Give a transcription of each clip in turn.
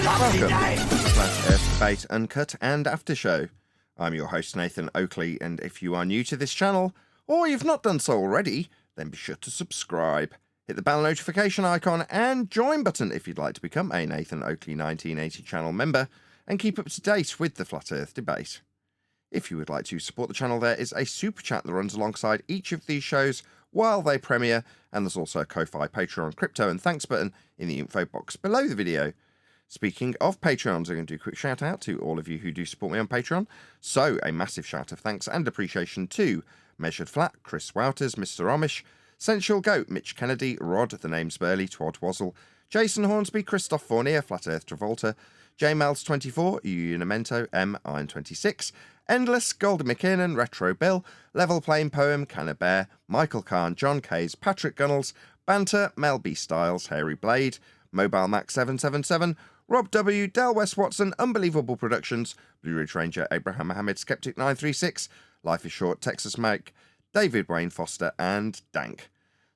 Welcome to the Flat Earth Debate Uncut and After Show. I'm your host Nathan Oakley, and if you are new to this channel, or you've not done so already, then be sure to subscribe. Hit the bell notification icon and join button if you'd like to become a Nathan Oakley 1980 channel member and keep up to date with the Flat Earth Debate. If you would like to support the channel, there is a super chat that runs alongside each of these shows while they premiere, and there's also a Ko-Fi, Patreon, crypto and thanks button in the info box below the video. Speaking of Patreons, I'm going to do a quick shout out to all of you who do support me on Patreon. So, a massive shout of thanks and appreciation to Measured Flat, Chris Wouters, Mr. Amish, Sensual Goat, Mitch Kennedy, Rod, The Name's Burley, Twad Wazzle, Jason Hornsby, Christoph Fournier, Flat Earth Travolta, JMels24, Unimento, M Iron26, Endless, Golden McKinnon, Retro Bill, Level Plain Poem, Canna Bear, Michael Kahn, John Kays, Patrick Gunnels, Banter, Mel B. Styles, Hairy Blade, Mobile Max 777, Rob W, Del West Watson, Unbelievable Productions, Blue Ridge Ranger, Abraham Mohammed, Skeptic 936, Life is Short, Texas Mike, David Wayne Foster, and Dank.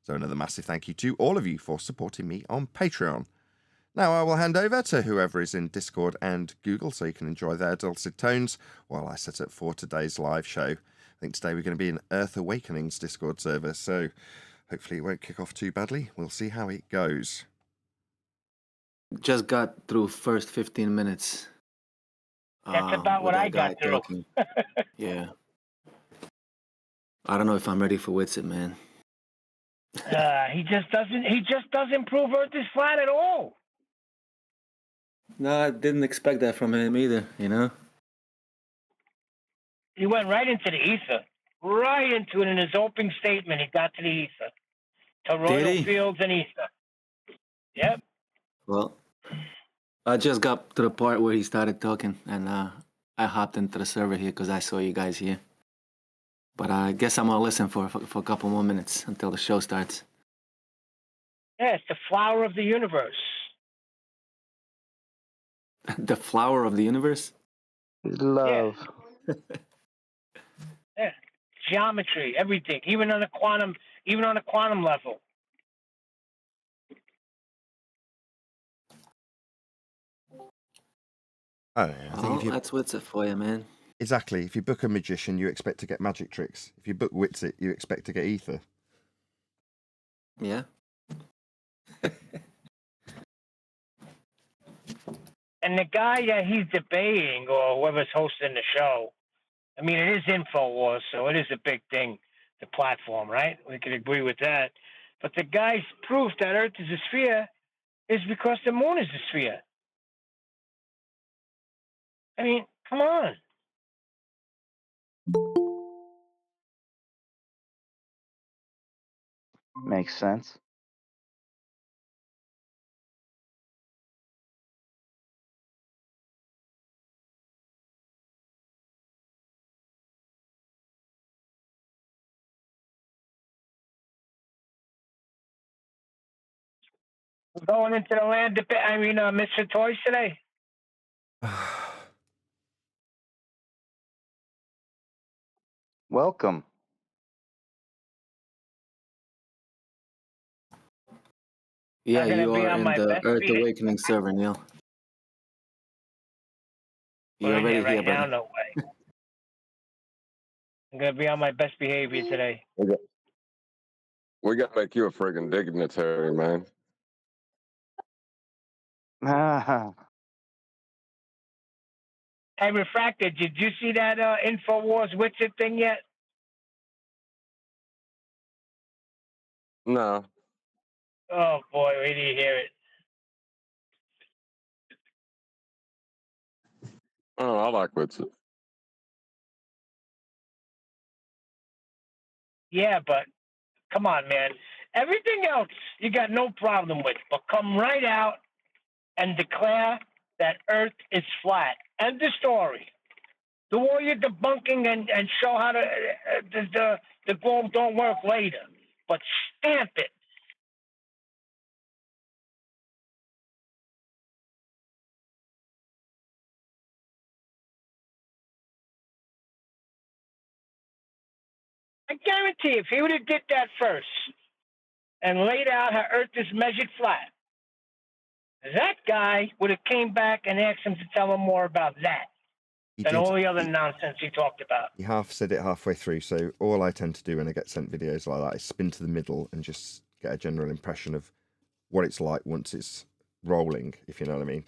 So another massive thank you to all of you for supporting me on Patreon. Now I will hand over to whoever is in Discord and Google so you can enjoy their dulcet tones while I set up for today's live show. I think today we're going to be in Earth Awakening's Discord server, so hopefully it won't kick off too badly. We'll see how it goes. Just got through first 15 minutes. That's about what I got through. Yeah. I don't know if I'm ready for Witsit, man. He just doesn't prove Earth is flat at all. No, I didn't expect that from him either, you know? He went right into the ether. Right into it in his opening statement. He got to the ether. Toroidal fields and ether. Yep. Well, I just got to the part where he started talking, and I hopped into the server here because I saw you guys here. But I guess I'm going to listen for a couple more minutes until the show starts. Yeah, it's the flower of the universe. The flower of the universe? Love. Yeah. Geometry, everything, even on a quantum level. Oh, yeah. I think That's Witsit for you, man. Exactly. If you book a magician, you expect to get magic tricks. If you book Witsit, you expect to get ether. Yeah. And the guy that he's debating, or whoever's hosting the show, I mean, it is InfoWars, so it is a big thing, the platform, right? We can agree with that. But the guy's proof that Earth is a sphere is because the moon is a sphere. I mean, come on. Makes sense. We're going into the land of, Mr. Toys today. Welcome. Yeah, I'm gonna you be are on in my the best Earth behavior. Awakening server, Neil. You're We're in already there right here, now, brother. no way. I'm gonna be on my best behavior today. We got to make you a friggin' dignitary, man. Hey, Refracted, did you see that InfoWars Witsit thing yet? No. Oh, boy, we need to hear it. Oh, I like Witsit. Yeah, but come on, man. Everything else you got no problem with, but come right out and declare that Earth is flat. End the story. Do all your debunking and show how the globe don't work later, but stamp it. I guarantee if he would have did that first and laid out how Earth is measured flat, that guy would have came back and asked him to tell him more about that He than did. all the other nonsense he talked about. He half said it halfway through, so all I tend to do when I get sent videos like that is spin to the middle and just get a general impression of what it's like once it's rolling, if you know what I mean.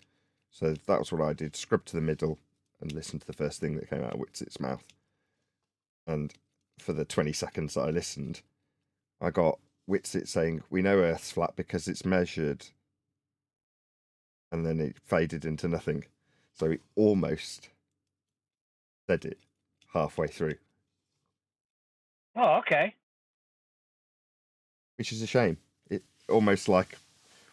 So that was what I did, scrub to the middle and listen to the first thing that came out of Witsit's mouth. And for the 20 seconds that I listened, I got Witsit saying, "We know Earth's flat because it's measured," and then it faded into nothing. So he almost said it halfway through. Oh, okay. Which is a shame. It almost like,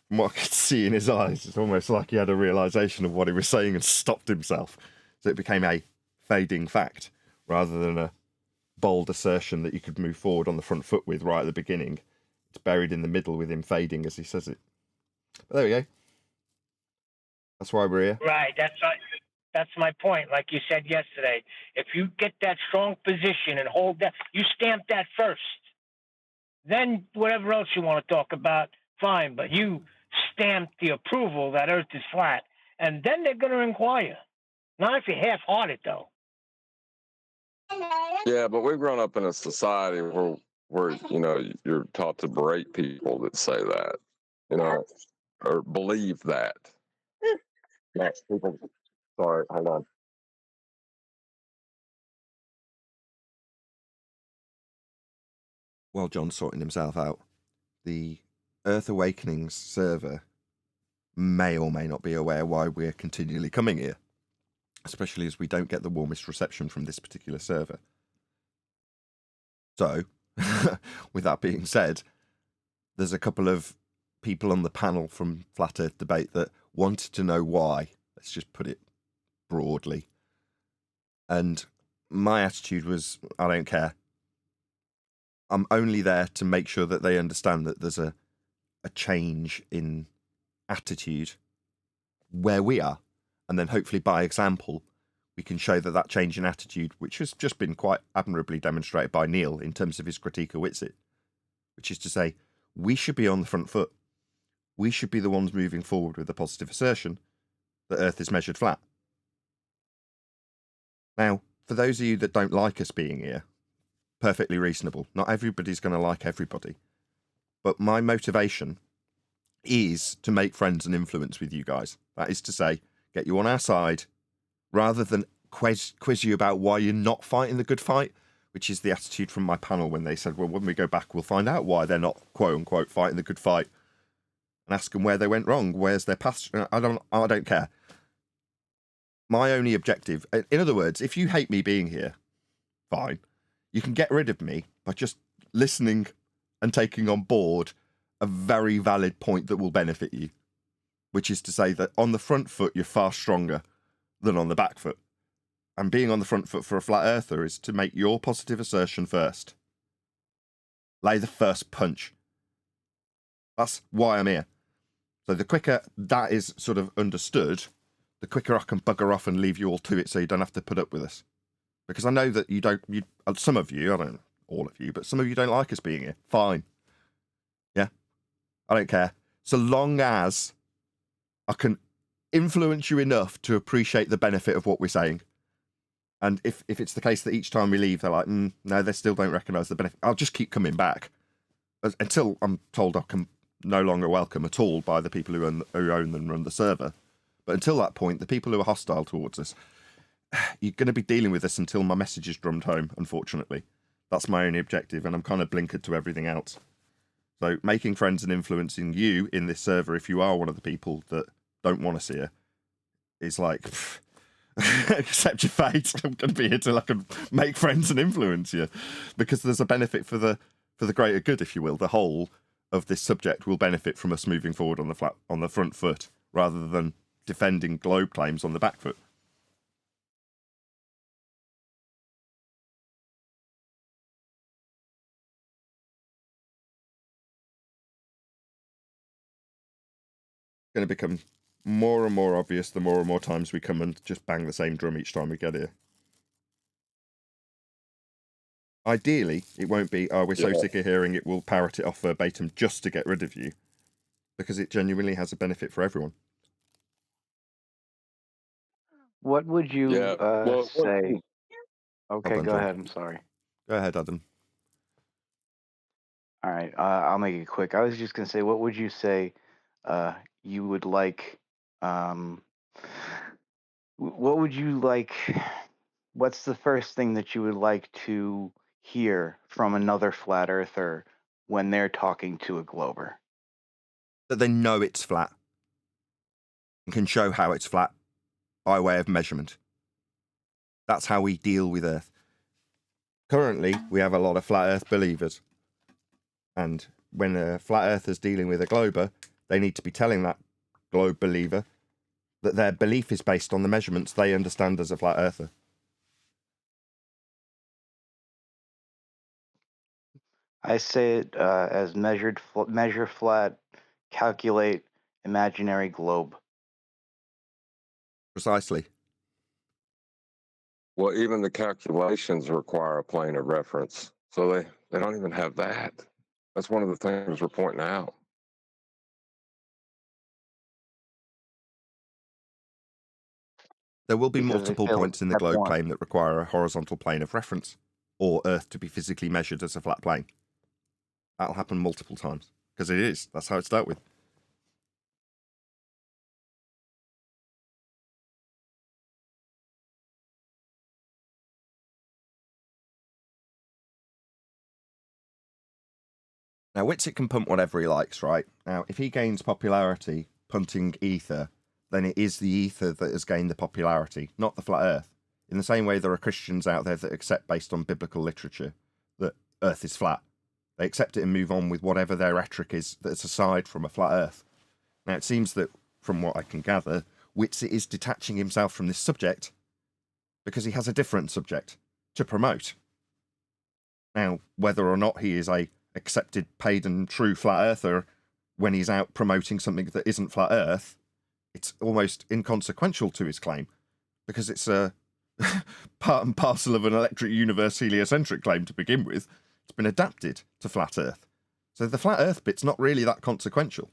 from what I could see in his eyes, it's almost like he had a realization of what he was saying and stopped himself. So it became a fading fact rather than a bold assertion that you could move forward on the front foot with right at the beginning. It's buried in the middle with him fading as he says it. But there we go. That's why we're here. Right. That's my point. Like you said yesterday, if you get that strong position and hold that, you stamp that first. Then whatever else you want to talk about, fine. But you stamp the approval that Earth is flat, and then they're going to inquire. Not if you're half-hearted, though. Yeah, but we've grown up in a society where you're taught to berate people that say that, or believe that. Yes, people. Sorry, hold on. While John's sorting himself out, the Earth Awakenings server may or may not be aware why we're continually coming here, especially as we don't get the warmest reception from this particular server. So, with that being said, there's a couple of people on the panel from Flat Earth Debate that wanted to know why. Let's just put it broadly. And my attitude was, I don't care. I'm only there to make sure that they understand that there's a change in attitude where we are. And then hopefully by example, we can show that that change in attitude, which has just been quite admirably demonstrated by Neil in terms of his critique of Witsit, which is to say, we should be on the front foot. We should be the ones moving forward with the positive assertion that Earth is measured flat. Now, for those of you that don't like us being here, perfectly reasonable. Not everybody's going to like everybody. But my motivation is to make friends and influence with you guys. That is to say, get you on our side, rather than quiz you about why you're not fighting the good fight, which is the attitude from my panel when they said, well, when we go back, we'll find out why they're not, quote unquote, fighting the good fight, and ask them where they went wrong. Where's their past? I don't care. My only objective, in other words, if you hate me being here, fine. You can get rid of me by just listening and taking on board a very valid point that will benefit you, which is to say that on the front foot, you're far stronger than on the back foot. And being on the front foot for a flat earther is to make your positive assertion first. Lay the first punch. That's why I'm here. So the quicker that is sort of understood, the quicker I can bugger off and leave you all to it so you don't have to put up with us. Because I know that some of you, I don't know, all of you, but some of you don't like us being here. Fine. Yeah? I don't care. So long as I can influence you enough to appreciate the benefit of what we're saying. And if it's the case that each time we leave, they're like, no, they still don't recognise the benefit, I'll just keep coming back until I'm told I can no longer welcome at all by the people who own and run the server. But until that point, the people who are hostile towards us, you're going to be dealing with this until my message is drummed home, unfortunately. That's my only objective, and I'm kind of blinkered to everything else. So making friends and influencing you in this server, if you are one of the people that don't want to see her, is like, accept your fate. I'm going to be here till I can make friends and influence you. Because there's a benefit for the greater good, if you will. The whole of this subject will benefit from us moving forward on the front foot, rather than defending globe claims on the back foot. Going to become more and more obvious the more and more times we come and just bang the same drum each time we get here. Ideally, it won't be, we're so sick of hearing it, we'll parrot it off verbatim just to get rid of you, because it genuinely has a benefit for everyone. What would you Yeah. Well, say? Okay, done, go John. ahead. I'm sorry. Go ahead, Adam. All right, I'll make it quick. I was just gonna say, what would you say you would like? Um, what would you like? What's the first thing that you would like to hear from another flat earther when they're talking to a glober? That they know it's flat and can show how it's flat by way of measurement. That's how we deal with Earth. Currently, we have a lot of flat Earth believers. And when a flat earther's dealing with a glober, they need to be telling that globe believer that their belief is based on the measurements they understand as a flat earther. I say it as measure flat, calculate imaginary globe. Precisely. well, even the calculations require a plane of reference, so they don't even have that. That's one of the things we're pointing out. There will be Because they multiple fail at points in the step globe one. plane that require a horizontal plane of reference, or Earth to be physically measured as a flat plane. That'll happen multiple times, because it is. That's how it's dealt with. Now, Witsit can punt whatever he likes, right? Now, if he gains popularity punting ether, then it is the ether that has gained the popularity, not the flat Earth. In the same way, there are Christians out there that accept, based on biblical literature, that Earth is flat. They accept it and move on with whatever their rhetoric is that's aside from a flat Earth. Now, it seems that, from what I can gather, Witsit is detaching himself from this subject because he has a different subject to promote. Now, whether or not he is a accepted, paid and true flat earther when he's out promoting something that isn't flat Earth, it's almost inconsequential to his claim, because it's a part and parcel of an electric universe heliocentric claim to begin with. It's been adapted to flat Earth. So the flat Earth bit's not really that consequential.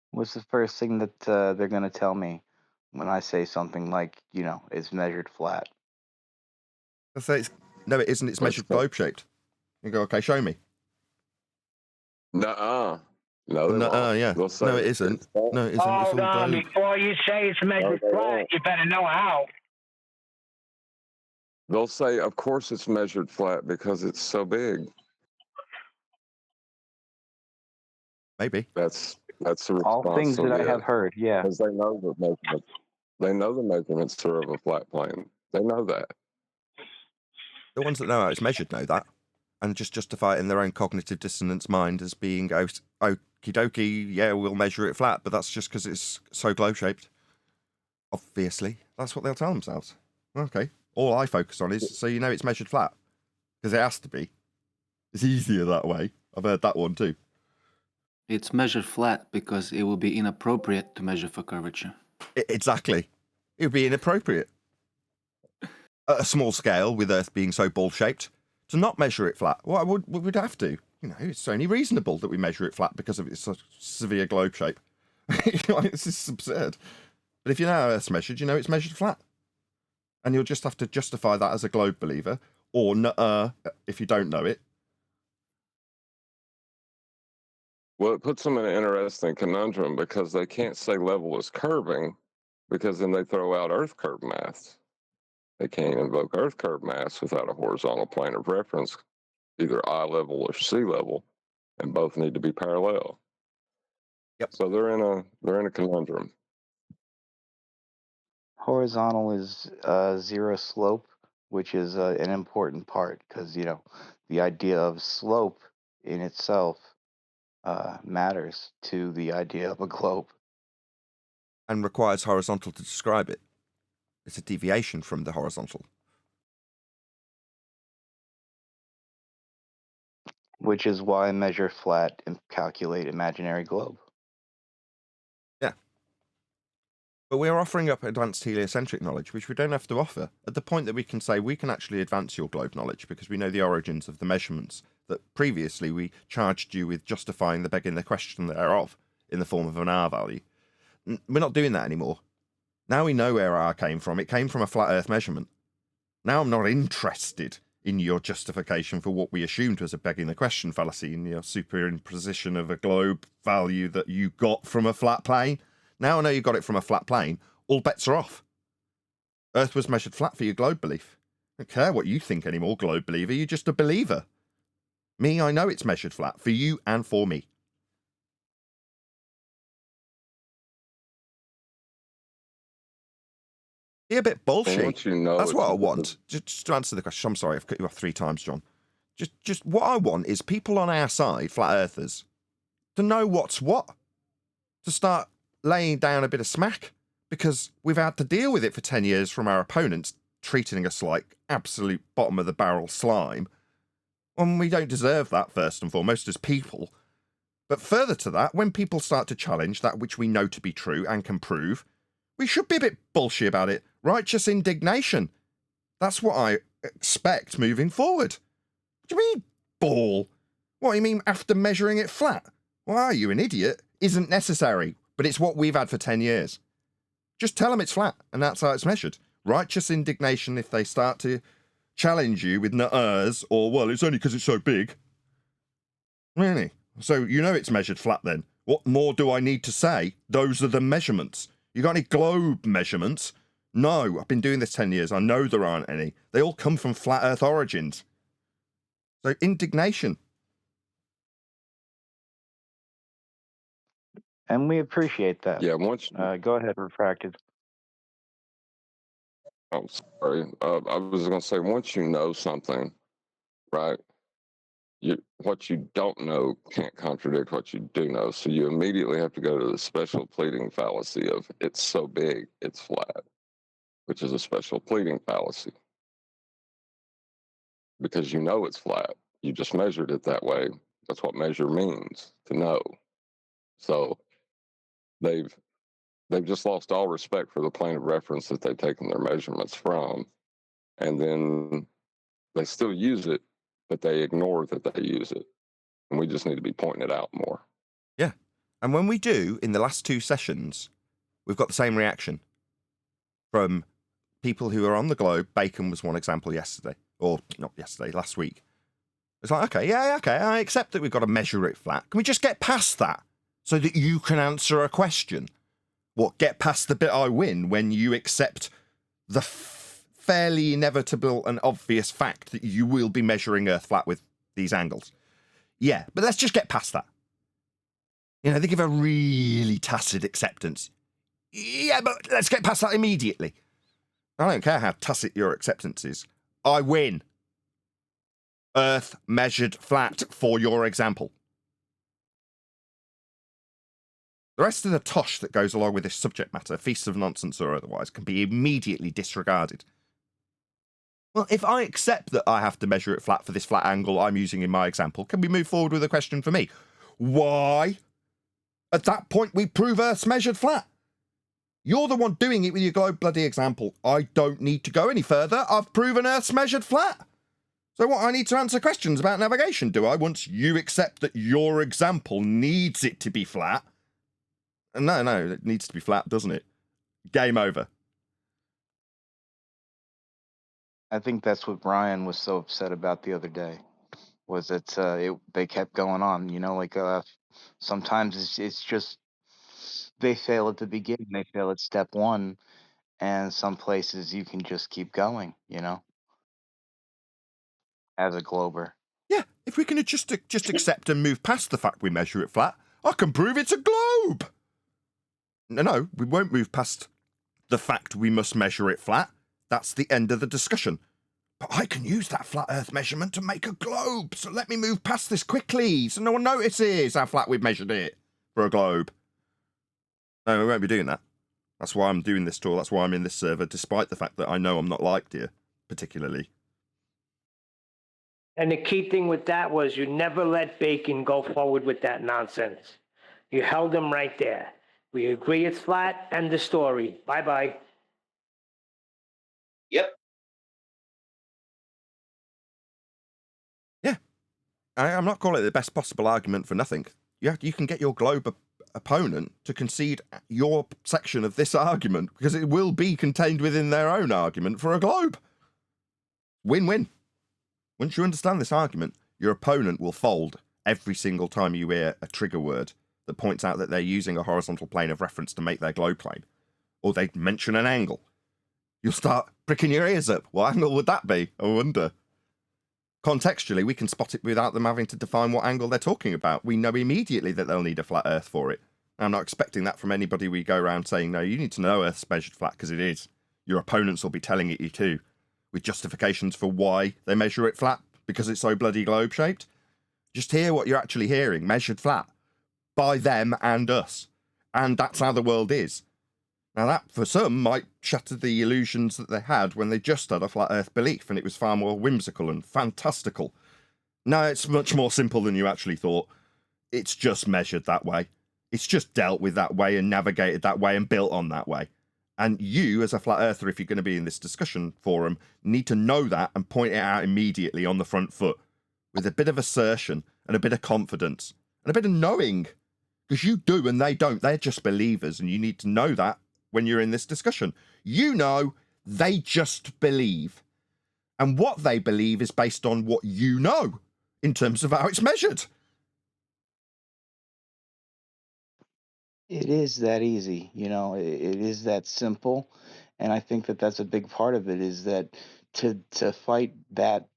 What's the first thing that they're going to tell me when I say something like, it's measured flat? I say, no, it isn't. It's measured globe shaped. You go, okay, show me. Nuh-uh. No, they No, won't. yeah. They'll say No, it isn't. No, it isn't. It's Hold all on, globe. before you say it's measured they flat, won't. you better know how. They'll say, of course it's measured flat because it's so big. Maybe. That's the All response things they'll that I get, have heard, yeah. because they know the measurements. They know the measurements are of a flat plane. They know that. The ones that know how it's measured know that, and just justify it in their own cognitive dissonance mind as being, oh, okie dokie, yeah, we'll measure it flat, but that's just because it's so globe shaped. Obviously, that's what they'll tell themselves. Okay, all I focus on is so you know it's measured flat, because it has to be. It's easier that way. I've heard that one too. It's measured flat because it will be inappropriate to measure for curvature. Exactly. It would be inappropriate at a small scale, with Earth being so ball shaped, to not measure it flat. Well, we'd have to. It's only reasonable that we measure it flat because of its severe globe shape. This is absurd. But if you know how Earth's measured, you know it's measured flat. And you'll just have to justify that as a globe believer, or nuh-uh, if you don't know it. Well, it puts them in an interesting conundrum, because they can't say level is curving, because then they throw out Earth curve math. They can't invoke Earth curve math without a horizontal plane of reference, either eye level or sea level, and both need to be parallel. Yep. So they're in a conundrum. Horizontal is zero slope, which is an important part because, the idea of slope in itself matters to the idea of a globe. And requires horizontal to describe it. It's a deviation from the horizontal. Which is why I measure flat and calculate imaginary globe. Yeah. But we're offering up advanced heliocentric knowledge, which we don't have to offer, at the point that we can say we can actually advance your globe knowledge because we know the origins of the measurements that previously we charged you with justifying the begging the question thereof in the form of an R value. We're not doing that anymore. Now we know where R came from. It came from a flat Earth measurement. Now I'm not interested in your justification for what we assumed was a begging the question fallacy in your superimposition of a globe value that you got from a flat plane. Now I know you got it from a flat plane. All bets are off. Earth was measured flat for your globe belief. I don't care what you think anymore, globe believer. You're just a believer. Me, I know it's measured flat for you and for me. Be a bit bullshit. Once you know That's it's what I measured- want. Just to answer the question, I'm sorry, I've cut you off 3 times, John. Just what I want is people on our side, flat earthers, to know what's what. To start laying down a bit of smack, because we've had to deal with it for 10 years from our opponents, treating us like absolute bottom of the barrel slime. And we don't deserve that, first and foremost, as people. But further to that, when people start to challenge that which we know to be true and can prove, we should be a bit bullshit about it. Righteous indignation. That's what I expect moving forward. What do you mean, ball? What, you mean after measuring it flat? Why are you an idiot? Isn't necessary, but it's what we've had for 10 years. Just tell them it's flat, and that's how it's measured. Righteous indignation if they start to challenge you with nutters, or, well, it's only because it's so big. Really? So you know it's measured flat then. What more do I need to say? Those are the measurements. You got any globe measurements? No, I've been doing this 10 years. I know there aren't any. They all come from flat earth origins. So indignation. And we appreciate that. Yeah, once Go ahead, Refracted. I'm sorry. I was going to say, once you know something, right, what you don't know can't contradict what you do know. So you immediately have to go to the special pleading fallacy of it's so big, it's flat, which is a special pleading fallacy. Because you know it's flat. You just measured it that way. That's what measure means, to know. So they've just lost all respect for the plane of reference that they've taken their measurements from. And then they still use it, but they ignore that they use it. And we just need to be pointing it out more. Yeah. And when we do, in the last 2 sessions, we've got the same reaction from people who are on the globe. Bacon was one example yesterday, or not yesterday, last week. It's like, okay, I accept that we've got to measure it flat. Can we just get past that so that you can answer a question? What, get past the bit I win when you accept the fairly inevitable and obvious fact that you will be measuring Earth flat with these angles? Yeah, but let's just get past that. You know, they give a really tacit acceptance. Yeah, but let's get past that immediately. I don't care how tacit your acceptance is. I win. Earth measured flat for your example. The rest of the tosh that goes along with this subject matter, feasts of nonsense or otherwise, can be immediately disregarded. Well, if I accept that I have to measure it flat for this flat angle I'm using in my example, can we move forward with a question for me? Why? At that point, we prove Earth's measured flat. You're the one doing it with your globe bloody example. I don't need to go any further. I've proven Earth's measured flat. So what, I need to answer questions about navigation, do I, once you accept that your example needs it to be flat? No, it needs to be flat, doesn't it? Game over. I think that's what Brian was so upset about the other day. Was that they kept going on? You know, like sometimes it's just they fail at the beginning, they fail at step 1, and some places you can just keep going. You know, as a glober. Yeah, if we can just accept and move past the fact we measure it flat, I can prove it's a globe. No, we won't move past the fact we must measure it flat. That's the end of the discussion. But I can use that flat Earth measurement to make a globe, so let me move past this quickly so no one notices how flat we've measured it for a globe. No, we won't be doing that. That's why I'm doing this tour, that's why I'm in this server, despite the fact that I know I'm not liked here, particularly. And the key thing with that was you never let Bacon go forward with that nonsense. You held him right there. We agree it's flat, end the story. Bye-bye. Yep. Yeah. I'm not calling it the best possible argument for nothing. You can get your globe opponent to concede your section of this argument because it will be contained within their own argument for a globe. Win-win. Once you understand this argument, your opponent will fold every single time you hear a trigger word that points out that they're using a horizontal plane of reference to make their globe claim, or they mention an angle. You'll start pricking your ears up. What angle would that be? I wonder. Contextually, we can spot it without them having to define what angle they're talking about. We know immediately that they'll need a flat Earth for it. I'm not expecting that from anybody we go around saying, no, you need to know Earth's measured flat, because it is. Your opponents will be telling it you too, with justifications for why they measure it flat, because it's so bloody globe-shaped. Just hear what you're actually hearing, measured flat, by them and us. And that's how the world is. Now that, for some, might shatter the illusions that they had when they just had a flat Earth belief, and it was far more whimsical and fantastical. No, it's much more simple than you actually thought. It's just measured that way. It's just dealt with that way and navigated that way and built on that way. And you, as a flat earther, if you're going to be in this discussion forum, need to know that and point it out immediately on the front foot with a bit of assertion and a bit of confidence and a bit of knowing. Because you do and they don't. They're just believers, and you need to know that when you're in this discussion. You know, they just believe. And what they believe is based on what you know in terms of how it's measured. It is that easy, it is that simple. And I think that that's a big part of it, is that to fight that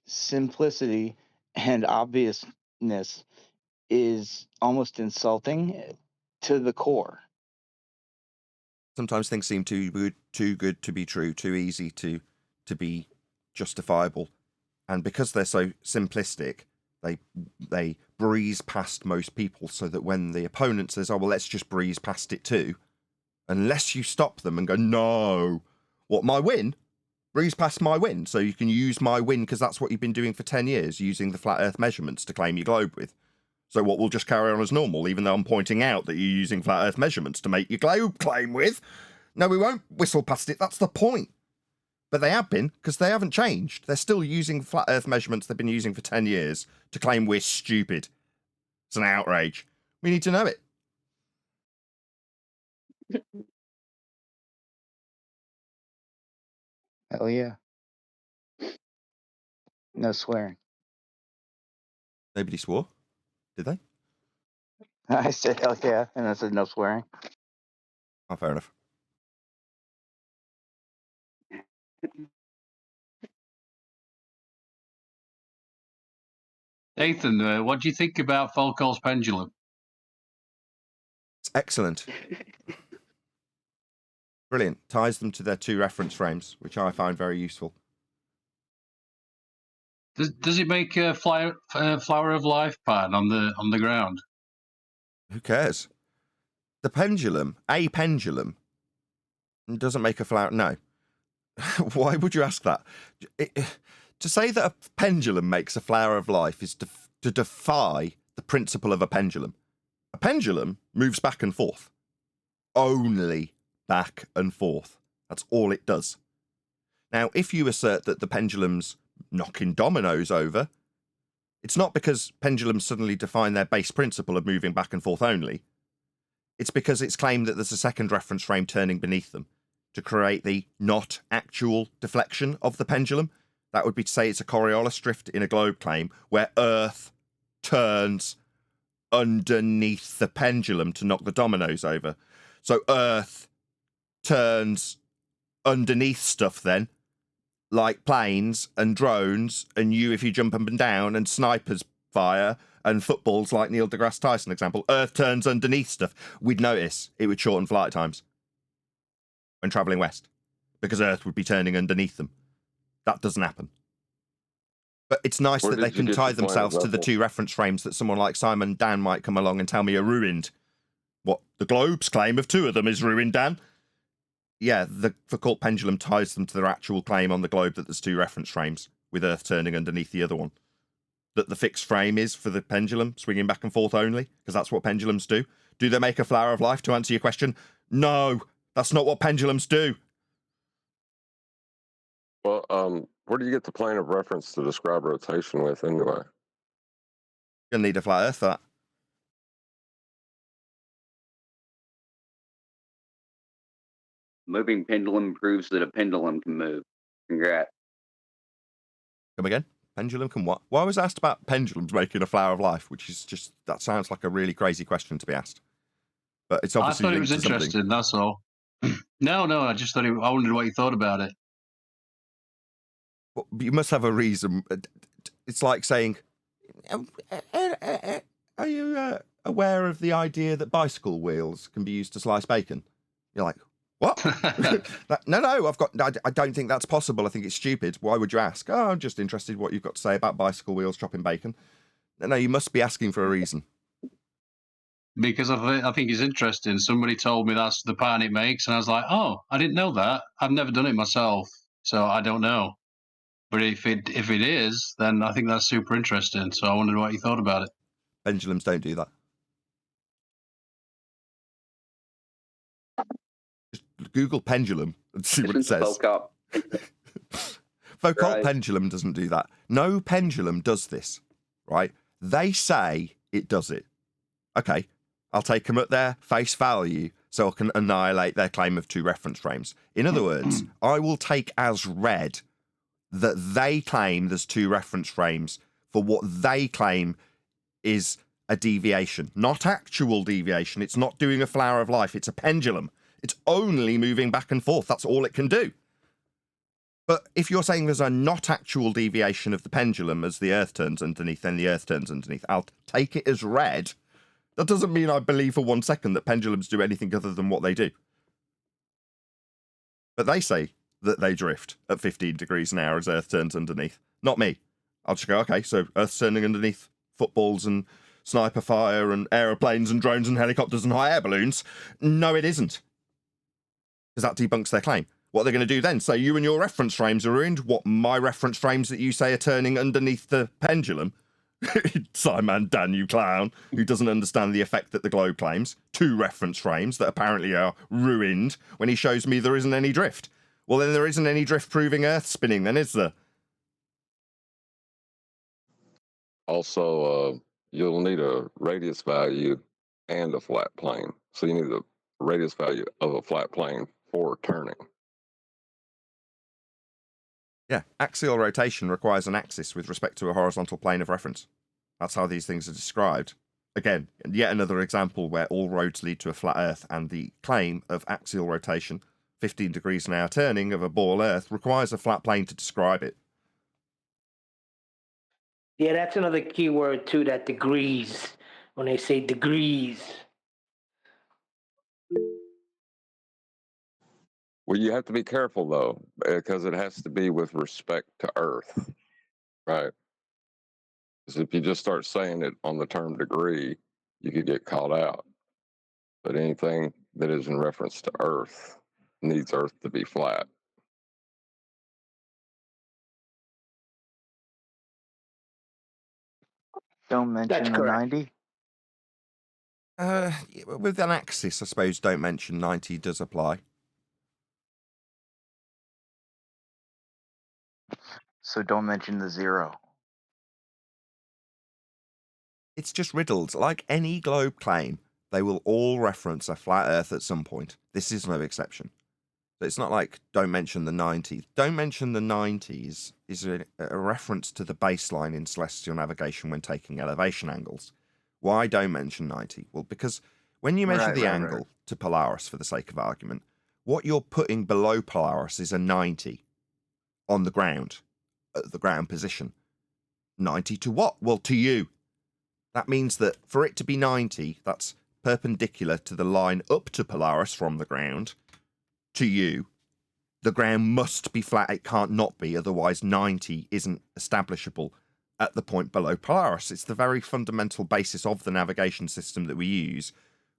simplicity and obviousness is almost insulting to the core. Sometimes things seem too good to be true, too easy to be justifiable. And because they're so simplistic, they breeze past most people, so that when the opponent says, oh, well, let's just breeze past it too, unless you stop them and go, no, what, my win? Breeze past my win, so you can use my win because that's what you've been doing for 10 years, using the flat Earth measurements to claim your globe with. So what, we'll just carry on as normal, even though I'm pointing out that you're using flat Earth measurements to make your globe claim with? No, we won't whistle past it, that's the point. But they have been, because they haven't changed. They're still using flat Earth measurements they've been using for 10 years to claim we're stupid. It's an outrage. We need to know it. Hell yeah. No swearing. Nobody swore, did they? I said hell yeah, and I said no swearing. Oh, fair enough. Nathan, what do you think about Foucault's pendulum? It's excellent. Brilliant. Ties them to their two reference frames, which I find very useful. Does it make a flower of life pattern on the ground? Who cares? The pendulum, a pendulum, doesn't make a flower. No. Why would you ask that? To say that a pendulum makes a flower of life is to defy the principle of a pendulum. A pendulum moves back and forth. Only back and forth. That's all it does. Now, if you assert that the pendulum's knocking dominoes over, it's not because pendulums suddenly define their base principle of moving back and forth only. It's because it's claimed that there's a second reference frame turning beneath them to create the not actual deflection of the pendulum. That would be to say it's a Coriolis drift in a globe claim where Earth turns underneath the pendulum to knock the dominoes over. So Earth turns underneath stuff then, like planes and drones, and you if you jump up and down, and snipers fire, and footballs like Neil deGrasse Tyson example. Earth turns underneath stuff. We'd notice it would shorten flight times when travelling west, because Earth would be turning underneath them. That doesn't happen. But it's nice that they can tie themselves to the two reference frames that someone like Simon Dan might come along and tell me are ruined. What, the globe's claim of two of them is ruined, Dan? Yeah, the Foucault pendulum ties them to their actual claim on the globe that there's two reference frames, with Earth turning underneath the other one. That the fixed frame is for the pendulum, swinging back and forth only, because that's what pendulums do. Do they make a flower of life, to answer your question? No, that's not what pendulums do. Well, where do you get the plane of reference to describe rotation with anyway? You'll need a flat Earth for that. Moving pendulum proves that a pendulum can move. Congrats. Come again? Pendulum can what? Well, I was asked about pendulums making a flower of life, which is just, that sounds like a really crazy question to be asked. But it's I obviously thought it linked was to something. interesting. That's all. No, I just thought I wondered what you thought about it. Well, you must have a reason. It's like saying, are you aware of the idea that bicycle wheels can be used to slice bacon? You're like, what? No, I don't think that's possible. I think it's stupid. Why would you ask? Oh, I'm just interested what you've got to say about bicycle wheels chopping bacon. No, you must be asking for a reason. Because I think it's interesting. Somebody told me that's the pattern it makes, and I was like, oh, I didn't know that. I've never done it myself, so I don't know. But if it is, then I think that's super interesting. So I wondered what you thought about it. Pendulums don't do that. Just Google pendulum and see what it says. Foucault. Foucault Right. pendulum doesn't do that. No pendulum does this, right? They say it does it. Okay, I'll take them at their face value so I can annihilate their claim of 2 reference frames. In other words, I will take as read that they claim there's 2 reference frames for what they claim is a deviation, not actual deviation. It's not doing a flower of life. It's a pendulum. It's only moving back and forth. That's all it can do. But if you're saying there's a not actual deviation of the pendulum as the Earth turns underneath, then the Earth turns underneath, I'll take it as read. That doesn't mean I believe for 1 second that pendulums do anything other than what they do. But they say that they drift at 15 degrees an hour as Earth turns underneath. Not me. I'll just go, okay, so Earth's turning underneath footballs and sniper fire and aeroplanes and drones and helicopters and hot air balloons. No, it isn't. Because that debunks their claim. What are they going to do then? Say you and your reference frames are ruined? What, my reference frames that you say are turning underneath the pendulum? Simon Dan, you clown, who doesn't understand the effect that the globe claims. 2 reference frames that apparently are ruined when he shows me there isn't any drift. Well, then there isn't any drift proving Earth spinning, then, is there? Also, you'll need a radius value and a flat plane. So you need the radius value of a flat plane for turning. Yeah, axial rotation requires an axis with respect to a horizontal plane of reference. That's how these things are described. Again, yet another example where all roads lead to a flat Earth, and the claim of axial rotation, 15 degrees an hour turning of a ball Earth, requires a flat plane to describe it. Yeah, that's another key word too, that degrees. When they say degrees. Well, you have to be careful though, because it has to be with respect to Earth, right? Because if you just start saying it on the term degree, you could get caught out. But anything that is in reference to Earth needs Earth to be flat. Don't mention That's the correct. 90. With an axis, I suppose, don't mention 90 does apply. So don't mention the 0. It's just riddles. Like any globe claim, they will all reference a flat Earth at some point. This is no exception. So it's not like don't mention the 90s. Don't mention the 90s is a reference to the baseline in celestial navigation when taking elevation angles. Why don't mention 90? Well, because when you measure the angle to Polaris, for the sake of argument, what you're putting below Polaris is a 90 on the ground, at the ground position. 90 to what? Well, to you. That means that for it to be 90, that's perpendicular to the line up to Polaris from the ground. To you, the ground must be flat. It can't not be, otherwise 90 isn't establishable at the point below Polaris. It's the very fundamental basis of the navigation system that we use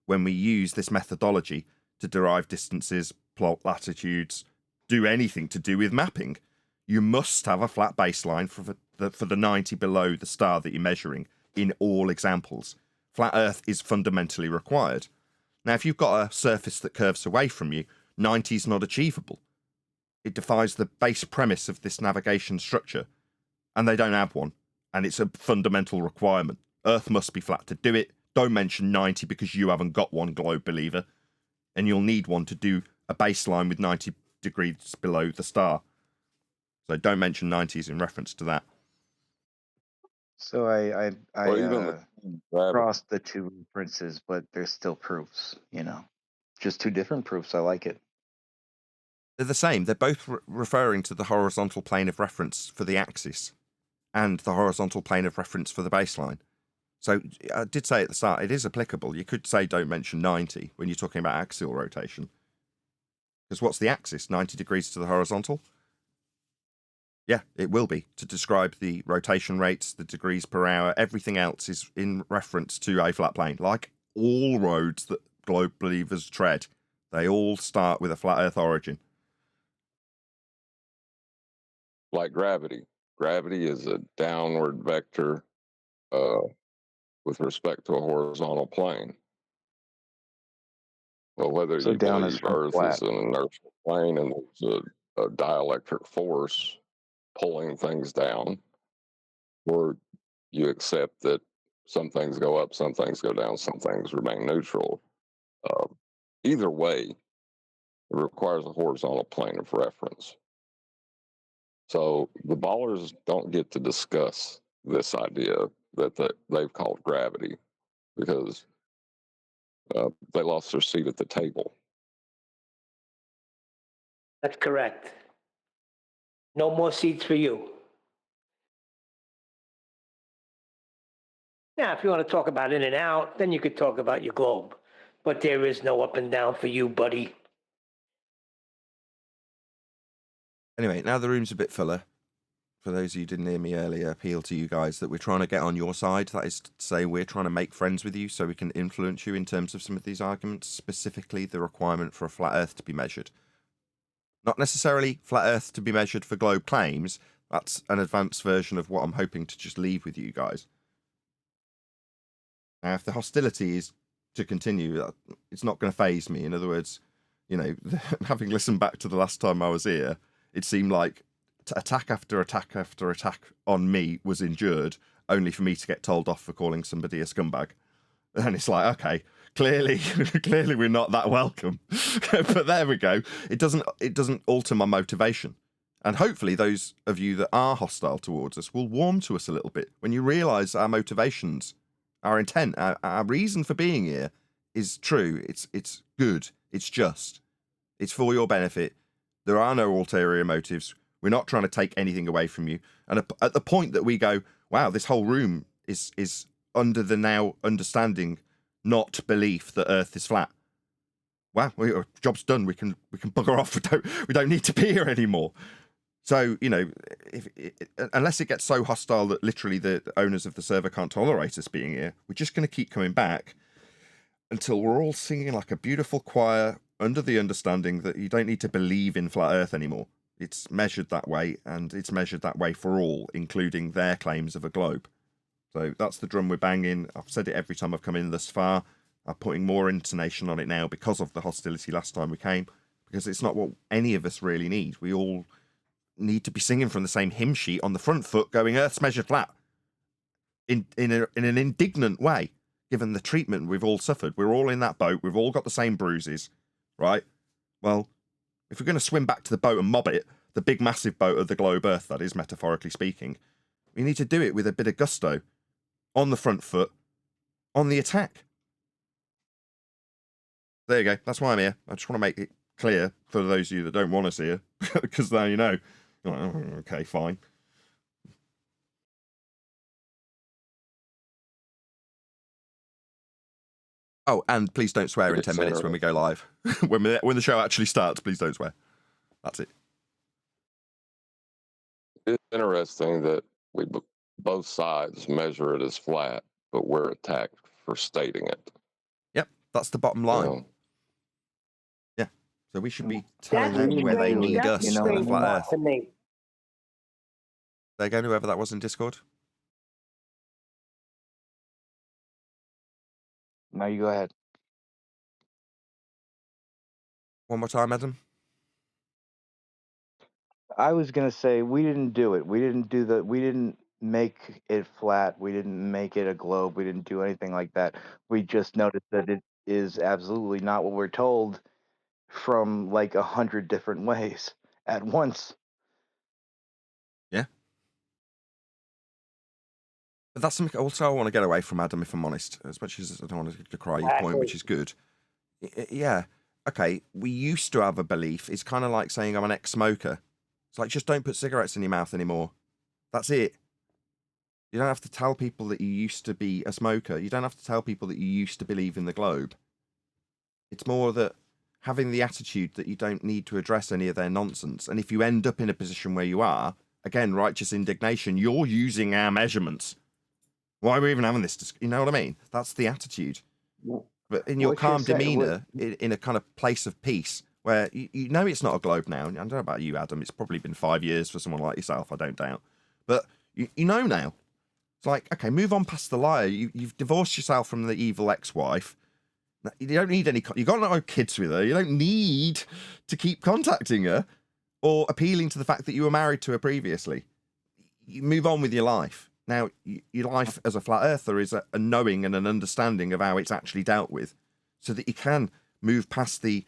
when we use this methodology to derive distances, plot latitudes, do anything to do with mapping. You must have a flat baseline for the 90 below the star that you're measuring in all examples. Flat Earth is fundamentally required. Now, if you've got a surface that curves away from you, 90 is not achievable. It defies the base premise of this navigation structure, and they don't have one, and it's a fundamental requirement. Earth must be flat to do it. Don't mention 90 because you haven't got one, globe believer. And you'll need one to do a baseline with 90 degrees below the star. So don't mention 90s in reference to that. So I Or even the gravity. crossed the two references, but there's still proofs, just two different proofs. I like it. They're the same. They're both referring to the horizontal plane of reference for the axis and the horizontal plane of reference for the baseline. So I did say at the start, it is applicable. You could say don't mention 90 when you're talking about axial rotation. Because what's the axis? 90 degrees to the horizontal? Yeah, it will be, to describe the rotation rates, the degrees per hour. Everything else is in reference to a flat plane. Like all roads that globe believers tread, they all start with a flat Earth origin. Like gravity. Gravity is a downward vector with respect to a horizontal plane. Well, whether So you down is believe from Earth flat. is an inertial plane and there's a dielectric force pulling things down, or you accept that some things go up, some things go down, some things remain neutral. Either way, it requires a horizontal plane of reference. So the ballers don't get to discuss this idea that they've called gravity because they lost their seat at the table. That's correct. No more seats for you. Now, if you want to talk about in and out, then you could talk about your globe. But there is no up and down for you, buddy. Anyway, now the room's a bit fuller. For those of you who didn't hear me earlier, appeal to you guys that we're trying to get on your side. That is to say, we're trying to make friends with you so we can influence you in terms of some of these arguments, specifically the requirement for a flat Earth to be measured. Not necessarily flat Earth to be measured for globe claims. That's an advanced version of what I'm hoping to just leave with you guys. Now, if the hostility is to continue, it's not going to faze me. In other words, having listened back to the last time I was here, it seemed like attack after attack after attack on me was endured, only for me to get told off for calling somebody a scumbag. And it's like, okay, clearly we're not that welcome. But there we go. It doesn't alter my motivation. And hopefully those of you that are hostile towards us will warm to us a little bit when you realise our motivations, our intent, our reason for being here is true. It's good. It's just. It's for your benefit. There are no ulterior motives. We're not trying to take anything away from you. And at the point that we go, wow, this whole room is under the now understanding, not belief that Earth is flat. Wow, our job's done. We can bugger off. We don't need to be here anymore. So unless it gets so hostile that literally the owners of the server can't tolerate us being here, we're just going to keep coming back until we're all singing like a beautiful choir under the understanding that you don't need to believe in flat Earth anymore. It's measured that way, and it's measured that way for all, including their claims of a globe. So that's the drum we're banging. I've said it every time I've come in thus far. I'm putting more intonation on it now because of the hostility last time we came, because it's not what any of us really need. We all need to be singing from the same hymn sheet on the front foot going, Earth's measured flat, in an indignant way, given the treatment we've all suffered. We're all in that boat. We've all got the same bruises, right? Well, if we're going to swim back to the boat and mob it, the big massive boat of the globe Earth, that is, metaphorically speaking, we need to do it with a bit of gusto, on the front foot, on the attack. There you go. That's why I'm here. I just want to make it clear for those of you that don't want us here, because now you know. You're like, oh, okay, fine. Oh, and please don't swear in 10 minutes when we go live. when the show actually starts, please don't swear. That's it. It's interesting that both sides measure it as flat, but we're attacked for stating it. Yep, that's the bottom line. Yeah, so we should be telling That's them where they strange. need That's us a on a strange flat thought Earth. to me. There you go, whoever that was in Discord. Now you go ahead. One more time, Adam. I was gonna say we didn't do it. We didn't make it flat. We didn't make it a globe. We didn't do anything like that. We just noticed that it is absolutely not what we're told from like 100 different ways at once. Yeah. But that's something also I want to get away from, Adam, if I'm honest, as much as I don't want to decry your point, which is good. Yeah. Okay, we used to have a belief. It's kind of like saying I'm an ex-smoker. It's like, just don't put cigarettes in your mouth anymore. That's it. You don't have to tell people that you used to be a smoker. You don't have to tell people that you used to believe in the globe. It's more that having the attitude that you don't need to address any of their nonsense. And if you end up in a position where you are, again, righteous indignation, you're using our measurements. Why are we even having this? You know what I mean? That's the attitude. But in your What you're calm saying, demeanor, in a kind of place of peace, where you know it's not a globe now. I don't know about you, Adam. It's probably been 5 years for someone like yourself, I don't doubt. But you know now. It's like, okay, move on past the liar. You've divorced yourself from the evil ex-wife. You don't need any. You got no kids with her. You don't need to keep contacting her or appealing to the fact that you were married to her previously. You move on with your life. Now, your life as a flat earther is a knowing and an understanding of how it's actually dealt with, so that you can move past the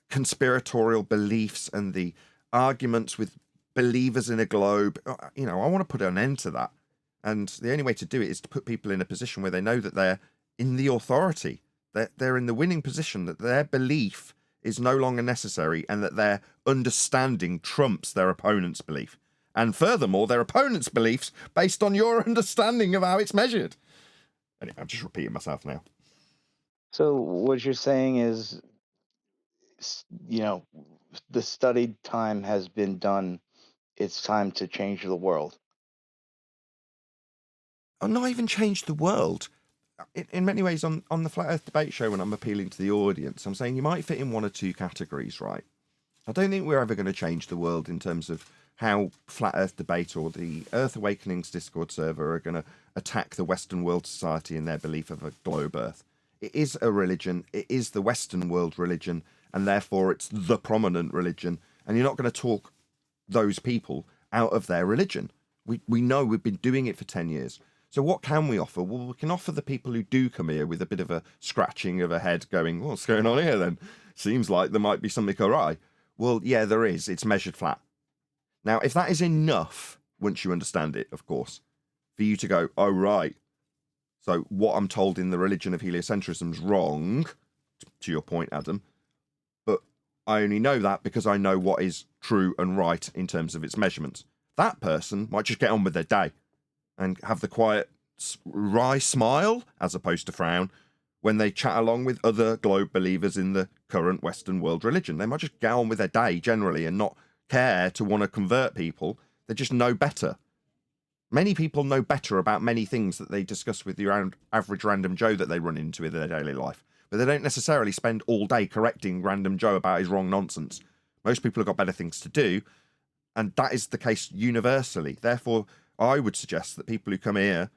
conspiratorial beliefs and the arguments with believers in a globe. You know, I want to put an end to that. And the only way to do it is to put people in a position where they know that they're in the authority. They're in the winning position, that their belief is no longer necessary and that their understanding trumps their opponent's belief. And furthermore, their opponent's beliefs based on your understanding of how it's measured. Anyway, I'm just repeating myself now. So what you're saying is, you know, the studied time has been done. It's time to change the world. I'll not even change the world. In many ways, on the Flat Earth Debate Show, when I'm appealing to the audience, I'm saying you might fit in one or two categories, right? I don't think we're ever going to change the world in terms of how Flat Earth Debate or the Earth Awakenings Discord server are going to attack the Western world society in their belief of a globe Earth. It is a religion. It is the Western world religion, and therefore it's the prominent religion. And you're not going to talk those people out of their religion. We know we've been doing it for 10 years. So what can we offer? Well, we can offer the people who do come here with a bit of a scratching of a head going, what's going on here then? Seems like there might be something awry. Well, yeah, there is. It's measured flat. Now, if that is enough, once you understand it, of course, for you to go, oh, right. So what I'm told in the religion of heliocentrism is wrong, to your point, Adam. But I only know that because I know what is true and right in terms of its measurements. That person might just get on with their day and have the quiet, wry smile, as opposed to frown, when they chat along with other globe believers in the current Western world religion. They might just get on with their day generally and not care to want to convert people. They just know better. Many people know better about many things that they discuss with the average random Joe that they run into in their daily life. But they don't necessarily spend all day correcting random Joe about his wrong nonsense. Most people have got better things to do, and that is the case universally. Therefore, I would suggest that people who come here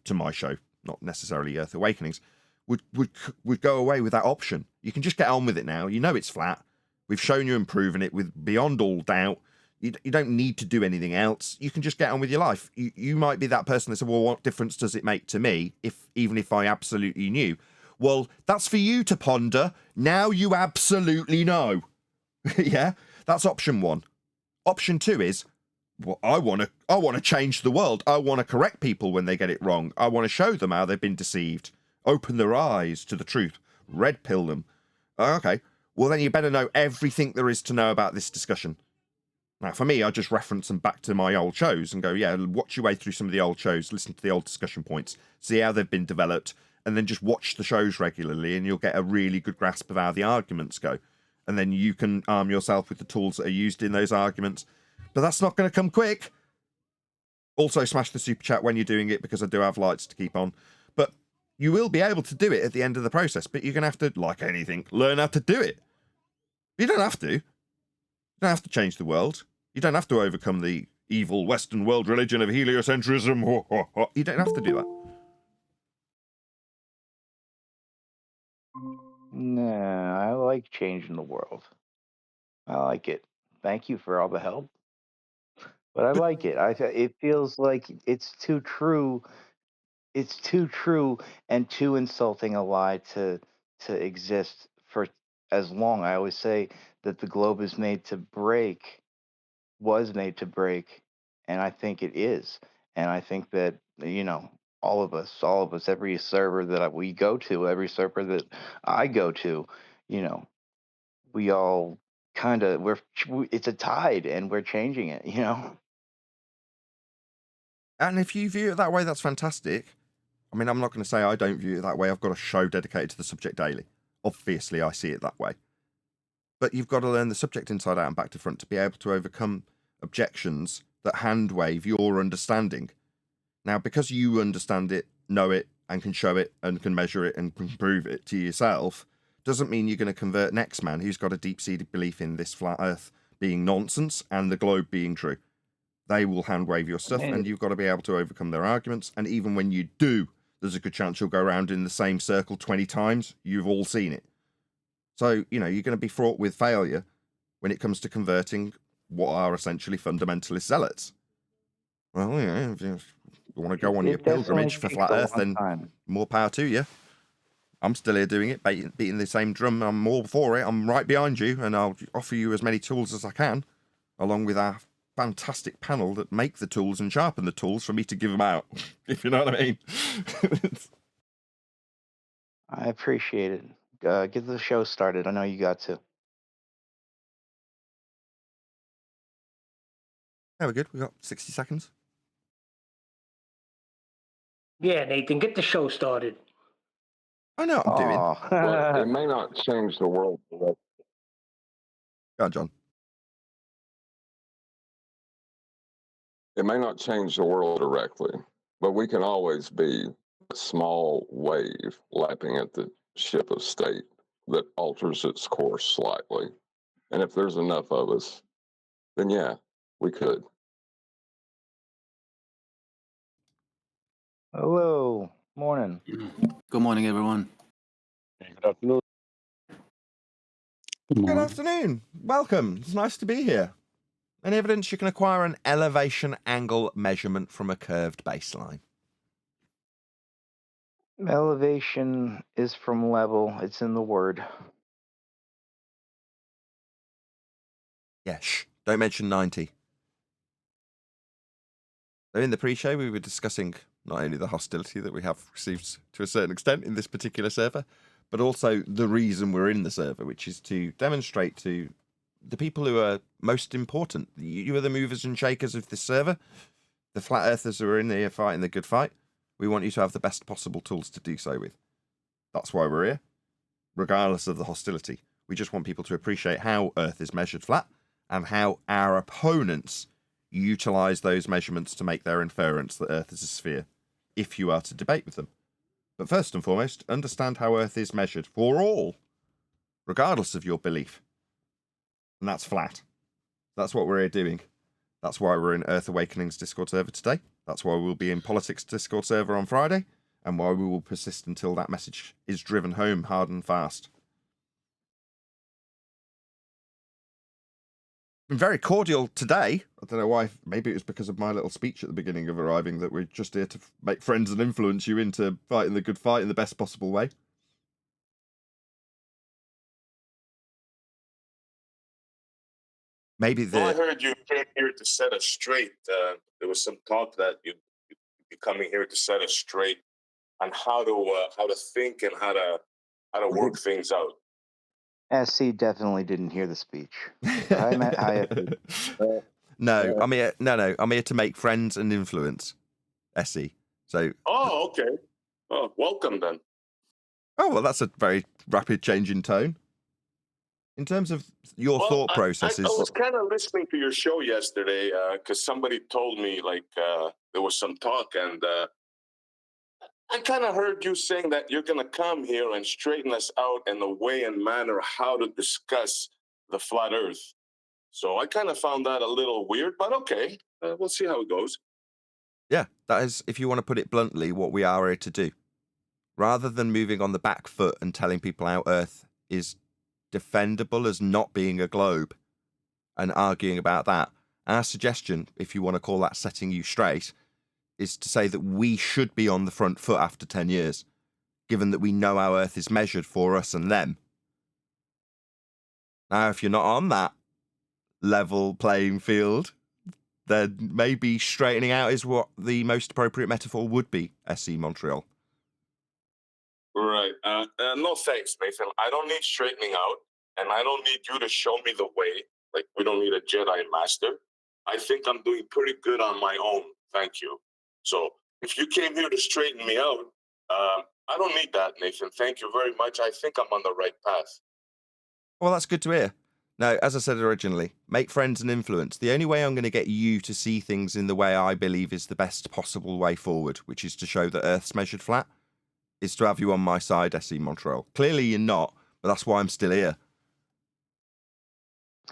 to my show, not necessarily Earth Awakenings, would go away with that option. You can just get on with it now. You know it's flat. We've shown you and proven it with beyond all doubt. You don't need to do anything else. You can just get on with your life. You might be that person that said, well, what difference does it make to me, even if I absolutely knew? Well, that's for you to ponder. Now you absolutely know. Yeah, that's option one. Option two is, well, I want to change the world. I want to correct people when they get it wrong. I want to show them how they've been deceived. Open their eyes to the truth. Red pill them. Okay. Well, then you better know everything there is to know about this discussion. Now, for me, I just reference them back to my old shows and go, yeah, watch your way through some of the old shows, listen to the old discussion points, see how they've been developed, and then just watch the shows regularly, and you'll get a really good grasp of how the arguments go. And then you can arm yourself with the tools that are used in those arguments. But that's not going to come quick. Also, smash the super chat when you're doing it, because I do have lights to keep on. But you will be able to do it at the end of the process, but you're going to have to, like anything, learn how to do it. You don't have to. You don't have to change the world. You don't have to overcome the evil Western world religion of heliocentrism. You don't have to do that. Nah, I like changing the world. I like it. Thank you for all the help. But I like it. It feels like it's too true. It's too true and too insulting a lie to exist for as long. I always say that the globe is made to break, was made to break, and I think it is. And I think that all of us, every server that we go to, every server that I go to, you know, we all kind of it's a tide, and we're changing it. And if you view it that way, that's fantastic. I mean, I'm not going to say I don't view it that way. I've got a show dedicated to the subject daily. Obviously, I see it that way. But you've got to learn the subject inside out and back to front to be able to overcome objections that hand wave your understanding. Now, because you understand it, know it, and can show it, and can measure it, and can prove it to yourself, doesn't mean you're going to convert next man who's got a deep-seated belief in this flat earth being nonsense and the globe being true. They will hand wave your stuff, and you've got to be able to overcome their arguments. And even when you do, there's a good chance you'll go around in the same circle 20 times. You've all seen it. So, you're going to be fraught with failure when it comes to converting what are essentially fundamentalist zealots. Well, if you want to go on your pilgrimage for flat earth, then more power to you. I'm still here doing it, beating the same drum. I'm all for it. I'm right behind you, and I'll offer you as many tools as I can, along with our fantastic panel that make the tools and sharpen the tools for me to give them out, if you know what I mean. I appreciate it. Get the show started. I know you got to. Yeah, we're good. We've got 60 seconds. Yeah, Nathan, get the show started. I know what I'm doing. Well, it may not change the world. Go on, John. It may not change the world directly, but we can always be a small wave lapping at the ship of state that alters its course slightly. And if there's enough of us, then yeah, we could. Hello. Morning. Good morning, everyone. Good afternoon. Good afternoon. Welcome. It's nice to be here. Any evidence you can acquire an elevation angle measurement from a curved baseline? Elevation is from level. It's in the word. Yeah, shh. Don't mention 90. So in the pre-show, we were discussing not only the hostility that we have received to a certain extent in this particular server, but also the reason we're in the server, which is to demonstrate to the people who are most important. You are the movers and shakers of this server. The flat earthers who are in here fighting the good fight. We want you to have the best possible tools to do so with. That's why we're here, regardless of the hostility. We just want people to appreciate how Earth is measured flat and how our opponents utilize those measurements to make their inference that Earth is a sphere, if you are to debate with them. But first and foremost, understand how Earth is measured for all, regardless of your belief. And that's flat. That's what we're here doing. That's why we're in Earth Awakening's Discord server today. That's why we'll be in Politics Discord server on Friday, and why we will persist until that message is driven home hard and fast. Been very cordial today. I don't know why. Maybe it was because of my little speech at the beginning of arriving that we're just here to make friends and influence you into fighting the good fight in the best possible way. Maybe Well, I heard you came here to set us straight. There was some talk that you'd be coming here to set us straight on how to think and how to work things out. SC definitely didn't hear the speech. No, I'm here. No, I'm here to make friends and influence. SC. So. Oh, okay. Oh, welcome then. Oh well, that's a very rapid change in tone. In terms of your thought processes, I was kind of listening to your show yesterday because somebody told me there was some talk, and I kind of heard you saying that you're going to come here and straighten us out in a way and manner how to discuss the flat Earth. So I kind of found that a little weird, but okay, we'll see how it goes. Yeah, that is, if you want to put it bluntly, what we are here to do. Rather than moving on the back foot and telling people how Earth is defendable as not being a globe and arguing about that, Our suggestion, if you want to call that setting you straight, is to say that we should be on the front foot after 10 years, given that we know how Earth is measured for us and them. Now, if you're not on that level playing field, then maybe straightening out is what the most appropriate metaphor would be, SC Montreal. Right. No thanks, Nathan. I don't need straightening out, and I don't need you to show me the way. Like, we don't need a Jedi master. I think I'm doing pretty good on my own. Thank you. So if you came here to straighten me out, I don't need that, Nathan. Thank you very much. I think I'm on the right path. Well, that's good to hear. Now, as I said originally, make friends and influence. The only way I'm going to get you to see things in the way I believe is the best possible way forward, which is to show that Earth's measured flat, is to have you on my side, SC Montreal. Clearly you're not, but that's why I'm still here.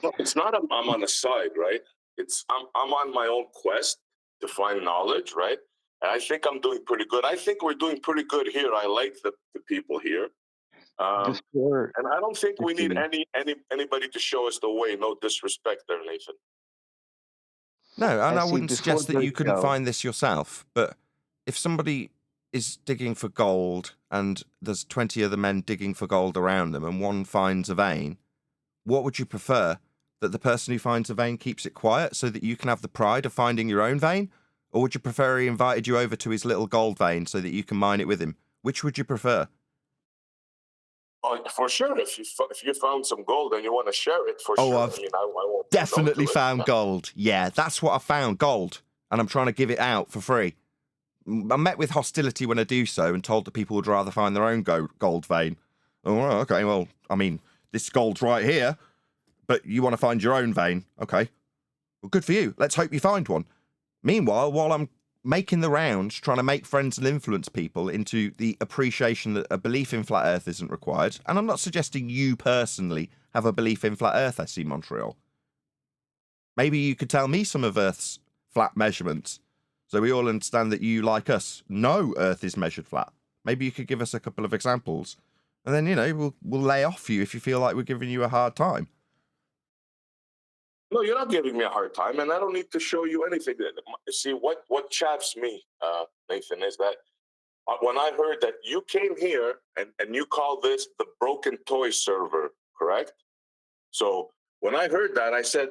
No, it's not I'm on the side, right? It's I'm on my own quest to find knowledge, right? And I think I'm doing pretty good. I think we're doing pretty good here. I like the people here. And I don't think we need anybody to show us the way. No disrespect there, Nathan. No, and I wouldn't suggest that you couldn't find this yourself, but if somebody is digging for gold and there's 20 other men digging for gold around them and one finds a vein, what would you prefer? That the person who finds a vein keeps it quiet so that you can have the pride of finding your own vein? Or would you prefer he invited you over to his little gold vein so that you can mine it with him? Which would you prefer? Oh, for sure. If you found some gold and you want to share it, for sure. I've definitely found gold. Yeah, that's what I found, gold. And I'm trying to give it out for free. I'm met with hostility when I do so and told that people would rather find their own gold vein. Oh, okay, well, I mean, this gold's right here, but you want to find your own vein. Okay. Well, good for you. Let's hope you find one. Meanwhile, while I'm making the rounds, trying to make friends and influence people into the appreciation that a belief in flat Earth isn't required, and I'm not suggesting you personally have a belief in flat Earth, I see Montreal. Maybe you could tell me some of Earth's flat measurements, so we all understand that you, like us, know Earth is measured flat. Maybe you could give us a couple of examples, and then, you know, we'll lay off you if you feel like we're giving you a hard time. No, you're not giving me a hard time, and I don't need to show you anything. See, what chaps me, Nathan, is that when I heard that you came here and you call this the broken toy server, correct? So when I heard that, I said,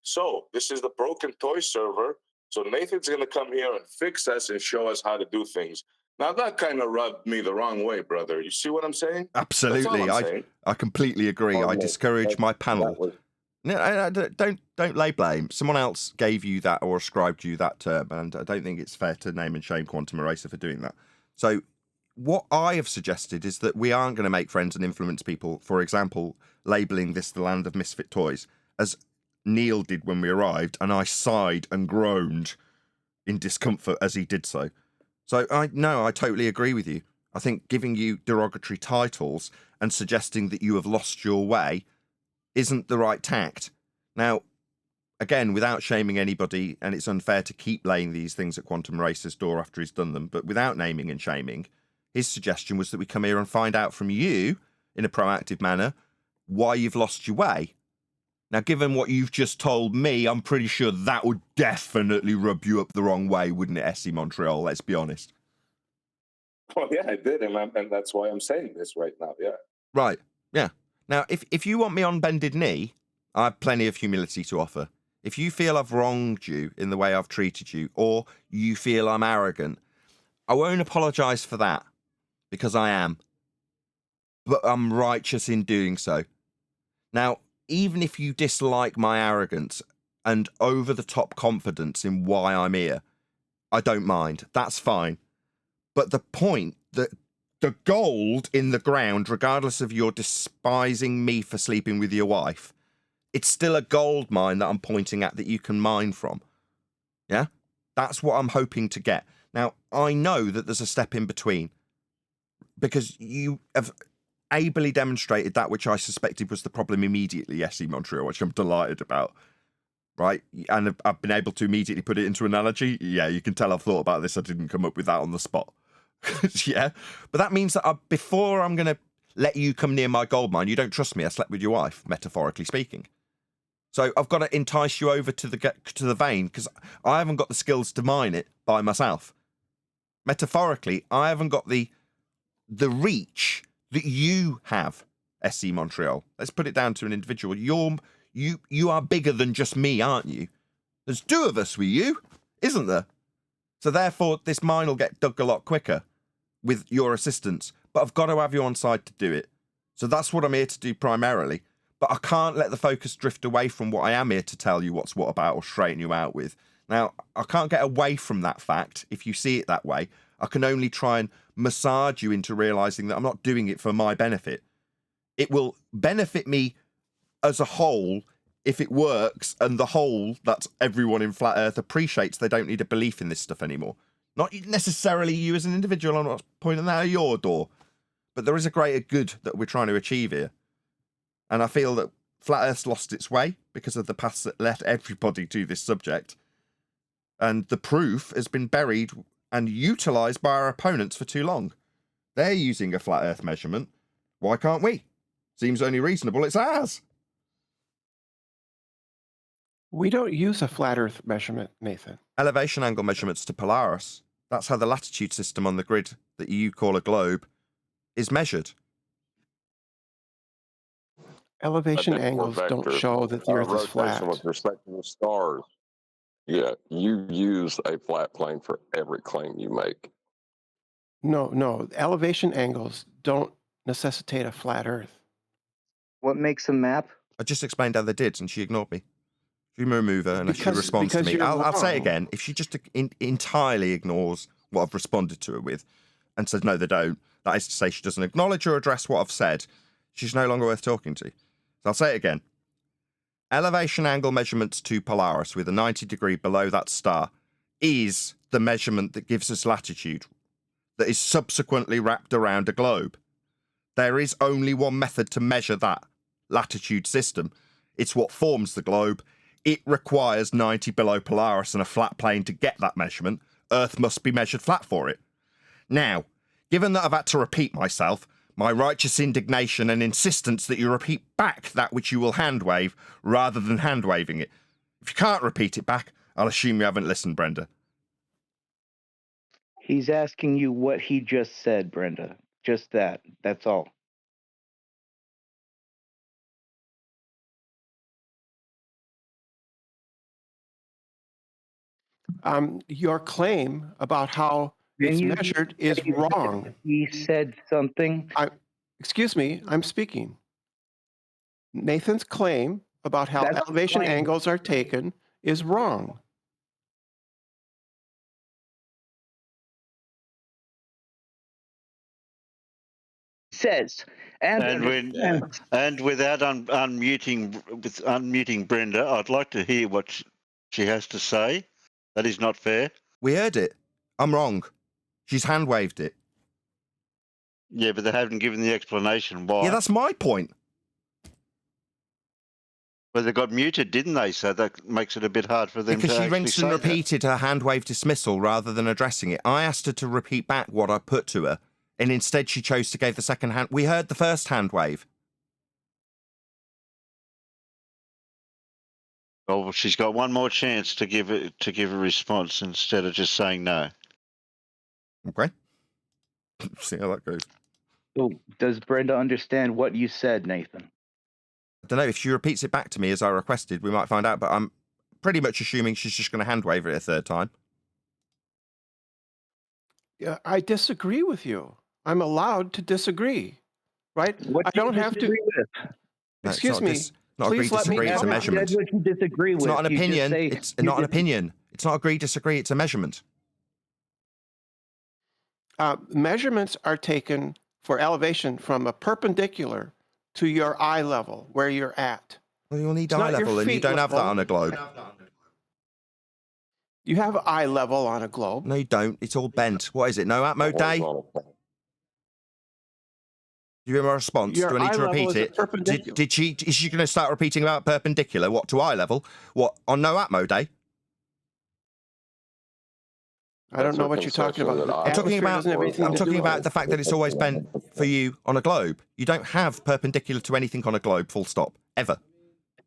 so this is the broken toy server. So Nathan's going to come here and fix us and show us how to do things. Now, that kind of rubbed me the wrong way, brother. You see what I'm saying? Absolutely. I completely agree. I discourage my panel. No, don't lay blame. Someone else gave you that or ascribed you that term, and I don't think it's fair to name and shame Quantum Eraser for doing that. So what I have suggested is that we aren't going to make friends and influence people, for example, labelling this the land of misfit toys, as Neil did when we arrived, and I sighed and groaned in discomfort as he did so. So I totally agree with you. I think giving you derogatory titles and suggesting that you have lost your way isn't the right tact. Now, again, without shaming anybody, and it's unfair to keep laying these things at Quantum Racer's door after he's done them, but without naming and shaming, his suggestion was that we come here and find out from you, in a proactive manner, why you've lost your way. Now, given what you've just told me, I'm pretty sure that would definitely rub you up the wrong way, wouldn't it, SC Montreal? Let's be honest. Well, yeah, I did, and that's why I'm saying this right now, yeah. Right, yeah. Now, if you want me on bended knee, I have plenty of humility to offer. If you feel I've wronged you in the way I've treated you, or you feel I'm arrogant, I won't apologise for that, because I am. But I'm righteous in doing so. Now, even if you dislike my arrogance and over-the-top confidence in why I'm here, I don't mind. That's fine. But the point that the gold in the ground, regardless of your despising me for sleeping with your wife, it's still a gold mine that I'm pointing at that you can mine from. Yeah? That's what I'm hoping to get. Now, I know that there's a step in between, because you have ably demonstrated that which I suspected was the problem immediately, SC Montreal, which I'm delighted about. Right? And I've been able to immediately put it into analogy. Yeah, you can tell I've thought about this. I didn't come up with that on the spot. Yeah, but that means that before I'm going to let you come near my gold mine, you don't trust me. I slept with your wife, metaphorically speaking. So I've got to entice you over to the vein because I haven't got the skills to mine it by myself. Metaphorically, I haven't got the reach that you have, SC Montreal. Let's put it down to an individual. You are bigger than just me, aren't you? There's two of us with you, isn't there? So therefore, this mine will get dug a lot quicker with your assistance. But I've got to have you on side to do it. So that's what I'm here to do primarily. But I can't let the focus drift away from what I am here to tell you what's what about or straighten you out with. Now, I can't get away from that fact if you see it that way. I can only try and massage you into realizing that I'm not doing it for my benefit. It will benefit me as a whole if it works, and the whole, that's everyone in Flat Earth, appreciates they don't need a belief in this stuff anymore. Not necessarily you as an individual, I'm not pointing that at your door, but there is a greater good that we're trying to achieve here. And I feel that Flat Earth's lost its way because of the paths that led everybody to this subject. And the proof has been buried and utilised by our opponents for too long. They're using a Flat Earth measurement. Why can't we? Seems only reasonable, it's ours. We don't use a flat Earth measurement, Nathan. Elevation angle measurements to Polaris. That's how the latitude system on the grid that you call a globe is measured. Elevation angles don't show that the Earth is flat. With respect to the stars, yeah, you use a flat plane for every claim you make. No. Elevation angles don't necessitate a flat Earth. What makes a map? I just explained how they did, and she ignored me. She remove her unless she responds to me. I'll say it again. If she just entirely ignores what I've responded to her with and says, no, they don't, that is to say she doesn't acknowledge or address what I've said, she's no longer worth talking to. So I'll say it again. Elevation angle measurements to Polaris with a 90 degree below that star is the measurement that gives us latitude that is subsequently wrapped around a globe. There is only one method to measure that latitude system. It's what forms the globe. It requires 90 below Polaris and a flat plane to get that measurement. Earth must be measured flat for it. Now, given that I've had to repeat myself, my righteous indignation and insistence that you repeat back that which you will hand wave rather than hand waving it. If you can't repeat it back, I'll assume you haven't listened, Brenda. He's asking you what he just said, Brenda. Just that. That's all. Your claim about how it's measured is wrong. He said something. Excuse me, I'm speaking. Nathan's claim about how elevation angles are taken is wrong. Says. And without unmuting Brenda, I'd like to hear what she has to say. That is not fair. We heard it. I'm wrong. She's hand waved it. Yeah, but they haven't given the explanation why. Yeah, that's my point. Well, they got muted, didn't they? So that makes it a bit hard for them because to she actually rinsed say and that. repeated her hand wave dismissal rather than addressing it. I asked her to repeat back what I put to her, and instead she chose to give the second hand. We heard the first hand wave. Well, she's got one more chance to give a response instead of just saying no. Okay. See how that goes. So, does Brenda understand what you said, Nathan? I don't know. If she repeats it back to me as I requested, we might find out, but I'm pretty much assuming she's just going to hand wave it a third time. Yeah, I disagree with you. I'm allowed to disagree, right? What I don't have to. No, Excuse me. Not agree, Please let me disagree. It's a talk. measurement. That's what you disagree with. It's not an You just opinion. say- It's you not an just- opinion. It's not agree, disagree. It's a measurement. Measurements are taken for elevation from a perpendicular to your eye level, where you're at. Well, you'll need It's eye not your level, and you feet don't have that level. on a globe. You have eye level on a globe. No, you don't. It's all bent. What is it? No atmo day? Do you hear my response? Your Do I need eye to level repeat is a it? perpendicular. Is she going to start repeating about perpendicular? What, to eye level? What, on no atmo day? I don't know what you're talking about. The I'm talking atmosphere doesn't have anything to do with it. the fact that it's always bent for you on a globe. You don't have perpendicular to anything on a globe, full stop, ever.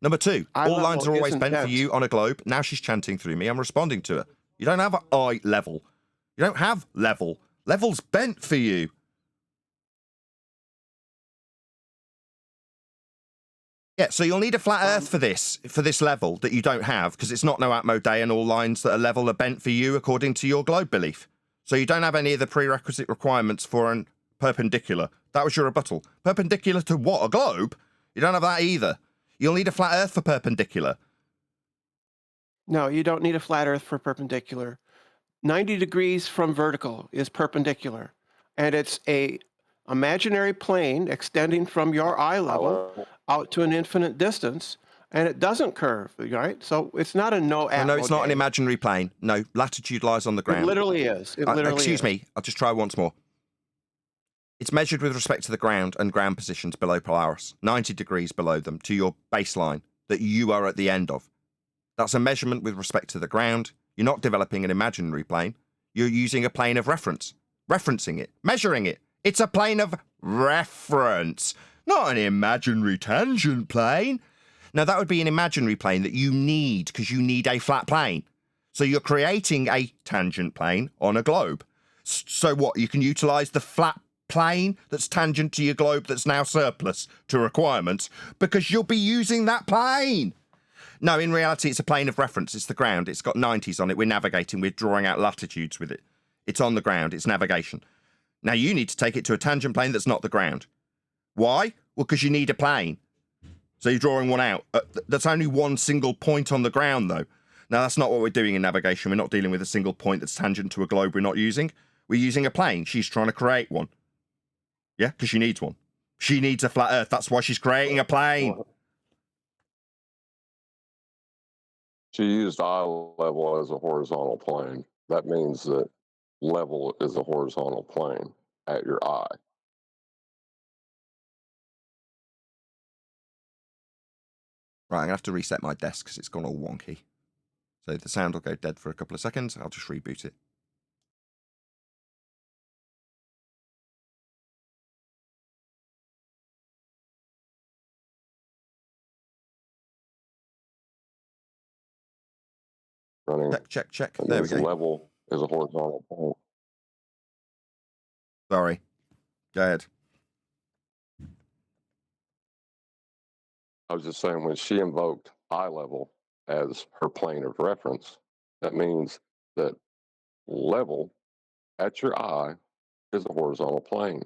Number two, Eye all lines level are always isn't bent for dense. you on a globe. Now she's chanting through me. I'm responding to her. You don't have eye level. You don't have level. Level's bent for you. Yeah, so you'll need a flat earth for this level that you don't have, because it's not no Atmo Day and all lines that are level are bent for you according to your globe belief. So you don't have any of the prerequisite requirements for an perpendicular. That was your rebuttal. Perpendicular to what? A globe? You don't have that either. You'll need a flat earth for perpendicular. No, you don't need a flat earth for perpendicular. 90 degrees from vertical is perpendicular. And it's a imaginary plane extending from your eye level out to an infinite distance, and it doesn't curve, right? So it's not a no Atmo No, it's not an day. imaginary plane. No, latitude lies on the ground. It literally is. It literally excuse is. me, I'll just try once more. It's measured with respect to the ground and ground positions below Polaris, 90 degrees below them, to your baseline that you are at the end of. That's a measurement with respect to the ground. You're not developing an imaginary plane. You're using a plane of reference, referencing it, measuring it. It's a plane of reference, not an imaginary tangent plane. Now, that would be an imaginary plane that you need because you need a flat plane. So you're creating a tangent plane on a globe. So what? You can utilize the flat plane that's tangent to your globe that's now surplus to requirements because you'll be using that plane. No, in reality, it's a plane of reference. It's the ground. It's got 90s on it. We're navigating. We're drawing out latitudes with it. It's on the ground. It's navigation. Now, you need to take it to a tangent plane that's not the ground. Why? Well, because you need a plane. So you're drawing one out. That's only one single point on the ground, though. Now, that's not what we're doing in navigation. We're not dealing with a single point that's tangent to a globe we're not using. We're using a plane. She's trying to create one. Yeah, because she needs one. She needs a flat Earth. That's why she's creating a plane. She used eye level as a horizontal plane. That means that level is a horizontal plane at your eye. Right, I'm going to have to reset my desk because it's gone all wonky. So the sound will go dead for a couple of seconds. I'll just reboot it. Running. Check. There we go. Level is a horizontal plane. Sorry. Go ahead. I was just saying, when she invoked eye level as her plane of reference, that means that level at your eye is a horizontal plane.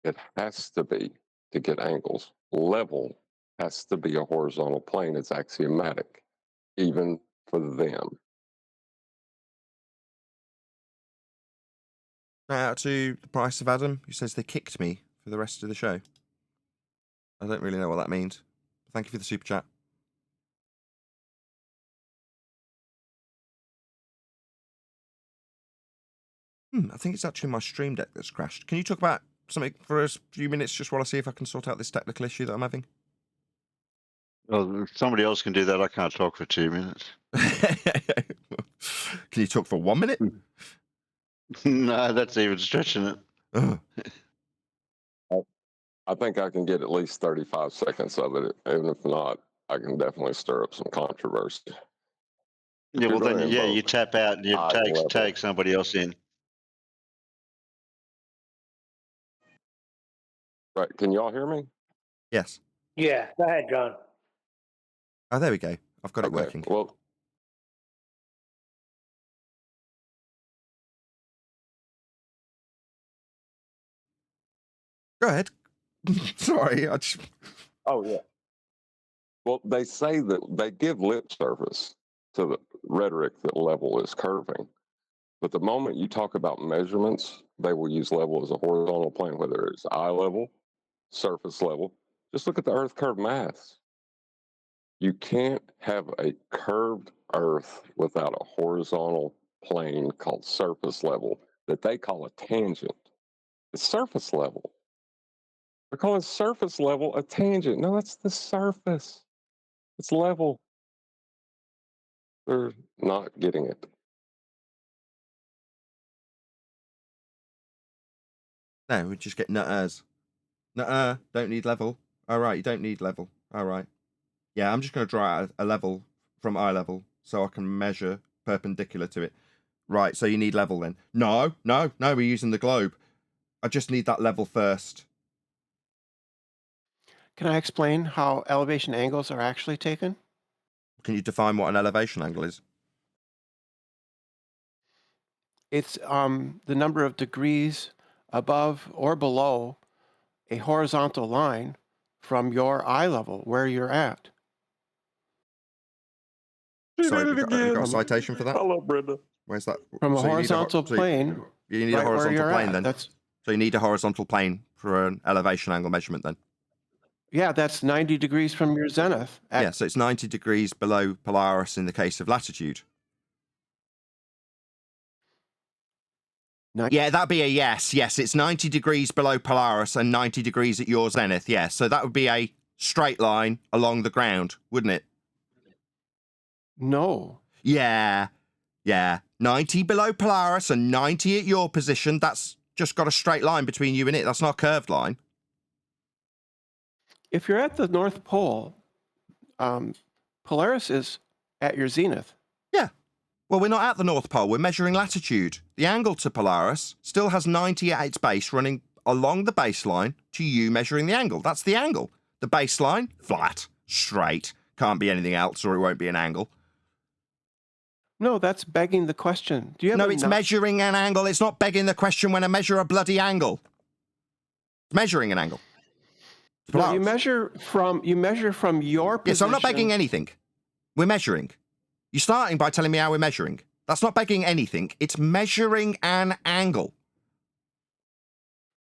It has to be to get angles. Level has to be a horizontal plane. It's axiomatic, even for them. Shout out to the price of Adam, who says they kicked me for the rest of the show. I don't really know what that means. Thank you for the super chat. I think it's actually my stream deck that's crashed. Can you talk about something for a few minutes just while I see if I can sort out this technical issue that I'm having? Well, if somebody else can do that. I can't talk for 2 minutes. Can you talk for 1 minute? No, that's even stretching it. I think I can get at least 35 seconds of it. Even if not, I can definitely stir up some controversy. Yeah, well then, yeah, you tap out and you take somebody else in. Right. Can y'all hear me? Yes. Yeah, go ahead, John. Oh, there we go. I've got it working. Well, go ahead. Sorry. Oh, yeah. Well, they say that they give lip service to the rhetoric that level is curving. But the moment you talk about measurements, they will use level as a horizontal plane, whether it's eye level, surface level. Just look at the Earth curve maths. You can't have a curved Earth without a horizontal plane called surface level that they call a tangent. It's surface level. They're calling surface level a tangent. No, that's the surface. It's level. They're not getting it. No, we just get nutters. Nutter, don't need level. All right, you don't need level. All right. Yeah, I'm just going to draw out a level from eye level so I can measure perpendicular to it. Right, so you need level then. No, we're using the globe. I just need that level first. Can I explain how elevation angles are actually taken? Can you define what an elevation angle is? It's the number of degrees above or below a horizontal line from your eye level, where you're at. Sorry, have you got a citation for that? Hello, Brenda. Where's that? From a So horizontal plane. You need a right where horizontal you're plane at. then? So you need a horizontal plane for an elevation angle measurement then? Yeah, that's 90 degrees from your zenith. Yeah, so it's 90 degrees below Polaris in the case of latitude. Yeah, that'd be a yes. Yes, it's 90 degrees below Polaris and 90 degrees at your zenith. Yeah, so that would be a straight line along the ground, wouldn't it? No. Yeah. 90 below Polaris and 90 at your position. That's just got a straight line between you and it. That's not a curved line. If you're at the North Pole, Polaris is at your zenith. Yeah. Well, we're not at the North Pole. We're measuring latitude. The angle to Polaris still has 90 at its base running along the baseline to you measuring the angle. That's the angle. The baseline, flat, straight. Can't be anything else or it won't be an angle. No, that's begging the question. Do you have No, it's measuring an angle. It's not begging the question when I measure a bloody angle. It's measuring an angle. No, you measure from your position. Yes, I'm not begging anything. We're measuring. You're starting by telling me how we're measuring. That's not begging anything. It's measuring an angle.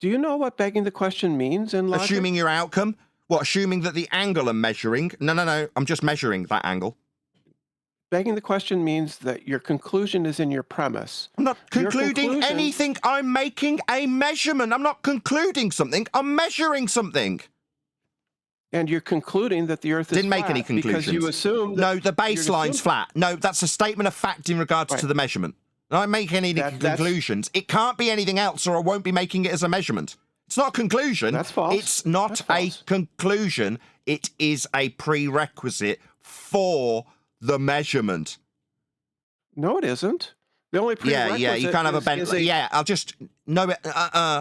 Do you know what begging the question means in logic? Assuming your outcome? What, assuming that the angle I'm measuring? No. I'm just measuring that angle. Begging the question means that your conclusion is in your premise. I'm not concluding anything. I'm making a measurement. I'm not concluding something. I'm measuring something. And you're concluding that the Earth is Didn't make any conclusions. Because you assume that no, the baseline's flat. No, that's a statement of fact in regards to the measurement. I don't make any conclusions. It can't be anything else or I won't be making it as a measurement. It's not a conclusion. That's false. It's not a conclusion. It is a prerequisite for the measurement. No, it isn't. The only prerequisite Yeah, you can't have a bent. Yeah, I'll just... No, it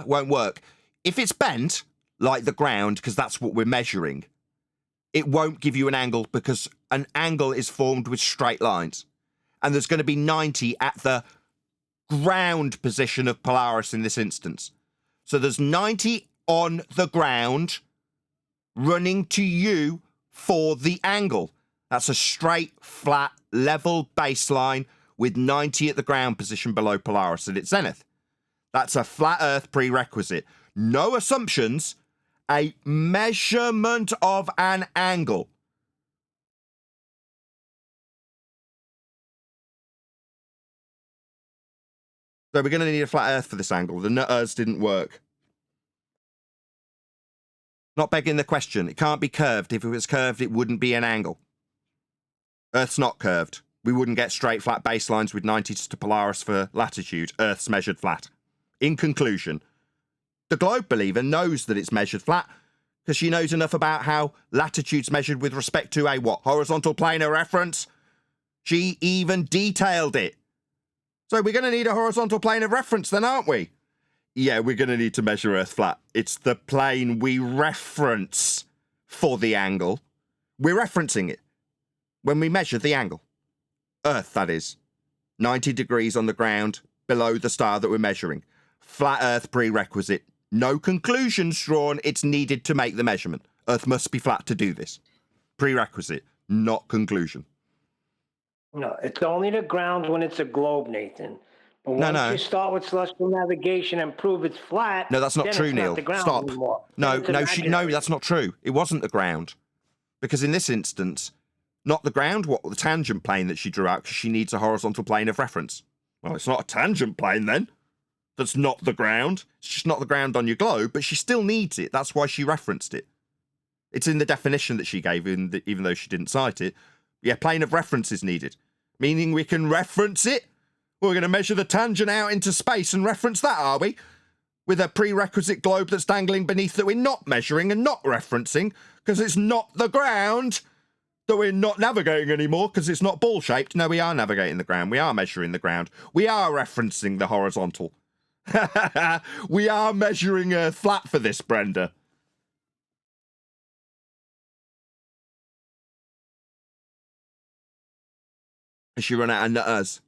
won't work. If it's bent, like the ground, because that's what we're measuring, it won't give you an angle because an angle is formed with straight lines. And there's going to be 90 at the ground position of Polaris in this instance. So there's 90 on the ground running to you for the angle. That's a straight, flat, level baseline with 90 at the ground position below Polaris at its zenith. That's a flat Earth prerequisite. No assumptions, a measurement of an angle. So we're going to need a flat Earth for this angle. The nutters didn't work. Not begging the question. It can't be curved. If it was curved, it wouldn't be an angle. Earth's not curved. We wouldn't get straight flat baselines with 90 to Polaris for latitude. Earth's measured flat. In conclusion, the globe believer knows that it's measured flat because she knows enough about how latitude's measured with respect to a what? Horizontal plane of reference? She even detailed it. So we're going to need a horizontal plane of reference then, aren't we? Yeah, we're going to need to measure Earth flat. It's the plane we reference for the angle. We're referencing it when we measure the angle. Earth, that is. 90 degrees on the ground below the star that we're measuring. Flat Earth prerequisite. No conclusions drawn. It's needed to make the measurement. Earth must be flat to do this. Prerequisite, not conclusion. No, it's only the ground when it's a globe, Nathan. But once you start with celestial navigation and prove it's flat, no, that's not then true, it's Neil. not the ground Stop. anymore. No, that's not true. It wasn't the ground. Because in this instance, not the ground, what the tangent plane that she drew out, because she needs a horizontal plane of reference. Well, it's not a tangent plane then. That's not the ground. It's just not the ground on your globe, but she still needs it. That's why she referenced it. It's in the definition that she gave, even though she didn't cite it. Yeah, plane of reference is needed. Meaning we can reference it? We're going to measure the tangent out into space and reference that, are we? with a prerequisite globe that's dangling beneath that we're not measuring and not referencing because it's not the ground, that we're not navigating anymore because it's not ball-shaped. No, we are navigating the ground. We are measuring the ground. We are referencing the horizontal. We are measuring flat for this, Brenda. Has she run out of nutters?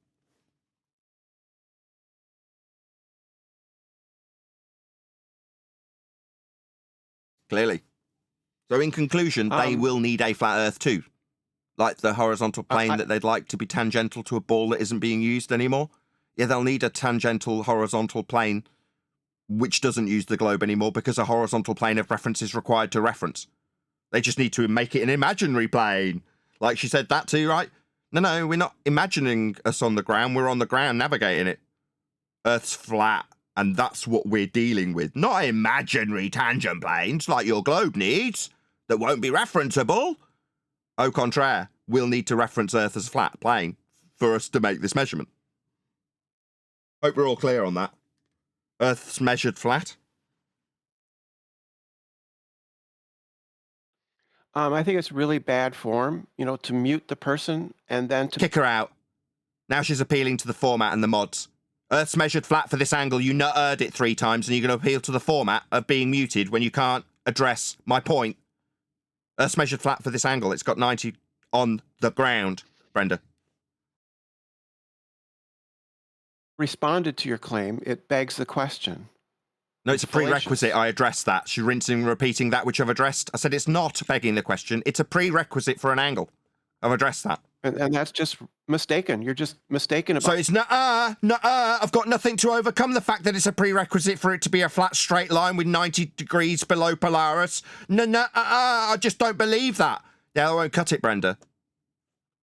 Clearly. So in conclusion, they will need a flat Earth too. Like the horizontal plane that they'd like to be tangential to a ball that isn't being used anymore. Yeah, they'll need a tangential horizontal plane which doesn't use the globe anymore because a horizontal plane of reference is required to reference. They just need to make it an imaginary plane. Like she said that too, right? No, we're not imagining us on the ground. We're on the ground navigating it. Earth's flat, and that's what we're dealing with. Not imaginary tangent planes like your globe needs that won't be referenceable. Au contraire, we'll need to reference Earth as a flat plane for us to make this measurement. Hope we're all clear on that. Earth's measured flat. I think it's really bad form, to mute the person and then to kick her out. Now she's appealing to the format and the mods. Earth's measured flat for this angle. You nut-erd it 3 times and you're going to appeal to the format of being muted when you can't address my point. Earth's measured flat for this angle. It's got 90 on the ground, Brenda. responded to your claim. It begs the question. No, it's a prerequisite. I addressed that. She's rinsing and repeating that which I've addressed. I said it's not begging the question. It's a prerequisite for an angle. I've addressed that. And that's just mistaken. You're just mistaken about. So it's I've got nothing to overcome the fact that it's a prerequisite for it to be a flat straight line with 90 degrees below Polaris. I just don't believe that. Yeah, I won't cut it, Brenda.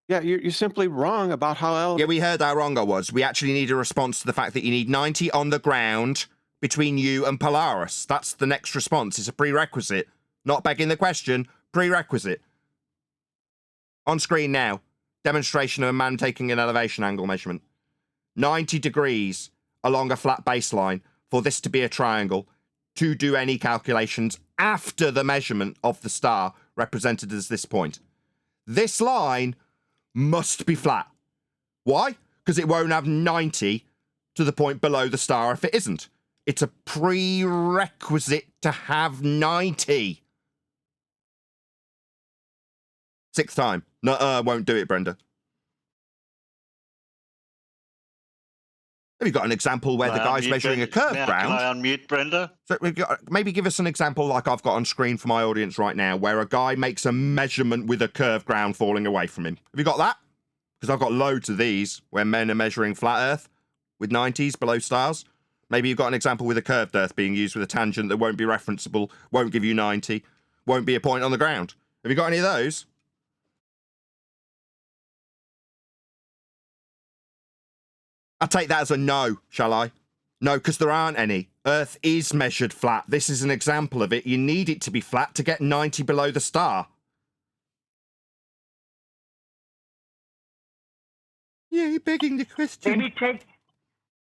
Yeah, you're simply wrong about how. Yeah, we heard how wrong I was. We actually need a response to the fact that you need 90 on the ground between you and Polaris. That's the next response. It's a prerequisite. Not begging the question. Prerequisite. On screen now. Demonstration of a man taking an elevation angle measurement. 90 degrees along a flat baseline for this to be a triangle to do any calculations after the measurement of the star represented as this point. This line must be flat. Why? Because it won't have 90 to the point below the star if it isn't. It's a prerequisite to have 90. 6th time. No, won't do it, Brenda. Have you got an example where the guy's measuring a curved ground? Can I unmute Brenda? So we've got, maybe give us an example like I've got on screen for my audience right now, where a guy makes a measurement with a curved ground falling away from him. Have you got that? Because I've got loads of these where men are measuring flat Earth with 90s below stars. Maybe you've got an example with a curved Earth being used with a tangent that won't be referenceable, won't give you 90, won't be a point on the ground. Have you got any of those? I'll take that as a no, shall I? No, because there aren't any. Earth is measured flat. This is an example of it. You need it to be flat to get 90 below the star. Yeah, you're begging the question.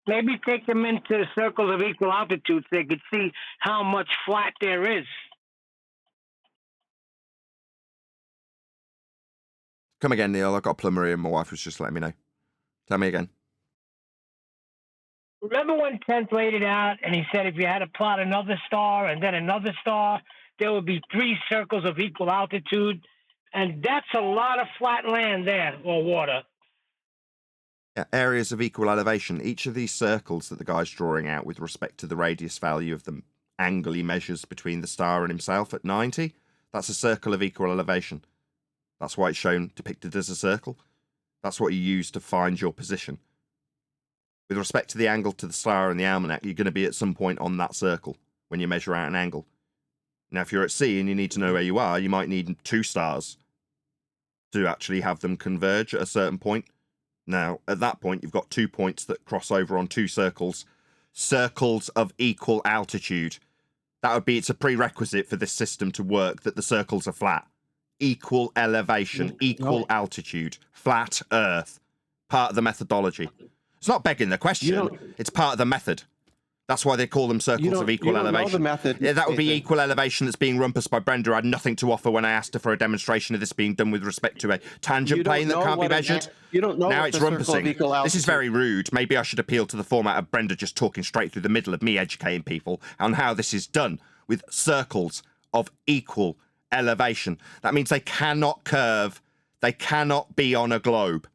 Maybe take them into circles of equal altitude so they could see how much flat there is. Come again, Neil. I've got a plumber here and my wife was just letting me know. Tell me again. Remember when Kent laid it out and he said if you had to plot another star and then another star, there would be 3 circles of equal altitude, and that's a lot of flat land there, or water. Yeah, areas of equal elevation. Each of these circles that the guy's drawing out with respect to the radius value of the angle he measures between the star and himself at 90, that's a circle of equal elevation. That's why it's shown depicted as a circle. That's what you use to find your position. With respect to the angle to the star and the almanac, you're going to be at some point on that circle when you measure out an angle. Now, if you're at sea and you need to know where you are, you might need 2 stars to actually have them converge at a certain point. Now, at that point, you've got 2 points that cross over on 2 circles. Circles of equal altitude. That would be, it's a prerequisite for this system to work that the circles are flat. Equal elevation, equal altitude, flat Earth. Part of the methodology. It's not begging the question. It's part of the method. That's why they call them circles of equal you don't know the elevation. method, Yeah, that would be Nathan. equal elevation that's being rumpused by Brenda. I had nothing to offer when I asked her for a demonstration of this being done with respect to a tangent You don't plane that know can't be what an measured. You don't know Now what it's the circle of rumpusing. equal altitude. This is very rude. Maybe I should appeal to the format of Brenda just talking straight through the middle of me educating people on how this is done with circles of equal elevation. That means they cannot curve. They cannot be on a globe.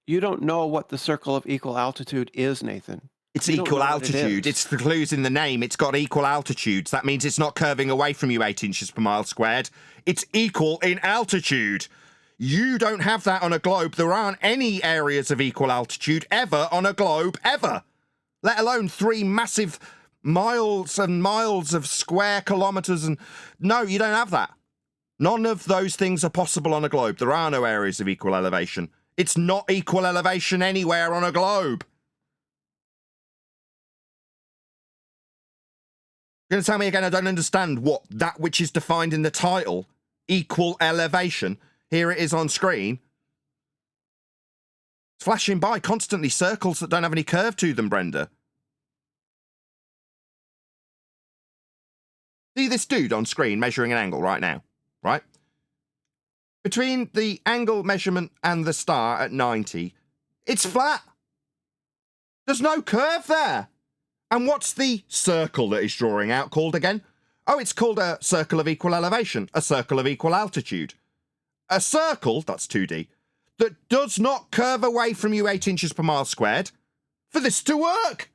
You don't know what the circle of equal altitude is, Nathan. It's You don't equal know what it altitude. is. It's the clues in the name. It's got equal altitudes. That means it's not curving away from you 8 inches per mile squared. It's equal in altitude. You don't have that on a globe. There aren't any areas of equal altitude ever on a globe, ever. Let alone 3 massive miles and miles of square kilometers. And no, you don't have that. None of those things are possible on a globe. There are no areas of equal elevation. It's not equal elevation anywhere on a globe. You're going to tell me again I don't understand what that which is defined in the title, equal elevation. Here it is on screen. It's flashing by constantly, circles that don't have any curve to them, Brenda. See this dude on screen measuring an angle right now, right? Between the angle measurement and the star at 90, it's flat. There's no curve there. And what's the circle that he's drawing out called again? Oh, it's called a circle of equal elevation, a circle of equal altitude. A circle, that's 2D, that does not curve away from you 8 inches per mile squared for this to work.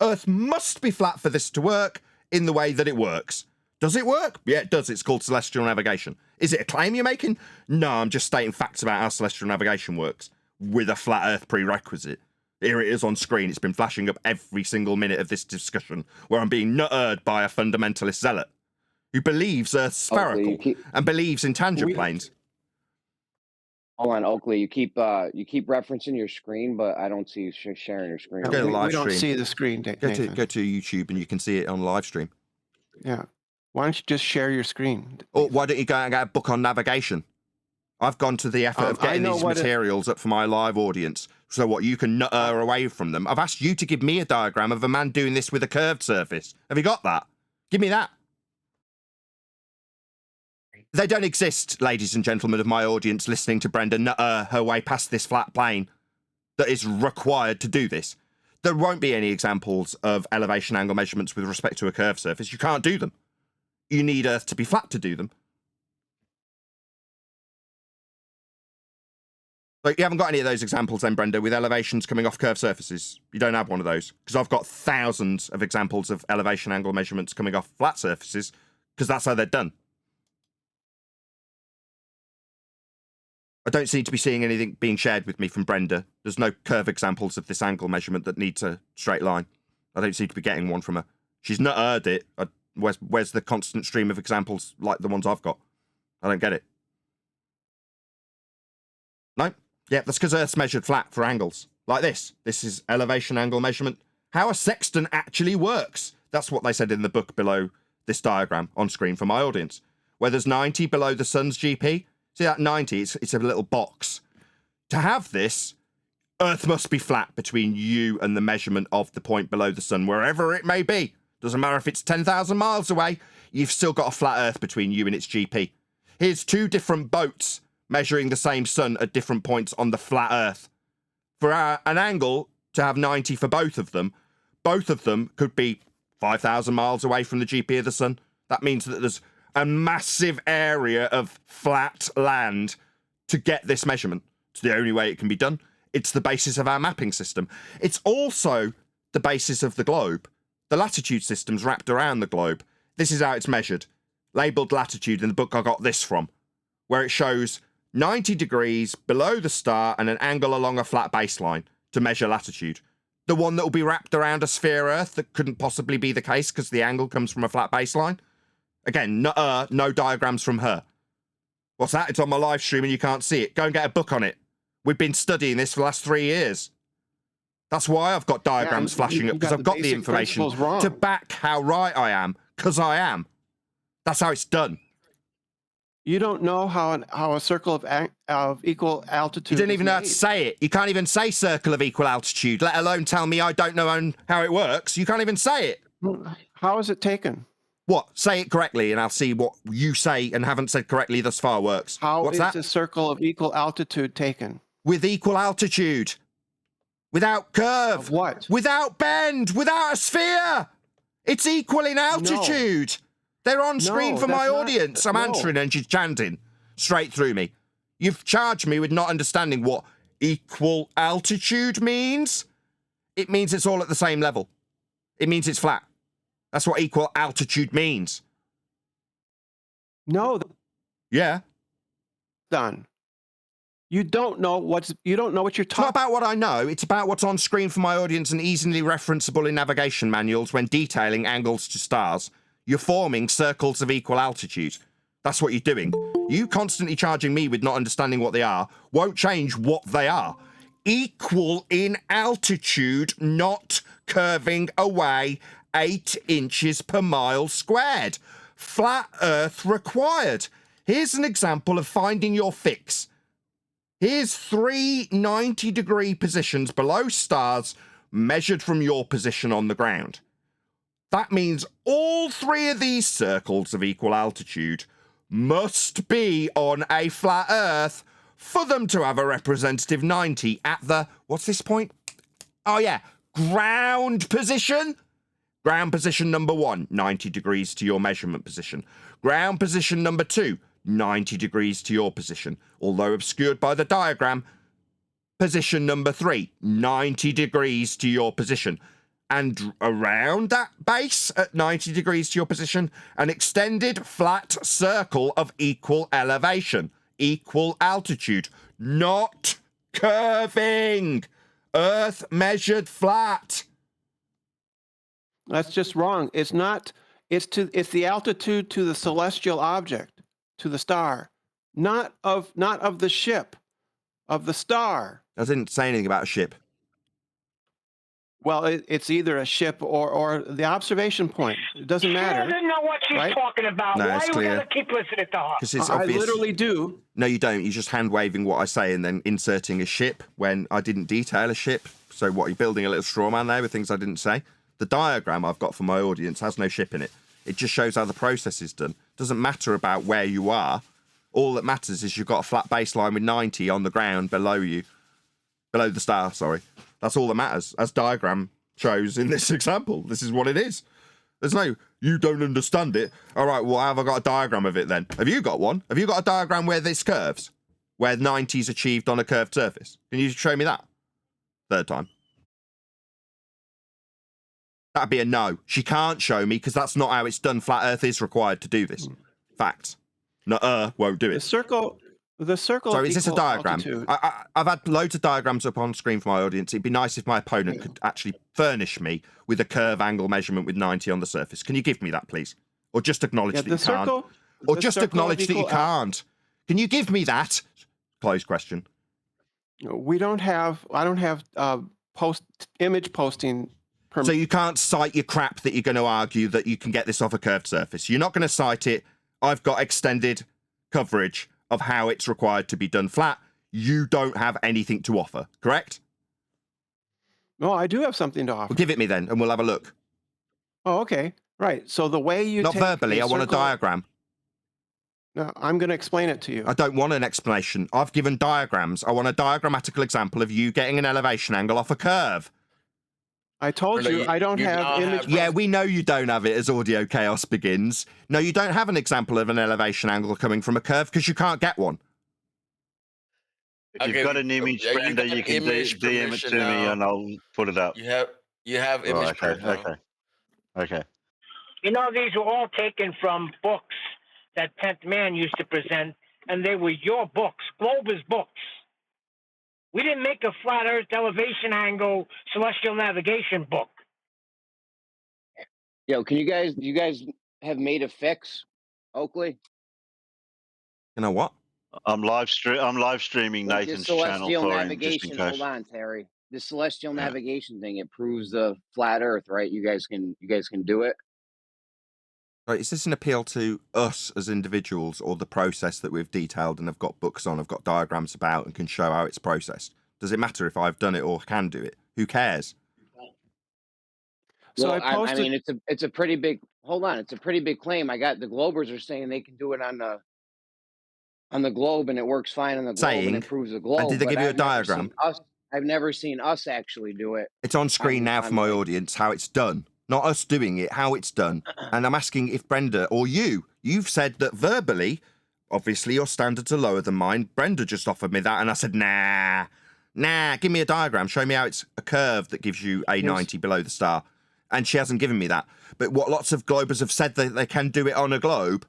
Earth must be flat for this to work in the way that it works. Does it work? Yeah, it does. It's called celestial navigation. Is it a claim you're making? No, I'm just stating facts about how celestial navigation works with a flat Earth prerequisite. Here it is on screen. It's been flashing up every single minute of this discussion where I'm being nut-erred by a fundamentalist zealot who believes Earth's spherical and believes in tangent planes. Hold on, Oakley. You keep referencing your screen, but I don't see you sharing your screen. Go to the live We don't stream. see the screen, Nathan. Go to YouTube and you can see it on live stream. Yeah. Why don't you just share your screen? Or why don't you go and get a book on navigation? I've gone to the effort of getting these materials up for my live audience. So what, you can nutter away from them. I've asked you to give me a diagram of a man doing this with a curved surface. Have you got that? Give me that. They don't exist, ladies and gentlemen of my audience listening to Brenda nutter her way past this flat plane that is required to do this. There won't be any examples of elevation angle measurements with respect to a curved surface. You can't do them. You need Earth to be flat to do them. Like, you haven't got any of those examples then, Brenda, with elevations coming off curved surfaces. You don't have one of those. Because I've got thousands of examples of elevation angle measurements coming off flat surfaces, because that's how they're done. I don't seem to be seeing anything being shared with me from Brenda. There's no curve examples of this angle measurement that needs a straight line. I don't seem to be getting one from her. She's not heard it. Where's the constant stream of examples like the ones I've got? I don't get it. No? Yeah, that's because Earth's measured flat for angles. Like this. This is elevation angle measurement. How a sextant actually works. That's what they said in the book below this diagram on screen for my audience. Where there's 90 below the sun's GP. See that 90? It's a little box. To have this, Earth must be flat between you and the measurement of the point below the sun, wherever it may be. Doesn't matter if it's 10,000 miles away, you've still got a flat Earth between you and its GP. Here's 2 different boats measuring the same sun at different points on the flat Earth. For an angle to have 90 for both of them could be 5,000 miles away from the GP of the sun. That means that there's a massive area of flat land to get this measurement. It's the only way it can be done. It's the basis of our mapping system. It's also the basis of the globe. The latitude system's wrapped around the globe. This is how it's measured. Labelled latitude in the book I got this from, where it shows 90 degrees below the star and an angle along a flat baseline to measure latitude. The one that will be wrapped around a sphere Earth that couldn't possibly be the case because the angle comes from a flat baseline. Again, no diagrams from her. What's that? It's on my live stream and you can't see it. Go and get a book on it. We've been studying this for the last 3 years. That's why I've got diagrams flashing up, because I've got the information to back how right I am, because I am. That's how it's done. You don't know how a circle of equal altitude. You didn't is even know how to made. say it. You can't even say circle of equal altitude, let alone tell me I don't know how it works. You can't even say it. How is it taken? What? Say it correctly, and I'll see what you say and haven't said correctly thus far works. How What's is that? a circle of equal altitude taken? With equal altitude. Without curve. Of what? Without bend. Without a sphere. It's equal in altitude. They're on screen for my audience. I'm answering and she's chanting straight through me. You've charged me with not understanding what equal altitude means. It means it's all at the same level. It means it's flat. That's what equal altitude means. No. Yeah. Done. You don't know what you're talking. It's not about what I know. It's about what's on screen for my audience and easily referenceable in navigation manuals when detailing angles to stars. You're forming circles of equal altitude. That's what you're doing. You constantly charging me with not understanding what they are won't change what they are. Equal in altitude, not curving away 8 inches per mile squared. Flat Earth required. Here's an example of finding your fix. Here's 3 90-degree positions below stars measured from your position on the ground. That means all 3 of these circles of equal altitude must be on a flat Earth for them to have a representative 90 at the, what's this point? Oh yeah, ground position. Ground position number 1, 90 degrees to your measurement position. Ground position number 2, 90 degrees to your position, although obscured by the diagram. Position number 3, 90 degrees to your position. And around that base at 90 degrees to your position, an extended flat circle of equal elevation, equal altitude, not curving. Earth measured flat. That's just wrong. It's not. It's the altitude to the celestial object, to the star, not of the ship, of the star. I didn't say anything about a ship. Well, it's either a ship or the observation point. It doesn't matter. She doesn't know what she's talking about. No, Why it's you clear. gotta keep listening to her? Because it's I obvious. literally do. No, you don't. You're just hand waving what I say and then inserting a ship when I didn't detail a ship. So what, you're building a little straw man there with things I didn't say? The diagram I've got for my audience has no ship in it. It just shows how the process is done. It doesn't matter about where you are. All that matters is you've got a flat baseline with 90 on the ground below you. Below the star, sorry. That's all that matters. As diagram shows in this example. This is what it is. There's no, you don't understand it. All right, well, have I got a diagram of it then? Have you got one? Have you got a diagram where this curves? Where 90 is achieved on a curved surface? Can you show me that? Third time. That'd be a no. She can't show me because that's not how it's done. Flat Earth is required to do this. Facts. No, won't do it. The circle. So is this a diagram? I've had loads of diagrams up on screen for my audience. It'd be nice if my opponent could actually furnish me with a curve angle measurement with 90 on the surface. Can you give me that, please? Or just acknowledge that you can't. Or just acknowledge that you can't. Can you give me that? Close question. I don't have image posting. So you can't cite your crap that you're going to argue that you can get this off a curved surface. You're not going to cite it. I've got extended coverage of how it's required to be done flat. You don't have anything to offer, correct? No, I do have something to offer. Well, give it me then, and we'll have a look. Oh, okay. Right. So the way you not verbally, I want a diagram. No, I'm going to explain it to you. I don't want an explanation. I've given diagrams. I want a diagrammatical example of you getting an elevation angle off a curve. I told you I don't have image. Yeah, we know you don't have it as Audio Chaos begins. No, you don't have an example of an elevation angle coming from a curve because you can't get one. If you've got an image render, you can DM it to me and I'll put it up. You have image Okay. You know, these were all taken from books that 10th Man used to present, and they were your books, Glober's books. We didn't make a flat Earth elevation angle celestial navigation book. Yo, you guys have made a fix, Oakley? You know what? I'm live streaming Nathan's channel for him, just in case. Hold on, Terry. The celestial navigation thing, it proves the flat Earth, right? You guys can do it. Like, is this an appeal to us as individuals, or the process that we've detailed and have got books on, have got diagrams about, and can show how it's processed? Does it matter if I've done it or can do it? Who cares? So Well, I posted. I mean, it's a pretty big. Hold on, it's a pretty big claim. I got the Globers are saying they can do it on the globe, and it works fine on the globe, and it proves the globe. And did they but give you a I've never diagram? seen us. I've never seen us actually do it. It's on screen now for my audience, how it's done. Not us doing it, how it's done. And I'm asking if Brenda or you've said that verbally, obviously your standards are lower than mine. Brenda just offered me that, and I said, nah, give me a diagram. Show me how it's a curve that gives you a 90 below the star. And she hasn't given me that. But what lots of Globers have said that they can do it on a globe.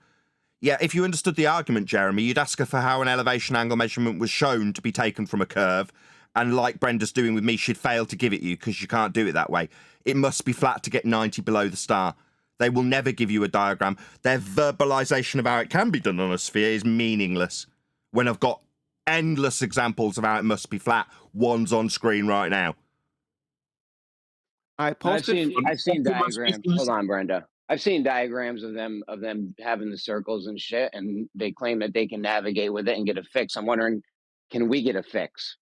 Yeah, if you understood the argument, Jeremy, you'd ask her for how an elevation angle measurement was shown to be taken from a curve. And like Brenda's doing with me, she'd fail to give it you because you can't do it that way. It must be flat to get 90 below the star. They will never give you a diagram. Their verbalization of how it can be done on a sphere is meaningless. When I've got endless examples of how it must be flat, one's on screen right now. I've seen diagrams. Hold on, Brenda. I've seen diagrams of them having the circles and shit, and they claim that they can navigate with it and get a fix. I'm wondering, can we get a fix?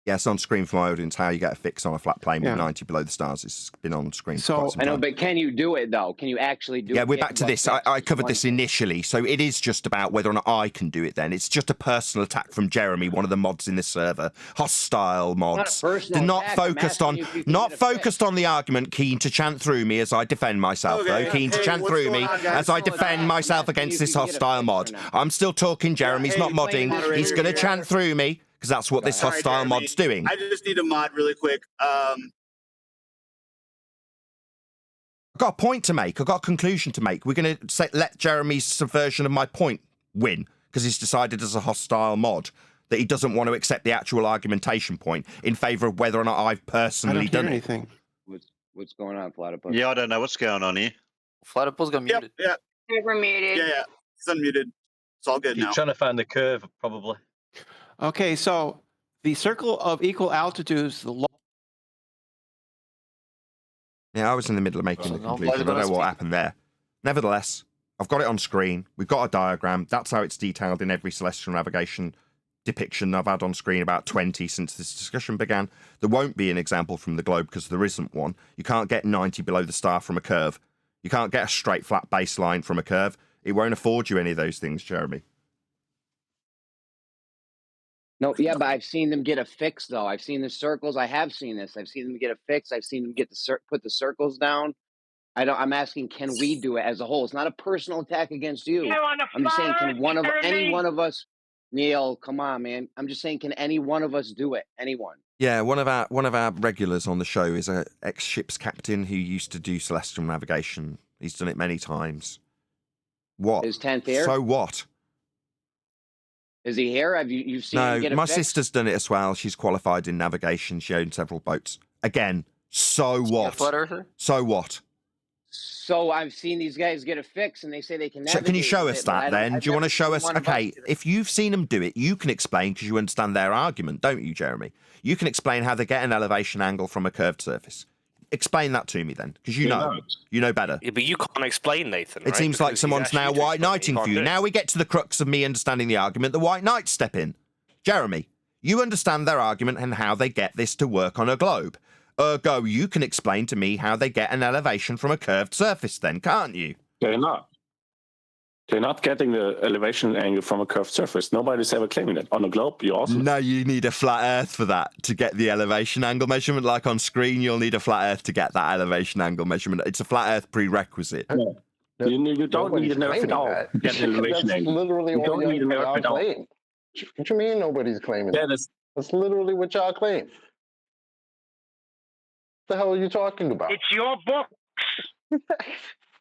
Yes, on screen for my audience, how you get a fix on a flat plane with 90 below the stars. It's been on screen for quite some time. I know, but can you do it, though? Can you actually do it? Yeah, we're back to this. I covered this initially, so it is just about whether or not I can do it then. It's just a personal attack from Jeremy, one of the mods in this server. Hostile mods. They're not focused on the argument, keen to chant through me as I defend myself, though. Keen to chant through me as I defend myself against this hostile mod. I'm still talking, Jeremy's not modding. He's going to chant through me. Because that's what this hostile mod's doing. I just need a mod really quick. I've got a point to make. I've got a conclusion to make. We're going to let Jeremy's subversion of my point win because he's decided as a hostile mod that he doesn't want to accept the actual argumentation point in favour of whether or not I've personally done anything. What's going on, Platypus? Yeah, I don't know what's going on here. Platypus got muted. Yeah. We're muted. Yeah. It's unmuted. It's all good now. He's trying to find the curve, probably. Okay, so the circle of equal altitudes, Yeah, I was in the middle of making the conclusion. I don't know what happened there. Nevertheless, I've got it on screen. We've got a diagram. That's how it's detailed in every celestial navigation depiction I've had on screen, about 20 since this discussion began. There won't be an example from the globe because there isn't one. You can't get 90 below the star from a curve. You can't get a straight flat baseline from a curve. It won't afford you any of those things, Jeremy. No, yeah, but I've seen them get a fix, though. I've seen the circles. I have seen this. I've seen them get a fix. I've seen them get put the circles down. I'm asking, can we do it as a whole? It's not a personal attack against you. I'm just saying, can any one of us, Neil? Come on, man. I'm just saying, can any one of us do it? Anyone? Yeah, one of our regulars on the show is a ex-ship's captain who used to do celestial navigation. He's done it many times. What? Is 10th here? So what? Is he here? Have you seen him get a my fix? sister's done it as well. She's qualified in navigation. She owns several boats. Again, so what? So what? So I've seen these guys get a fix, and they say they can navigate. Can you show us it, that then? Do you want to show us? Okay, it. if you've seen them do it, you can explain because you understand their argument, don't you, Jeremy? You can explain how they get an elevation angle from a curved surface. Explain that to me then, because you know better. Yeah, but you can't explain, Nathan. It seems like someone's now white knighting for you. Now we get to the crux of me understanding the argument. The white knights step in. Jeremy, you understand their argument and how they get this to work on a globe. Ergo, you can explain to me how they get an elevation from a curved surface then, can't you? They're not. They're not getting the elevation angle from a curved surface. Nobody's ever claiming that. On a globe, you also... No, you need a flat earth for that to get the elevation angle measurement. Like on screen, you'll need a flat earth to get that elevation angle measurement. It's a flat earth prerequisite. No. You don't need an earth at all to get an elevation angle. Literally you don't need an earth at all. What you mean nobody's claiming that? That's literally what y'all claim. What the hell are you talking about? It's your book.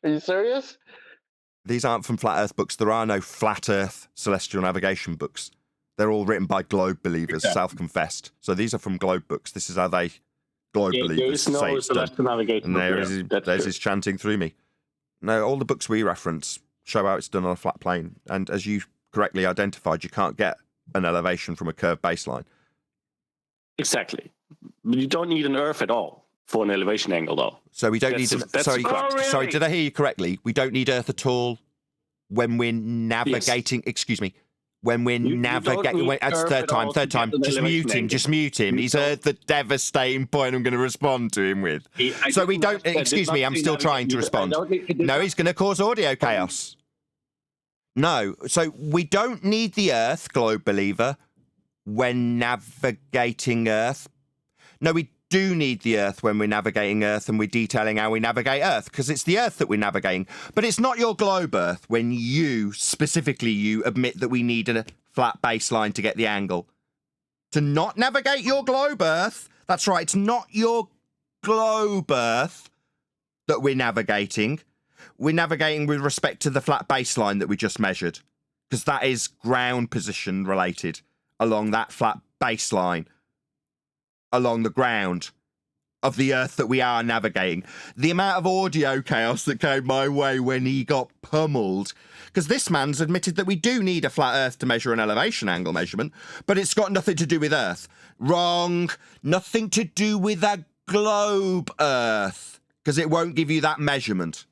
Are you serious? These aren't from Flat Earth books. There are no Flat Earth celestial navigation books. They're all written by globe believers, self-confessed. So these are from globe books. This is how they, globe believers, say it's done. And there's his chanting through me. No, all the books we reference show how it's done on a flat plane. And as you correctly identified, you can't get an elevation from a curved baseline. Exactly. But you don't need an earth at all. for an elevation angle, though. So we don't That's need... a- that's sorry, a fact. Oh, really? sorry, did I hear you correctly? We don't need Earth at all when we're navigating... Excuse me. When we're You don't navigating... need That's Earth third at time, all third to get time. an Just elevation mute him, angle. just mute him. You He's don't- heard the devastating point I'm going to respond to him with. I So we didn't don't... ask- I did Excuse not me, I'm say still trying to navigate. I respond. don't need to do No, that. he's going to cause audio chaos. No, so we don't need the Earth, Globe Believer, when navigating Earth. No, we do need the Earth when we're navigating Earth and we're detailing how we navigate Earth, because it's the Earth that we're navigating. But it's not your globe Earth when you, specifically you, admit that we need a flat baseline to get the angle. To not navigate your globe Earth, that's right, it's not your globe Earth that we're navigating. We're navigating with respect to the flat baseline that we just measured, because that is ground position related along that flat baseline, along the ground of the Earth that we are navigating. The amount of audio chaos that came my way when he got pummeled, because this man's admitted that we do need a flat Earth to measure an elevation angle measurement, but it's got nothing to do with Earth. Wrong. Nothing to do with a globe Earth, because it won't give you that measurement.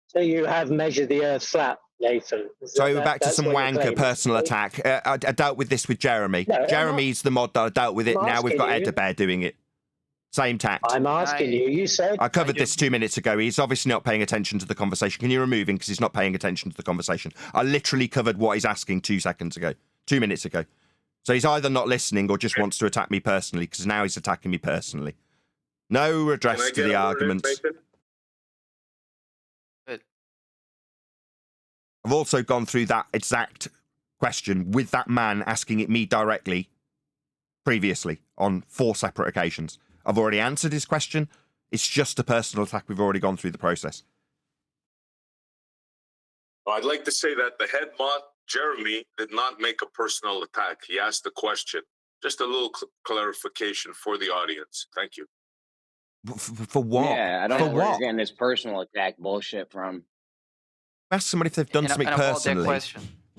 So you have measured the Earth flat, Nathan. So we're back to some wanker personal attack. I dealt with this with Jeremy. No, I'm Jeremy's the mod that I dealt with it. I'm Now we've got asking you. Edabear doing it. Same tact. I'm asking you. You said I covered this 2 minutes ago. He's obviously not paying attention to the conversation. Can you remove him because he's not paying attention to the conversation? I literally covered what he's asking 2 seconds ago, 2 minutes ago. So he's either not listening or just wants to attack me personally, because now he's attacking me personally. No redress to the arguments. I've also gone through that exact question with that man asking it me directly previously on 4 separate occasions. I've already answered his question. It's just a personal attack. We've already gone through the process. I'd like to say that the head mod, Jeremy, did not make a personal attack. He asked the question. Just a little clarification for the audience. Thank you. For what? Yeah, I don't For know where what? you're getting this personal attack bullshit from. Ask somebody if they've done something personally.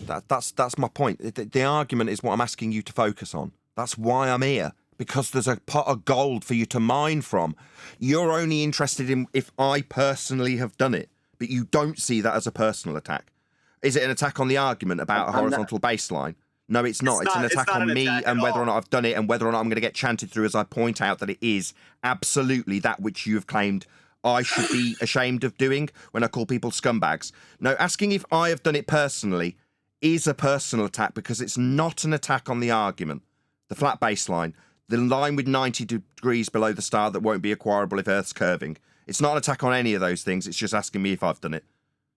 That's my point. The argument is what I'm asking you to focus on. That's why I'm here, because there's a pot of gold for you to mine from. You're only interested in if I personally have done it, but you don't see that as a personal attack. Is it an attack on the argument about a horizontal baseline? No, it's not. It's an attack on me and whether or not I've done it and whether or not I'm going to get chanted through as I point out that it is absolutely that which you have claimed I should be ashamed of doing when I call people scumbags. No, asking if I have done it personally is a personal attack because it's not an attack on the argument. The flat baseline, the line with 90 degrees below the star that won't be acquirable if Earth's curving. It's not an attack on any of those things. It's just asking me if I've done it.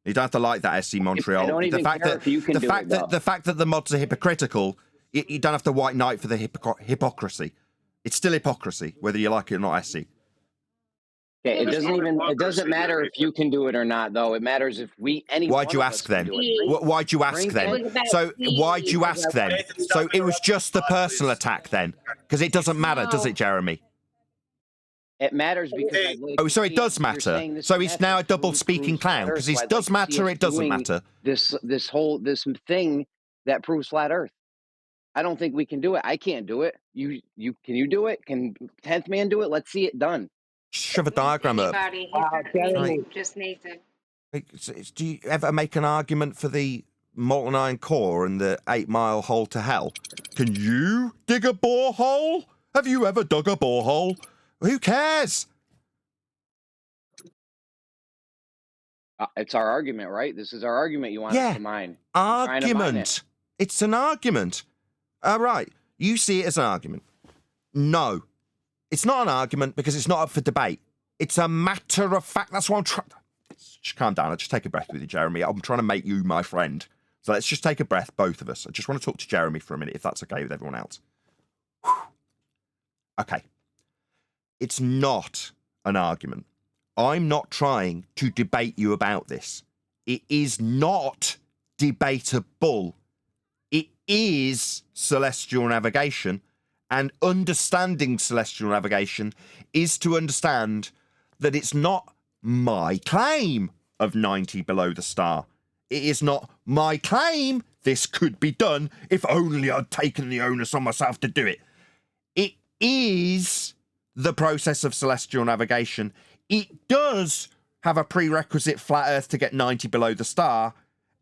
You don't have to like that, SC Montreal. I don't even care if you can do it, though. The fact that the mods are hypocritical, you don't have to white knight for the hypocrisy. It's still hypocrisy, whether you like it or not, SC. Okay, it doesn't matter if you can do it or not, though. It matters if Why'd you ask then? Why'd you ask then? So why'd you ask then? So it was just the personal attack then? Because it doesn't matter, does it, Jeremy? It matters because Oh, so it does matter. So he's now a double speaking clown because it does matter. It doesn't matter. This thing that proves flat Earth. I don't think we can do it. I can't do it. You can you do it? Can 10th man do it? Let's see it done. Shove a diagram up. Just Nathan. Do you ever make an argument for the molten iron core and the 8 Mile hole to hell? Can you dig a borehole? Have you ever dug a borehole? Who cares? It's our argument, right? This is our argument. You want us to mine? Argument. It's an argument. All right. You see it as an argument. No. It's not an argument because it's not up for debate. It's a matter of fact. That's what I'm trying. Just calm down. I'll just take a breath with you, Jeremy. I'm trying to make you my friend. So let's just take a breath, both of us. I just want to talk to Jeremy for a minute, if that's okay with everyone else. Whew. Okay. It's not an argument. I'm not trying to debate you about this. It is not debatable. It is celestial navigation. And understanding celestial navigation is to understand that it's not my claim of 90 below the star. It is not my claim this could be done if only I'd taken the onus on myself to do it. It is the process of celestial navigation. It does have a prerequisite flat Earth to get 90 below the star,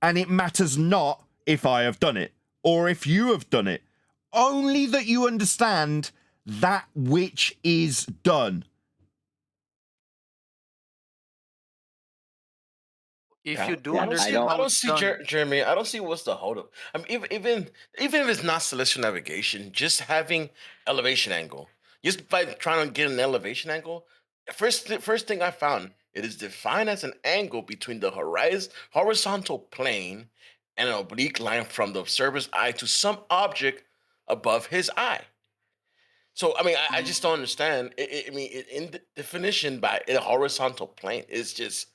and it matters not if I have done it or if you have done it. Only that you understand that which is done. If you do Yeah, understand, I how don't it's see done, Jeremy. I don't see what's the holdup. I mean, even if it's not celestial navigation, just having elevation angle, just by trying to get an elevation angle. First thing I found, it is defined as an angle between the horizontal plane and an oblique line from the observer's eye to some object above his eye. So, I mean, I just don't understand. In the definition by a horizontal plane, it's just.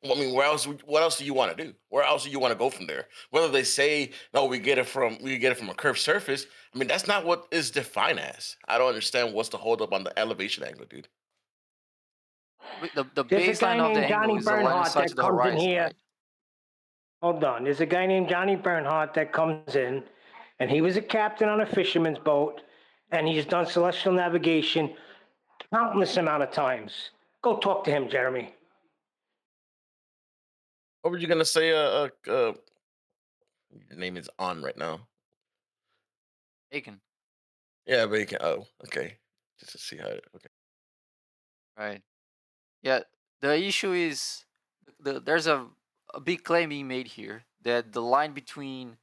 I mean, what else do you want to do? Where else do you want to go from there? Whether they say no, we get it from a curved surface. I mean, that's not what is defined as. I don't understand what's the holdup on the elevation angle, dude. the There's a guy baseline of the named angle Johnny is the line of Bernhardt sight that to the comes in horizon, here. right? Hold on. There's a guy named Johnny Bernhardt that comes in, and he was a captain on a fisherman's boat, and he's done celestial navigation countless amount of times. Go talk to him, Jeremy. What were you gonna say? Your name is on right now. Bacon. Yeah, Bacon. Oh, okay. Just to see how. Okay. Right. Yeah. The issue is there's a big claim being made here that the line between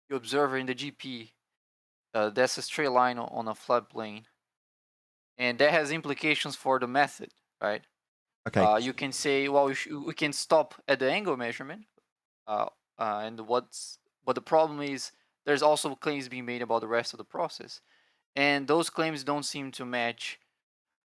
the observer and the GP, that's a straight line on a flat plane, and that has implications for the method, right? Okay. You can say, well, we can stop at the angle measurement, but the problem is there's also claims being made about the rest of the process, and those claims don't seem to match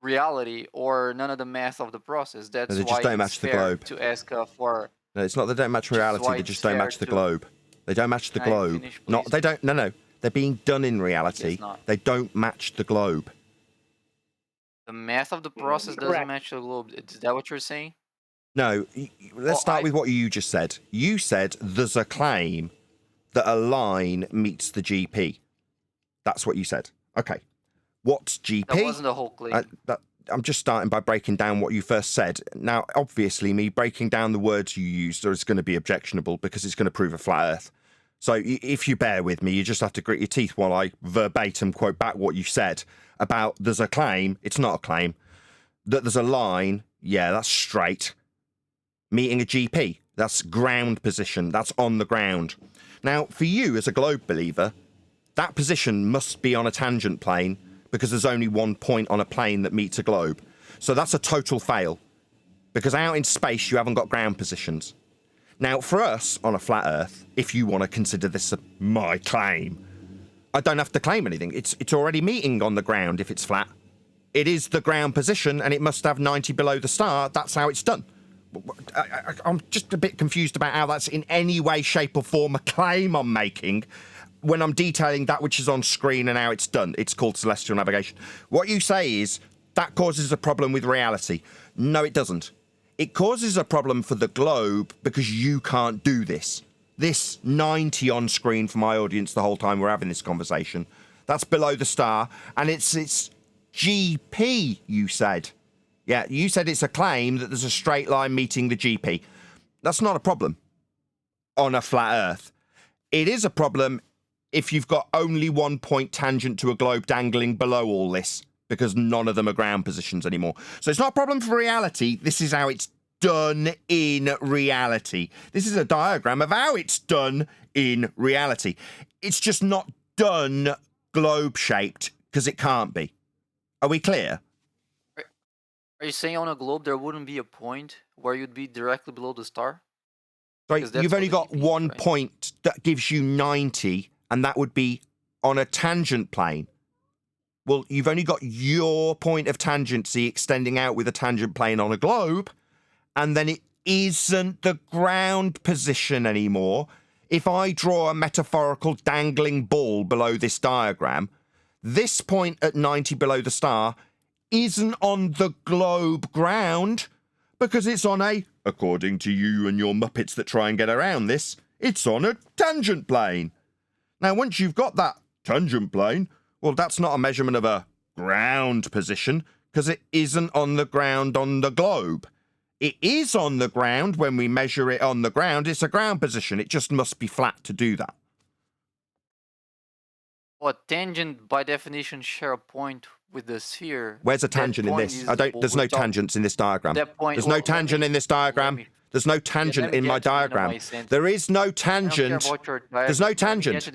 reality or none of the math of the process. That's They why just don't it's match the fair globe. to ask for. No, it's not they don't match reality. why They it's just don't fair match the to- globe. They don't match the Can I globe. finish, Not please? they don't. No. They're being done in reality. It's not. They don't match the globe. The math of the process doesn't Correct. match the globe. Is that what you're saying? No. Let's start with what you just said. You said there's a claim that a line meets the GP. That's what you said. Okay. What's GP? That wasn't the whole claim. I'm just starting by breaking down what you first said. Now, obviously, me breaking down the words you used is going to be objectionable because it's going to prove a flat Earth. So if you bear with me, you just have to grit your teeth while I verbatim quote back what you said about there's a claim. It's not a claim. That there's a line. Yeah, that's straight. Meeting a GP. That's ground position. That's on the ground. Now, for you as a globe believer, that position must be on a tangent plane because there's only one point on a plane that meets a globe. So that's a total fail because out in space, you haven't got ground positions. Now, for us on a flat Earth, if you want to consider this my claim, I don't have to claim anything. It's already meeting on the ground if it's flat. It is the ground position and it must have 90 below the star. That's how it's done. I'm just a bit confused about how that's in any way, shape or form a claim I'm making when I'm detailing that which is on screen and how it's done. It's called celestial navigation. What you say is that causes a problem with reality. No, it doesn't. It causes a problem for the globe because you can't do this. This 90 on screen for my audience the whole time we're having this conversation, that's below the star, and it's GP, you said. Yeah, you said it's a claim that there's a straight line meeting the GP. That's not a problem on a flat Earth. It is a problem if you've got only 1 point tangent to a globe dangling below all this, because none of them are ground positions anymore. So it's not a problem for reality. This is how it's done in reality. This is a diagram of how it's done in reality. It's just not done globe-shaped, because it can't be. Are we clear? Are you saying on a globe there wouldn't be a point where you'd be directly below the star? Sorry, Because that's you've what only the got GP is, one right? point that gives you 90, and that would be on a tangent plane. Well, you've only got your point of tangency extending out with a tangent plane on a globe, and then it isn't the ground position anymore. If I draw a metaphorical dangling ball below this diagram, this point at 90 below the star isn't on the globe ground because it's on a, according to you and your Muppets that try and get around this, it's on a tangent plane. Now, once you've got that tangent plane, well, that's not a measurement of a ground position because it isn't on the ground on the globe. It is on the ground when we measure it on the ground. It's a ground position. It just must be flat to do that. Well, tangent by definition share a point with the sphere. Where's a tangent in this? There's no tangents in this diagram. There's no tangent in this diagram. There's no tangent in my diagram. There is no tangent. There's no tangent.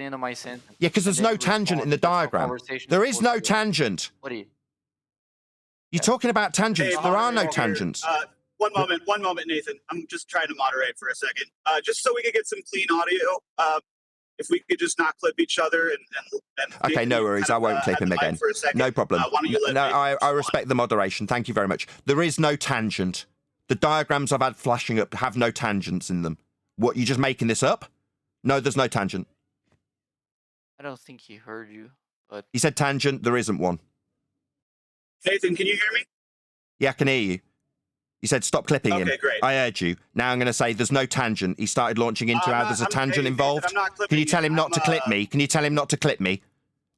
Yeah, because there's no tangent in the diagram. There is no tangent. What are you? You're talking about tangents. There are no tangents. One moment, Nathan. I'm just trying to moderate for a second. Just so we can get some clean audio. If we could just not clip each other and okay, no worries. I won't clip him again. No problem. I respect the moderation. Thank you very much. There is no tangent. The diagrams I've had flashing up have no tangents in them. What, you just making this up? No, there's no tangent. I don't think he heard you, but he said tangent. There isn't one. Nathan, can you hear me? Yeah, I can hear you. He said stop clipping him. Okay, great. I heard you. Now I'm going to say there's no tangent. He started launching into how there's a tangent involved. Can you tell him not to clip me? Can you tell him not to clip me?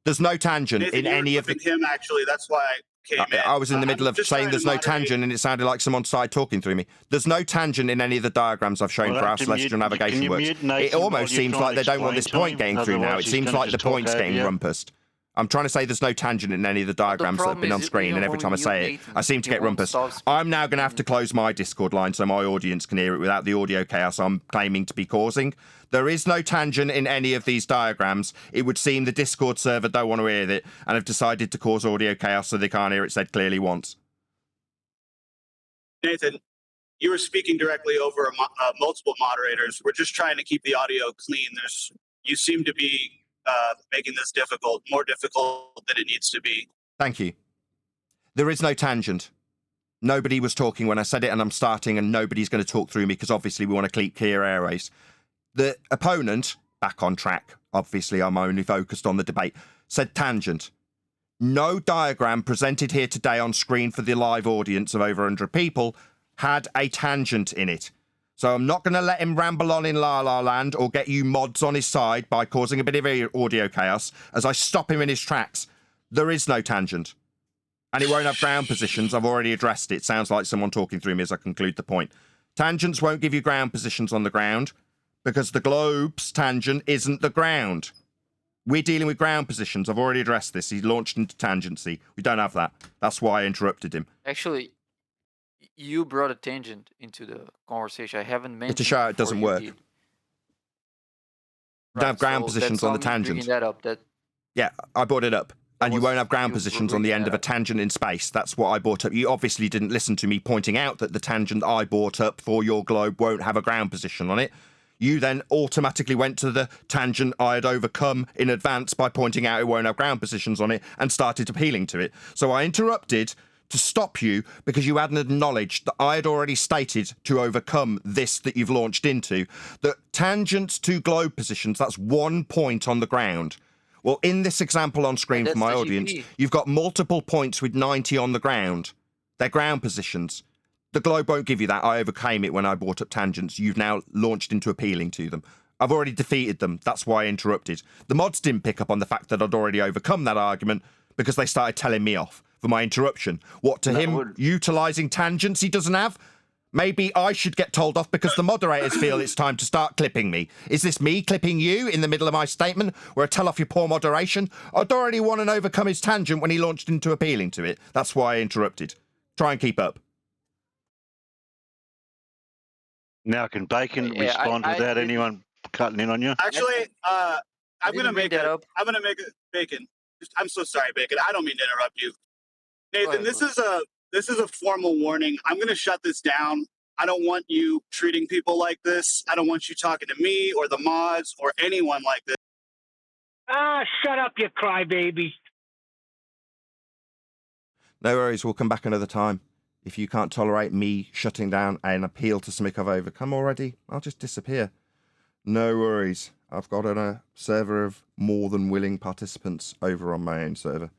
There's no tangent Nathan, in any of the... him, actually. That's why I came in. I was in the middle of saying there's no tangent, and it sounded like someone started talking through me. There's no tangent in any of the diagrams I've shown for how celestial navigation works. It almost seems like they don't want this point getting through now. It seems like the point's getting rumpused. I'm trying to say there's no tangent in any of the diagrams that have been on screen, and every time I say it, I seem to get rumpus. I'm now going to have to close my Discord line so my audience can hear it without the audio chaos I'm claiming to be causing. There is no tangent in any of these diagrams. It would seem the Discord server don't want to hear it and have decided to cause audio chaos so they can't hear it said clearly once. Nathan, you were speaking directly over multiple moderators. We're just trying to keep the audio clean. You seem to be making this more difficult than it needs to be. Thank you. There is no tangent. Nobody was talking when I said it, and I'm starting, and nobody's going to talk through me because obviously we want to keep clear airways. The opponent, back on track, obviously I'm only focused on the debate, said tangent. No diagram presented here today on screen for the live audience of over 100 people had a tangent in it. So I'm not going to let him ramble on in La La Land or get you mods on his side by causing a bit of audio chaos as I stop him in his tracks. There is no tangent. And it won't have ground positions. I've already addressed it. Sounds like someone talking through me as I conclude the point. Tangents won't give you ground positions on the ground because the globe's tangent isn't the ground. We're dealing with ground positions. I've already addressed this. He launched into tangency. We don't have that. That's why I interrupted him. Actually, you brought a tangent into the conversation. I haven't mentioned to show how it doesn't work. Did. We don't have ground positions on the tangent. Yeah, I brought it up. And you won't have ground positions on the end of a tangent in space. That's what I brought up. You obviously didn't listen to me pointing out that the tangent I brought up for your globe won't have a ground position on it. You then automatically went to the tangent I had overcome in advance by pointing out it won't have ground positions on it and started appealing to it. So I interrupted to stop you because you hadn't acknowledged that I had already stated to overcome this that you've launched into, that tangents to globe positions, that's 1 point on the ground. Well, in this example on screen for my audience, you've got multiple points with 90 on the ground. They're ground positions. The globe won't give you that. I overcame it when I brought up tangents. You've now launched into appealing to them. I've already defeated them. That's why I interrupted. The mods didn't pick up on the fact that I'd already overcome that argument because they started telling me off for my interruption. What, to him, utilising tangents he doesn't have? Maybe I should get told off because the moderators feel it's time to start clipping me. Is this me clipping you in the middle of my statement where I tell off your poor moderation? I'd already won and overcome his tangent when he launched into appealing to it. That's why I interrupted. Try and keep up. Now, can Bacon respond without anyone cutting in on you? Actually, I'm going to make it. I'm going to make it, Bacon. I'm so sorry, Bacon. I don't mean to interrupt you. Nathan, this is a formal warning. I'm going to shut this down. I don't want you treating people like this. I don't want you talking to me or the mods or anyone like this. Ah, shut up, you crybaby. No worries. We'll come back another time. If you can't tolerate me shutting down an appeal to something I've overcome already, I'll just disappear. No worries. I've got a server of more than willing participants over on my own server.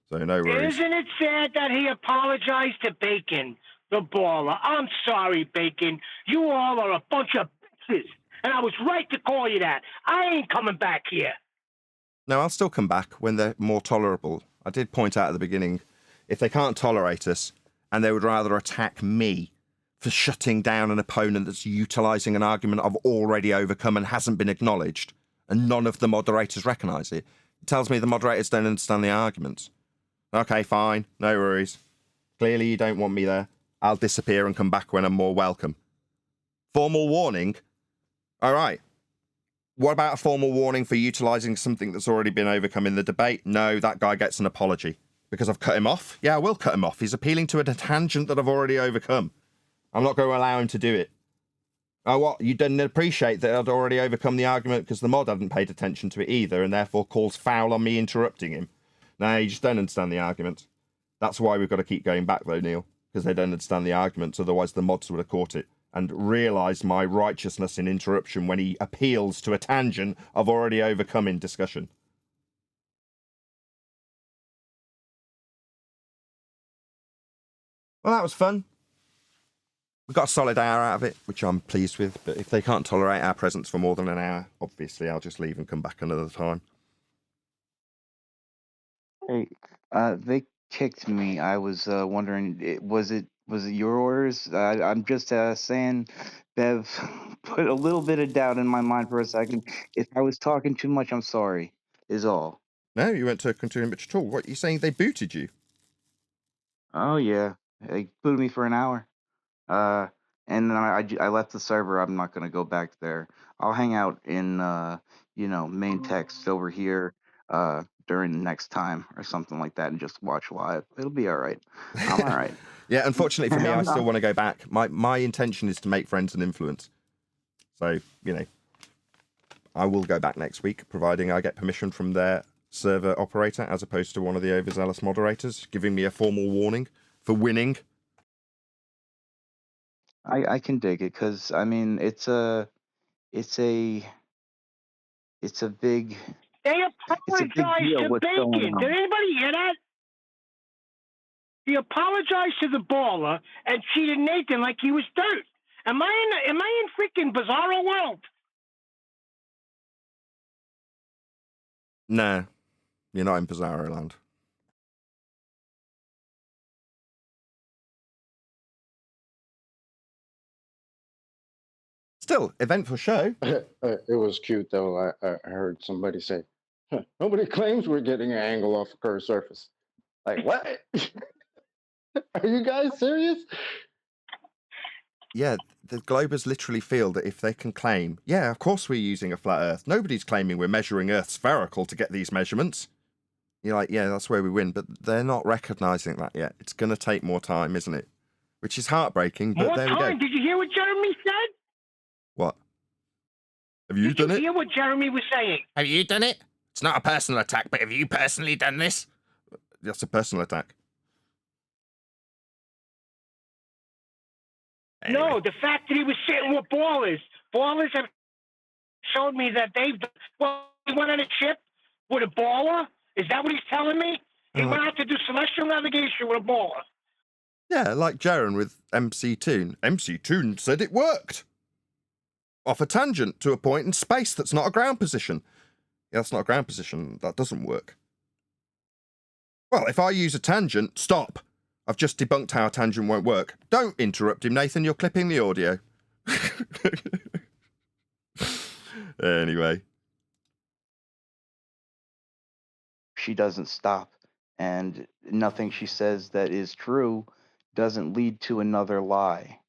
So no worries. Isn't it sad that he apologized to Bacon, the baller? I'm sorry, Bacon. You all are a bunch of bitches, and I was right to call you that. I ain't coming back here. No, I'll still come back when they're more tolerable. I did point out at the beginning, if they can't tolerate us and they would rather attack me for shutting down an opponent that's utilising an argument I've already overcome and hasn't been acknowledged, and none of the moderators recognise it, it tells me the moderators don't understand the arguments. Okay, fine, no worries. Clearly you don't want me there. I'll disappear and come back when I'm more welcome. Formal warning? All right. What about a formal warning for utilising something that's already been overcome in the debate? No, that guy gets an apology. Because I've cut him off? Yeah, I will cut him off. He's appealing to a tangent that I've already overcome. I'm not going to allow him to do it. Oh, what? You didn't appreciate that I'd already overcome the argument because the mod hadn't paid attention to it either and therefore calls foul on me interrupting him. No, you just don't understand the argument. That's why we've got to keep going back though, Neil, because they don't understand the arguments, otherwise the mods would have caught it and realised my righteousness in interruption when he appeals to a tangent I've already overcome in discussion. Well, that was fun. We got a solid hour out of it, which I'm pleased with, but if they can't tolerate our presence for more than an hour, obviously I'll just leave and come back another time. Hey, they kicked me. I was wondering, was it your orders? I'm just saying, Bev, put a little bit of doubt in my mind for a second. If I was talking too much, I'm sorry, is all. No, you weren't talking too much at all. What, you saying they booted you? Oh, yeah. They booted me for an hour. And then I left the server. I'm not going to go back there. I'll hang out in, main text over here during the next time or something like that and just watch live. It'll be all right. I'm all right. Yeah, unfortunately for me, I still want to go back. My intention is to make friends and influence. So, I will go back next week, providing I get permission from their server operator, as opposed to one of the overzealous moderators, giving me a formal warning for winning. I can dig it because I mean it's a big They it's a big apologized deal to what's going Bacon. Did on. anybody hear that? He apologized to the baller and treated Nathan like he was dirt. Am I in freaking bizarro world? Nah, you're not in Bizarro Land. Still, eventful show. It was cute though. I heard somebody say, huh, nobody claims we're getting an angle off a curved surface. Like, what? Are you guys serious? Yeah, the Globers literally feel that if they can claim, yeah, of course we're using a flat Earth. Nobody's claiming we're measuring Earth spherical to get these measurements. You're like, yeah, that's where we win. But they're not recognising that yet. It's going to take more time, isn't it? Which is heartbreaking, but More there we time? go. Did you hear what Jeremy said? What? Have you done it? Did you hear what Jeremy was saying? Have you done it? It's not a personal attack, but have you personally done this? That's a personal attack. Anyway. No, the fact that he was sitting with ballers. Ballers have showed me that he went on a ship with a baller. Is that what he's telling me? He went out to do celestial navigation with a baller. Yeah, like Jaren with MC Toon. MC Toon said it worked. Off a tangent to a point in space that's not a ground position. Yeah, that's not a ground position. That doesn't work. Well, if I use a tangent, stop. I've just debunked how a tangent won't work. Don't interrupt him, Nathan. You're clipping the audio. Anyway. She doesn't stop, and nothing she says that is true doesn't lead to another lie.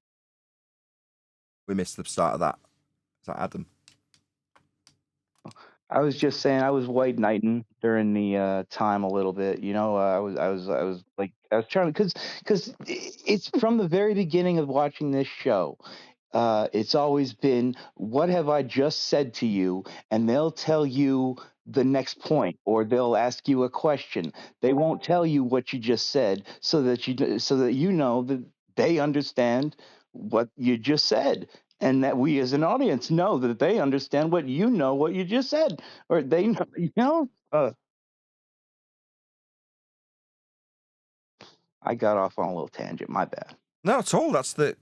We missed the start of that. Is that Adam? I was just saying I was white knighting during the time a little bit. I was trying to because it's from the very beginning of watching this show. It's always been, what have I just said to you? And they'll tell you the next point, or they'll ask you a question. They won't tell you what you just said, so that you know that they understand what you just said, and that we as an audience know that they understand what you just said, or they know. I got off on a little tangent. My bad. No, at all. That's the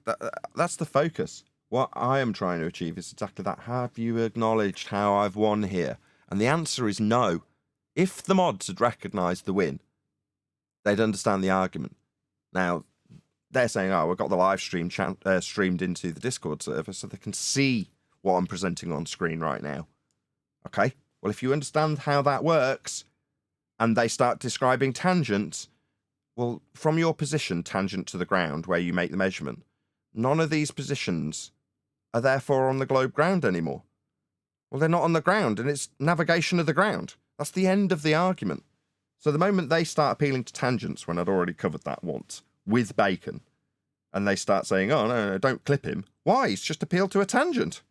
focus. What I am trying to achieve is exactly that. Have you acknowledged how I've won here? And the answer is no. If the mods had recognised the win, they'd understand the argument. Now, they're saying, oh, we've got the live stream streamed into the Discord server so they can see what I'm presenting on screen right now. Okay, well, if you understand how that works and they start describing tangents, well, from your position, tangent to the ground, where you make the measurement, none of these positions are therefore on the globe ground anymore. Well, they're not on the ground, and it's navigation of the ground. That's the end of the argument. So the moment they start appealing to tangents, when I'd already covered that once, with Bacon, and they start saying, oh, no, don't clip him. Why? It's just appealed to a tangent.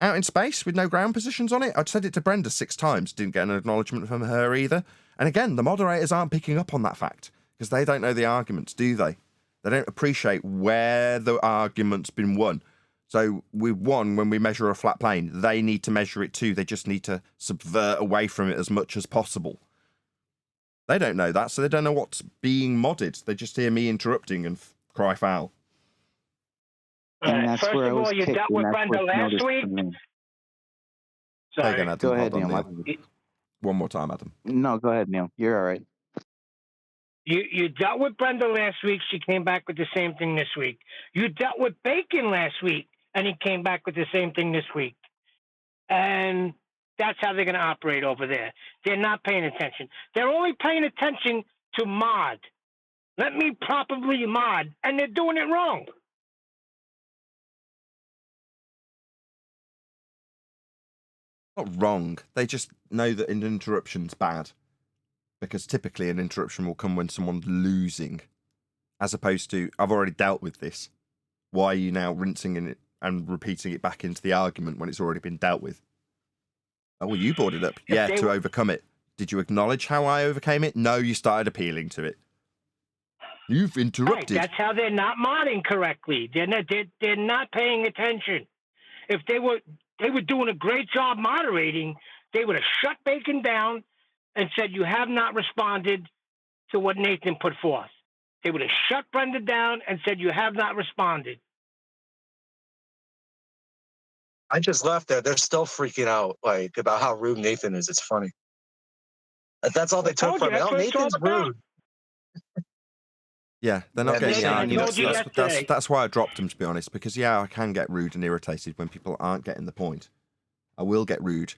Out in space with no ground positions on it? I'd said it to Brenda 6 times, didn't get an acknowledgement from her either. And again, the moderators aren't picking up on that fact, because they don't know the arguments, do they? They don't appreciate where the argument's been won. So we won when we measure a flat plane. They need to measure it too. They just need to subvert away from it as much as possible. They don't know that, so they don't know what's being modded. They just hear me interrupting and cry foul. And that's first of all, you dealt with Brenda last week. Sorry. Again, Adam, go ahead, Neil. Neil. One more time, Adam. No, go ahead, Neil. You're all right. You dealt with Brenda last week. She came back with the same thing this week. You dealt with Bacon last week, and he came back with the same thing this week. And that's how they're going to operate over there. They're not paying attention. They're only paying attention to mod. Let me properly mod, and they're doing it wrong. Not wrong. They just know that an interruption's bad. Because typically an interruption will come when someone's losing. As opposed to, I've already dealt with this. Why are you now rinsing in it and repeating it back into the argument when it's already been dealt with? Oh, well, you brought it up. Yeah, to overcome it. Did you acknowledge how I overcame it? No, you started appealing to it. You've interrupted. Right, that's how they're not modding correctly. They're not paying attention. If they were doing a great job moderating, they would have shut Bacon down and said, you have not responded to what Nathan put forth. They would have shut Brenda down and said, you have not responded. I just left there. They're still freaking out, like, about how rude Nathan is. It's funny. That's all they took from it. Oh, Nathan's rude. Yeah, they're not getting the argument. That's why I dropped them, to be honest, because, yeah, I can get rude and irritated when people aren't getting the point. I will get rude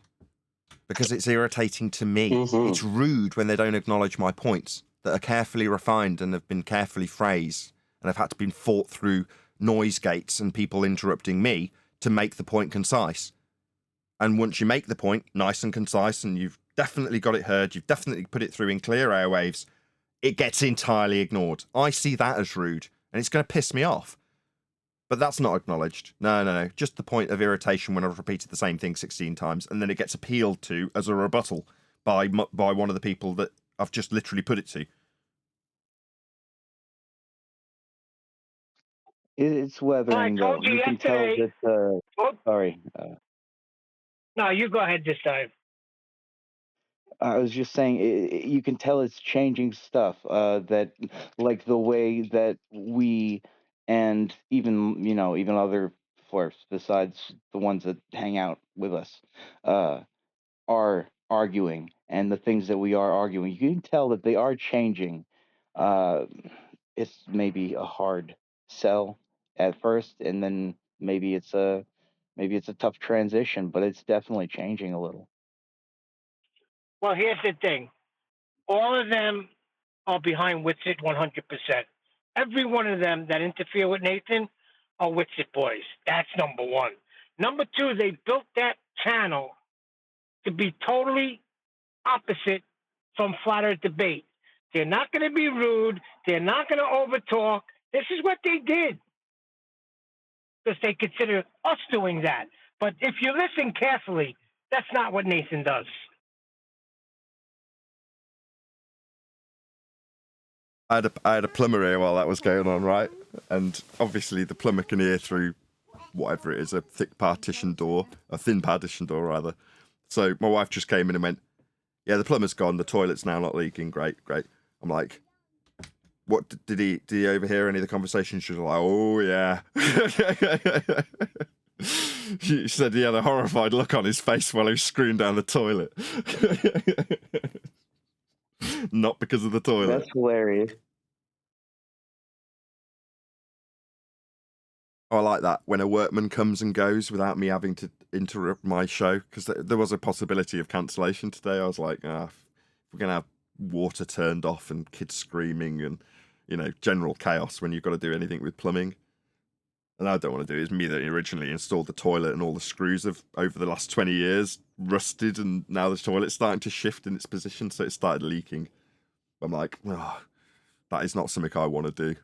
because it's irritating to me. Mm-hmm. It's rude when they don't acknowledge my points that are carefully refined and have been carefully phrased and have had to be fought through noise gates and people interrupting me to make the point concise. And once you make the point nice and concise and you've definitely got it heard, you've definitely put it through in clear airwaves, it gets entirely ignored. I see that as rude, and it's going to piss me off. But that's not acknowledged. No. Just the point of irritation when I've repeated the same thing 16 times, and then it gets appealed to as a rebuttal by one of the people that I've just literally put it to. It's weathering, though. You can tell that... sorry. No, you go ahead this time. I was just saying, you can tell it's changing stuff. That, like the way that we, and even other flirs besides the ones that hang out with us, are arguing, and the things that we are arguing, you can tell that they are changing. It's maybe a hard sell at first, and then maybe it's a tough transition, but it's definitely changing a little. Well, here's the thing. All of them are behind Witsit 100%. Every one of them that interfere with Nathan are Witsit boys. That's number one. Number two, they built that channel to be totally opposite from Flat Earth Debate. They're not going to be rude. They're not going to overtalk. This is what they did. Because they consider us doing that. But if you listen carefully, that's not what Nathan does. I had a plumber here while that was going on, right? And obviously the plumber can hear through whatever it is, a thin partition door rather. So my wife just came in and went, yeah, the plumber's gone, the toilet's now not leaking, great. I'm like, what, did he overhear any of the conversation? She was like, oh yeah. She said he had a horrified look on his face while he was screwing down the toilet. Not because of the toilet. That's hilarious. I like that when a workman comes and goes without me having to interrupt my show, because there was a possibility of cancellation today. I was like, if we're going to have water turned off and kids screaming and, general chaos when you've got to do anything with plumbing. And I don't want to do it. It's me that originally installed the toilet, and all the screws have, over the last 20 years, rusted, and now the toilet's starting to shift in its position, so it started leaking. I'm like, that is not something I want to do.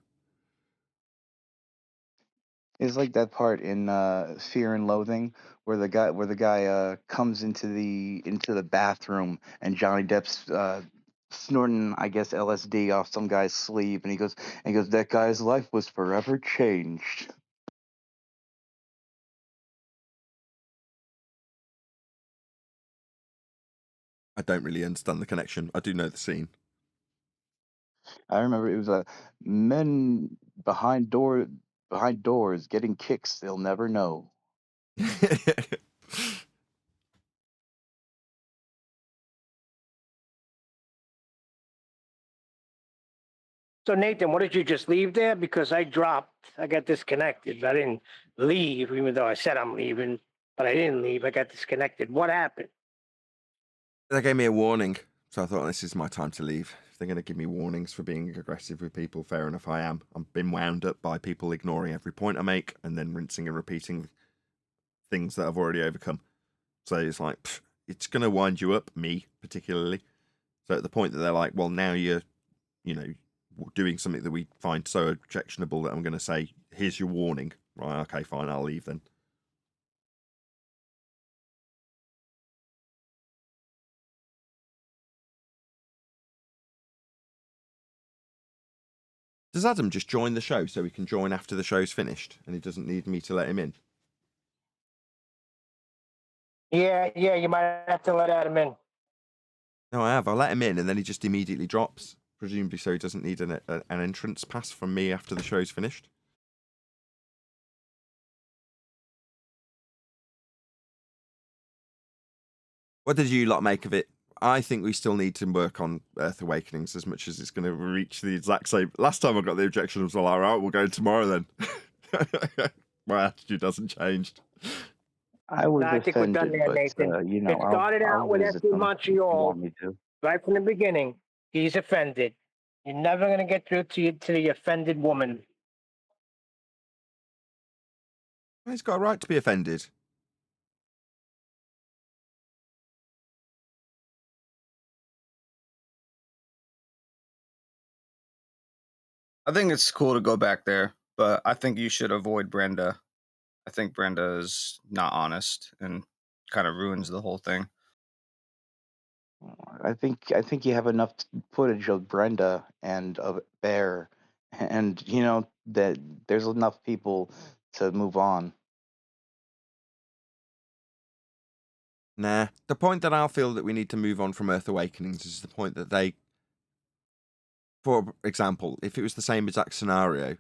It's like that part in Fear and Loathing where the guy comes into the bathroom and Johnny Depp's snorting, I guess, LSD off some guy's sleeve, and he goes, that guy's life was forever changed. I don't really understand the connection. I do know the scene. I remember it was men behind doors getting kicks they'll never know. So Nathan, what did you just leave there? Because I got disconnected. I didn't leave, even though I said I'm leaving, but I didn't leave. I got disconnected. What happened? They gave me a warning, so I thought this is my time to leave. If they're going to give me warnings for being aggressive with people, fair enough, I am. I've been wound up by people ignoring every point I make and then rinsing and repeating things that I've already overcome. So it's like, it's going to wind you up, me particularly. So at the point that they're like, well, now you're, doing something that we find so objectionable that I'm going to say, here's your warning. Right, okay, fine, I'll leave then. Does Adam just join the show so he can join after the show's finished and he doesn't need me to let him in? Yeah, you might have to let Adam in. No, I have. I let him in and then he just immediately drops, presumably so he doesn't need an entrance pass from me after the show's finished. What did you lot make of it? I think we still need to work on Earth Awakenings as much as it's going to reach the exact same. Last time I got the objection, I was like, all right, we'll go tomorrow then. My attitude hasn't changed. I was I think we're done offended, there, but Nathan. It started out with visit F. them if you Montreal want me to. right from the beginning. He's offended. You're never going to get through to the offended woman. He's got a right to be offended. I think it's cool to go back there, but I think you should avoid Brenda. I think Brenda is not honest and kind of ruins the whole thing. I think you have enough footage of Brenda and of Bear, and that there's enough people to move on. Nah. The point that I'll feel that we need to move on from Earth Awakenings is the point that they, for example, if it was the same exact scenario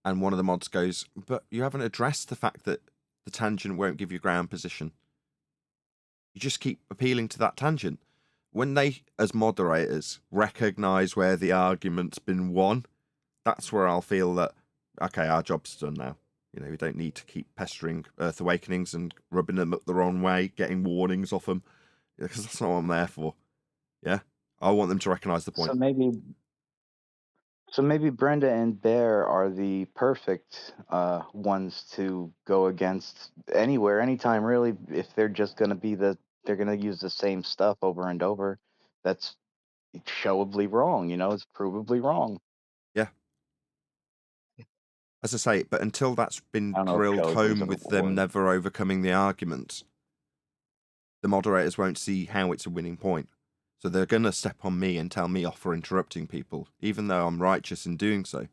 and one of the mods goes, but you haven't addressed the fact that the tangent won't give you ground position. You just keep appealing to that tangent. When they, as moderators, recognise where the argument's been won, that's where I'll feel that, okay, our job's done now. We don't need to keep pestering Earth Awakenings and rubbing them up the wrong way, getting warnings off them, because that's not what I'm there for. Yeah? I want them to recognise the point. So maybe Brenda and Bear are the perfect ones to go against anywhere, anytime, really. If they're just going to be they're going to use the same stuff over and over. That's showably wrong. It's provably wrong. Yeah. As I say, but until that's been I don't know if drilled showably is home a with them word. never overcoming the argument, the moderators won't see how it's a winning point. So they're going to step on me and tell me off for interrupting people, even though I'm righteous in doing so.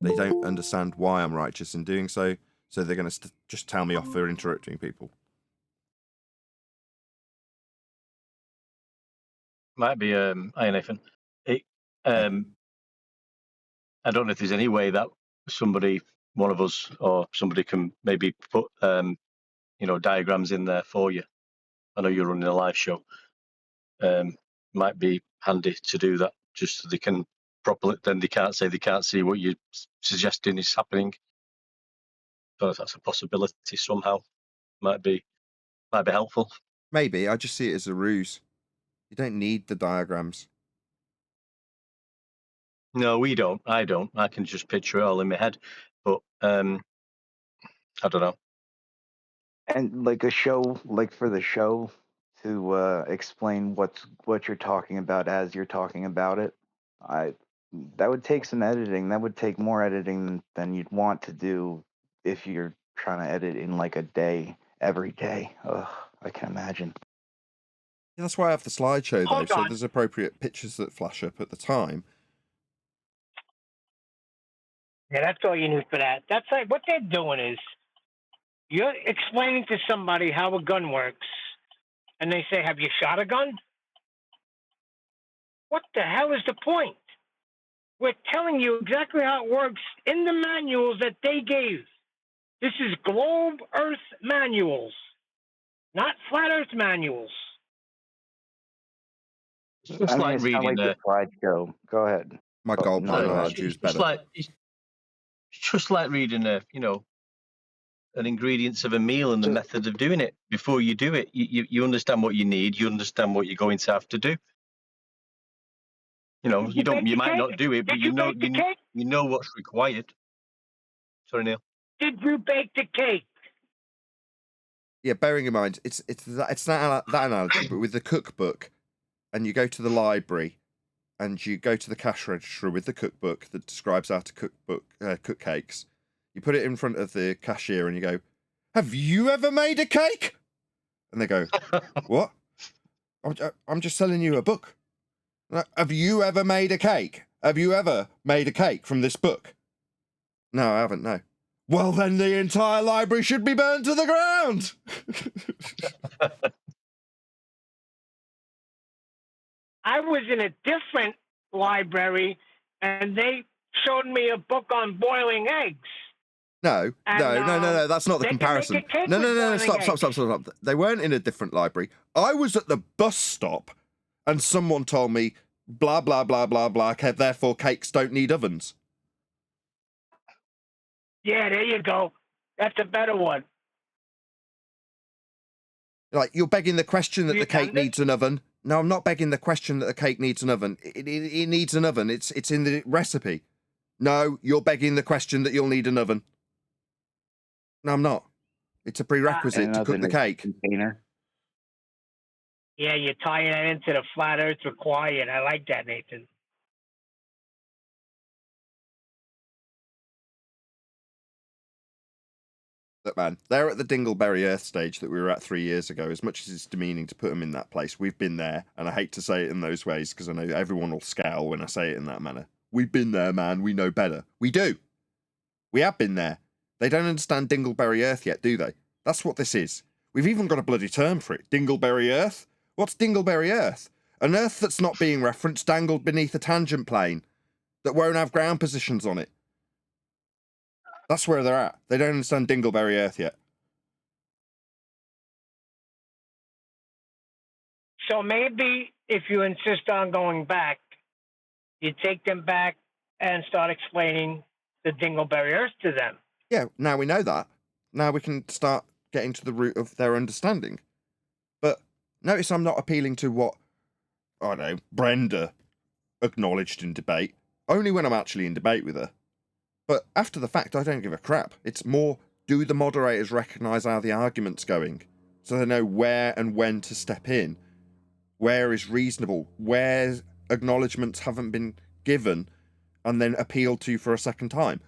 They don't understand why I'm righteous in doing so, so they're going to just tell me off for interrupting people. Might be, hi Nathan. I don't know if there's any way that one of us, or somebody can maybe put, diagrams in there for you. I know you're running a live show. Might be handy to do that just so they can properly. Then they can't see what you're suggesting is happening. So if that's a possibility somehow, might be helpful. Maybe I just see it as a ruse. You don't need the diagrams. No, we don't. I don't. I can just picture it all in my head. But I don't know. And like a show, like for the show, to explain what you're talking about as you're talking about it, that would take some editing. That would take more editing than you'd want to do if you're trying to edit in like a day, every day. Ugh, I can imagine. Yeah, that's why I have the slideshow, though, Hold so on. there's appropriate pictures that flash up at the time. Yeah, that's all you need for that. That's like what they're doing is you're explaining to somebody how a gun works, and they say, "Have you shot a gun?" What the hell is the point? We're telling you exactly how it works in the manuals that they gave. This is globe Earth manuals, not flat Earth manuals. It's just like it's reading not like the slideshow. Go ahead. My Oh, gold no, plan go ahead. analogy is It's better. just like reading an ingredients of a meal and the method of doing it. Before you do it, you understand what you need. You understand what you're going to have to do. You know, you might not do it, but you know what's required. Sorry, Neil. Did you bake the cake? Yeah, bearing in mind, it's that analogy, but with the cookbook, and you go to the library, and you go to the cash register with the cookbook that describes how to cook cakes. You put it in front of the cashier, and you go, "Have you ever made a cake?" And they go, "What? I'm just selling you a book. Have you ever made a cake? Have you ever made a cake from this book?" "No, I haven't, no." "Well, then the entire library should be burned to the ground." I was in a different library, and they showed me a book on boiling eggs. No, that's not the they comparison. Can make a cake No, with boiling stop. They weren't in a different library. I was at the bus stop, and someone told me, blah, blah, blah, blah, blah, therefore cakes don't need ovens. Yeah, there you go. That's a better one. Like, you're begging the question that the cake needs an oven. No, I'm not begging the question that the cake needs an oven. It needs an oven. It's in the recipe. No, you're begging the question that you'll need an oven. No, I'm not. It's a prerequisite to cook the cake. Container. Yeah, you're tying that into the flat Earth required. I like that, Nathan. Look, man, they're at the Dingleberry Earth stage that we were at 3 years ago. As much as it's demeaning to put them in that place, we've been there, and I hate to say it in those ways because I know everyone will scowl when I say it in that manner. We've been there, man. We know better. We do. We have been there. They don't understand Dingleberry Earth yet, do they? That's what this is. We've even got a bloody term for it. Dingleberry Earth? What's Dingleberry Earth? An Earth that's not being referenced dangled beneath a tangent plane that won't have ground positions on it. That's where they're at. They don't understand Dingleberry Earth yet. So maybe if you insist on going back, you take them back and start explaining the Dingleberry Earth to them. Yeah, now we know that. Now we can start getting to the root of their understanding. But notice I'm not appealing to what, I don't know, Brenda acknowledged in debate, only when I'm actually in debate with her. But after the fact, I don't give a crap. It's more, do the moderators recognise how the argument's going? So they know where and when to step in. Where is reasonable? Where acknowledgements haven't been given and then appealed to for a second time.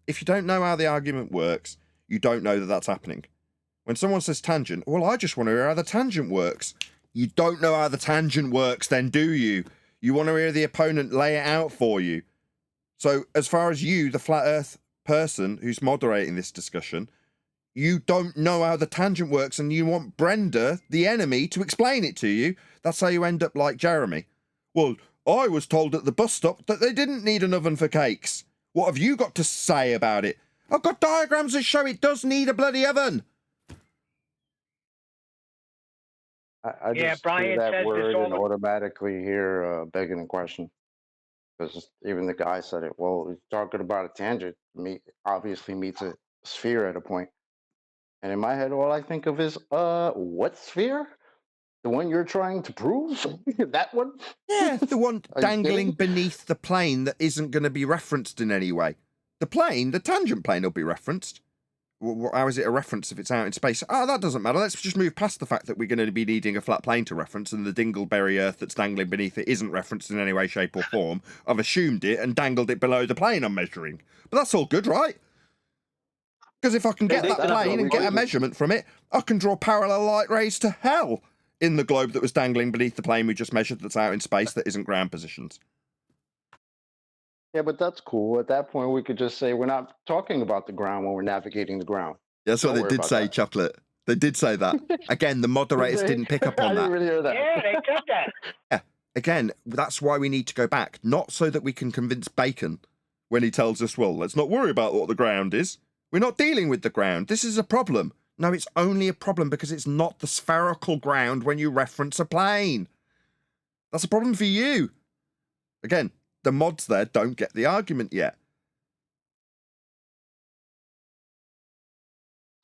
If you don't know how the argument works, you don't know that that's happening. When someone says tangent, well, I just want to hear how the tangent works. You don't know how the tangent works, then do you? You want to hear the opponent lay it out for you. So as far as you, the flat earth person who's moderating this discussion, you don't know how the tangent works and you want Brenda, the enemy, to explain it to you. That's how you end up like Jeremy. Well, I was told at the bus stop that they didn't need an oven for cakes. What have you got to say about it? I've got diagrams that show it does need a bloody oven. I just hear that word and automatically hear begging a question. Because even the guy said it. Well, he's talking about a tangent. Obviously meets a sphere at a point. And in my head, all I think of is, what sphere? The one you're trying to prove? That one? Yeah, the one Are you dangling kidding? beneath the plane that isn't going to be referenced in any way. The plane, the tangent plane, will be referenced. How is it a reference if it's out in space? Oh, that doesn't matter. Let's just move past the fact that we're going to be needing a flat plane to reference, and the dingleberry Earth that's dangling beneath it isn't referenced in any way, shape, or form. I've assumed it and dangled it below the plane I'm measuring. But that's all good, right? Because if I can get that plane and get a measurement from it, I can draw parallel light rays to hell in the globe that was dangling beneath the plane we just measured that's out in space that isn't ground positions. Yeah, but that's cool. At that point, we could just say we're not talking about the ground when we're navigating the ground. That's what they did say, Chocolate. They did say that. Again, the moderators didn't pick up on I that. didn't really hear that. Yeah, they said that. Yeah. Again, that's why we need to go back. Not so that we can convince Bacon when he tells us, well, let's not worry about what the ground is. We're not dealing with the ground. This is a problem. No, it's only a problem because it's not the spherical ground when you reference a plane. That's a problem for you. Again, the mods there don't get the argument yet.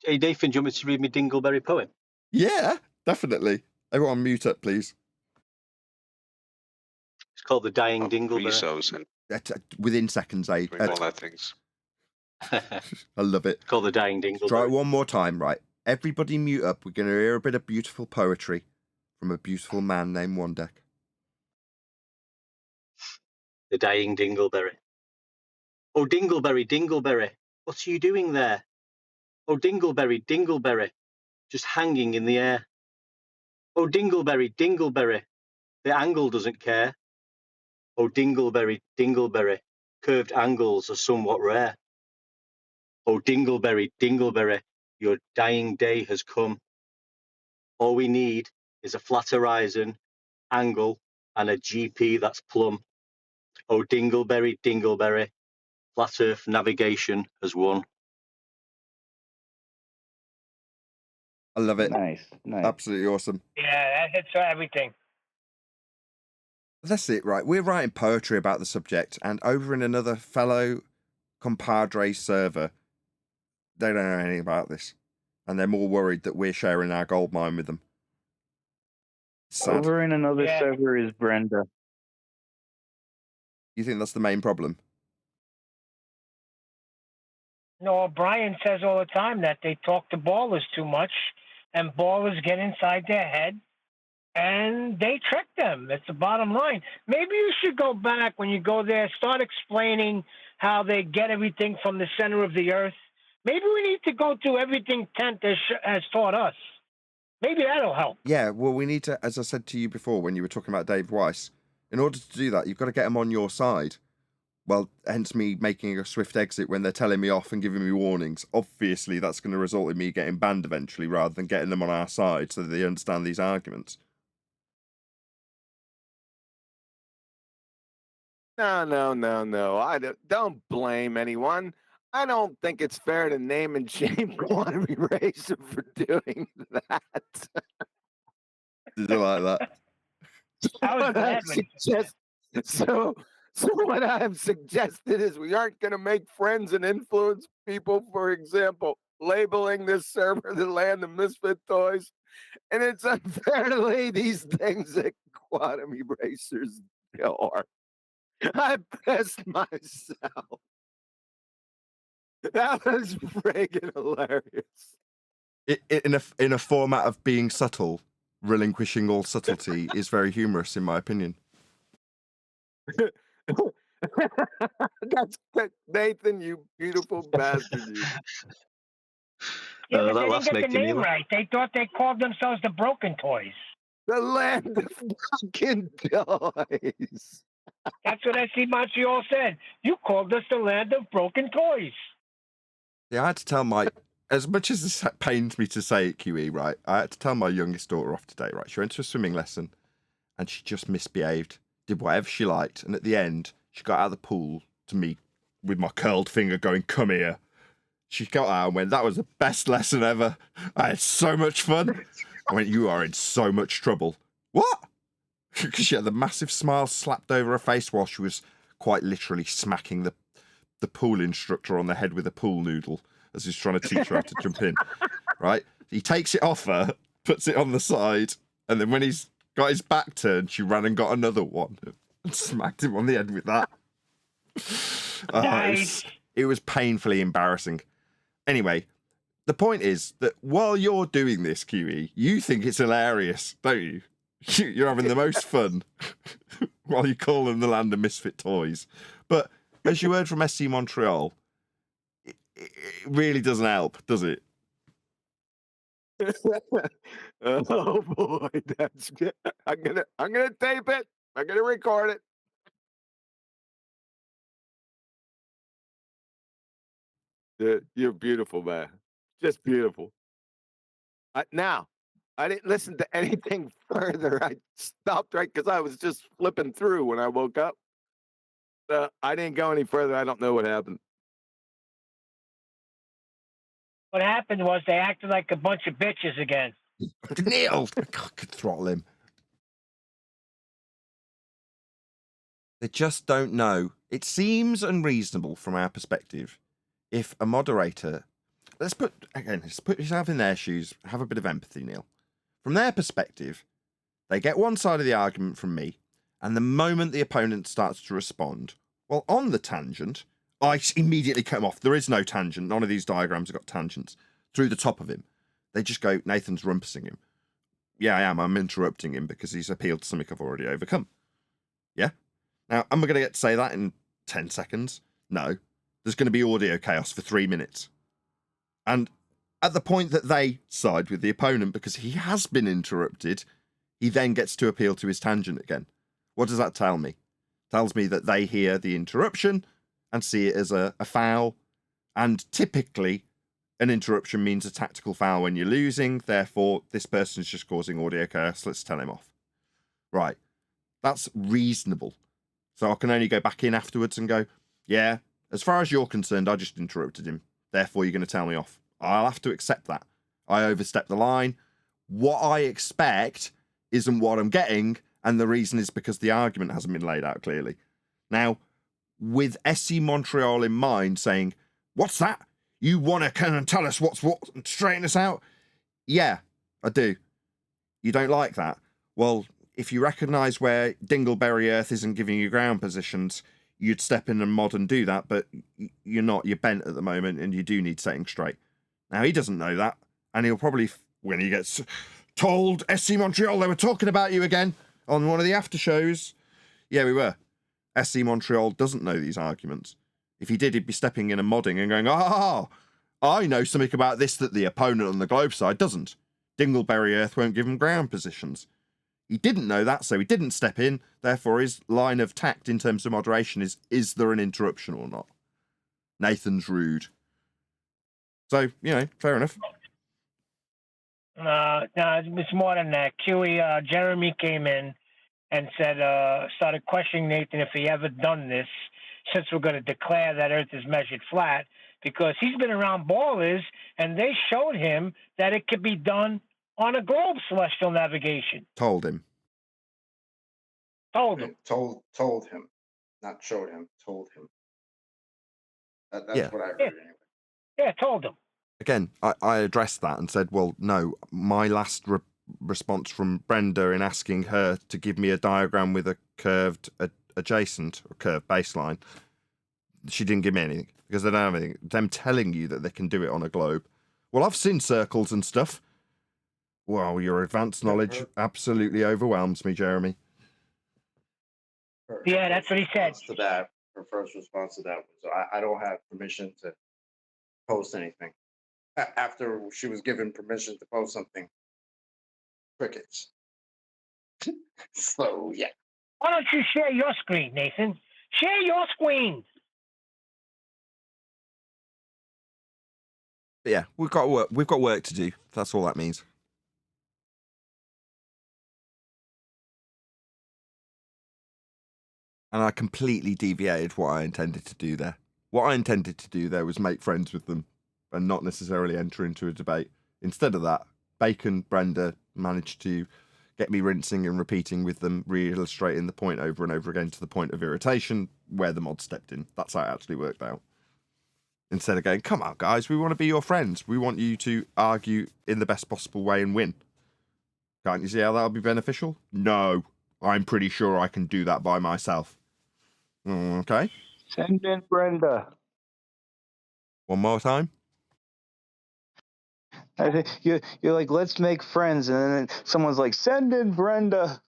Hey, Nathan, do you want me to read me Dingleberry poem? Yeah, definitely. Everyone mute up, please. It's called The Dying Dingleberry. Within seconds, things. I love it. It's called The Dying Dingleberry. Try it one more time, right? Everybody mute up. We're going to hear a bit of beautiful poetry from a beautiful man named Wandek. The Dying Dingleberry. Oh, Dingleberry, Dingleberry, what are you doing there? Oh, Dingleberry, Dingleberry, just hanging in the air. Oh, Dingleberry, Dingleberry, the angle doesn't care. Oh, Dingleberry, Dingleberry, curved angles are somewhat rare. Oh, Dingleberry, Dingleberry, your dying day has come. All we need is a flat horizon, angle, and a GP that's plumb. Oh, Dingleberry, Dingleberry, flat earth navigation has won. I love it. Nice. Absolutely awesome. Yeah, that hits everything. That's it, right? We're writing poetry about the subject, and over in another fellow compadre server, they don't know anything about this. And they're more worried that we're sharing our gold mine with them. Sad. Over in another server is Brenda. You think that's the main problem? No, Brian says all the time that they talk to ballers too much, and ballers get inside their head, and they trick them. That's the bottom line. Maybe you should go back when you go there, start explaining how they get everything from the center of the earth. Maybe we need to go through everything Tent has taught us. Maybe that'll help. Yeah, well, we need to, as I said to you before when you were talking about Dave Weiss, in order to do that, you've got to get them on your side. Well, hence me making a swift exit when they're telling me off and giving me warnings. Obviously, that's going to result in me getting banned eventually rather than getting them on our side so that they understand these arguments. No. I don't blame anyone. I don't think it's fair to name and shame Quantum Eraser for doing that. Did you like that? So what I've suggested is we aren't going to make friends and influence people. For example, labeling this server the land of misfit toys, and it's unfair to lay these things at Quantum Eraser's door. I pissed myself. That was friggin' hilarious. In a format of being subtle, relinquishing all subtlety is very humorous, in my opinion. That's Nathan, you beautiful bastard. You. Yeah, but they didn't get the name right. They thought they called themselves the Broken Toys. The land of broken toys. That's what S.C. Montreal said. You called us the land of broken toys. Yeah, I had to tell my, as much as this pains me to say it, QE, right? I had to tell my youngest daughter off today, right? She went to a swimming lesson and she just misbehaved, did whatever she liked. And at the end, she got out of the pool to me with my curled finger going, come here. She got out and went, that was the best lesson ever. I had so much fun. I went, you are in so much trouble. What? Because she had the massive smile slapped over her face while she was quite literally smacking the pool instructor on the head with a pool noodle as he's trying to teach her how to jump in, right? He takes it off her, puts it on the side, and then when he's got his back turned, she ran and got another one and smacked him on the head with that. Nice. It was painfully embarrassing. Anyway, the point is that while you're doing this, QE, you think it's hilarious, don't you? You're having the most fun while you call them the land of misfit toys. But as you heard from SC Montreal, it really doesn't help, does it? Oh boy, that's good. I'm gonna tape it. I'm gonna record it. You're beautiful, man. Just beautiful. Now, I didn't listen to anything further. I stopped right because I was just flipping through when I woke up. I didn't go any further. I don't know what happened. What happened was they acted like a bunch of bitches again. Neil, I could throttle him. They just don't know. It seems unreasonable from our perspective if a moderator... Let's put yourself in their shoes. Have a bit of empathy, Neil. From their perspective, they get one side of the argument from me, and the moment the opponent starts to respond, well, on the tangent, I immediately cut him off. There is no tangent. None of these diagrams have got tangents through the top of him. They just go, Nathan's rumpusing him. Yeah, I am. I'm interrupting him because he's appealed to something I've already overcome. Yeah? Now, am I going to get to say that in 10 seconds? No. There's going to be audio chaos for 3 minutes. And at the point that they side with the opponent because he has been interrupted, he then gets to appeal to his tangent again. What does that tell me? It tells me that they hear the interruption and see it as a foul. And typically, an interruption means a tactical foul when you're losing. Therefore, this person's just causing audio chaos. Let's tell him off. Right. That's reasonable. So I can only go back in afterwards and go, yeah, as far as you're concerned, I just interrupted him. Therefore, you're going to tell me off. I'll have to accept that. I overstepped the line. What I expect isn't what I'm getting, and the reason is because the argument hasn't been laid out clearly. Now, with SC Montreal in mind saying, what's that? You want to come and tell us what's what and straighten us out? Yeah, I do. You don't like that? Well, if you recognise where dingleberry earth isn't giving you ground positions, you'd step in and mod and do that, but you're not. You're bent at the moment, and you do need setting straight. Now, he doesn't know that, and he'll probably, when he gets told, SC Montreal, they were talking about you again on one of the after shows. Yeah, we were. SC Montreal doesn't know these arguments. If he did, he'd be stepping in and modding and going, I know something about this that the opponent on the globe side doesn't. Dingleberry Earth won't give him ground positions. He didn't know that, so he didn't step in. Therefore, his line of tact in terms of moderation is there an interruption or not? Nathan's rude. So, fair enough. No, it's more than that. QE, Jeremy came in and said, started questioning Nathan if he ever done this, since we're going to declare that Earth is measured flat, because he's been around ballers, and they showed him that it could be done on a globe celestial navigation. Told him. Told him. Not showed him, told him. That's what I heard anyway. Yeah, told him. Again, I addressed that and said, well, no, my last response from Brenda in asking her to give me a diagram with a curved adjacent or curved baseline, she didn't give me anything because they don't have anything. Them telling you that they can do it on a globe. Well, I've seen circles and stuff. Well, your advanced knowledge absolutely overwhelms me, Jeremy. Yeah, that's what he said. Her first response to that was, I don't have permission to post anything. After she was given permission to post something, crickets. So, yeah. Why don't you share your screen, Nathan? Share your screen. But yeah, we've got work to do. That's all that means. And I completely deviated what I intended to do there. What I intended to do there was make friends with them and not necessarily enter into a debate. Instead of that, Bacon, Brenda managed to get me rinsing and repeating with them, re-illustrating the point over and over again to the point of irritation where the mod stepped in. That's how it actually worked out. Instead of going, come on, guys, we want to be your friends. We want you to argue in the best possible way and win. Can't you see how that'll be beneficial? No, I'm pretty sure I can do that by myself. Okay. Send in Brenda. One more time. I think you're like, let's make friends, and then someone's like, send in Brenda.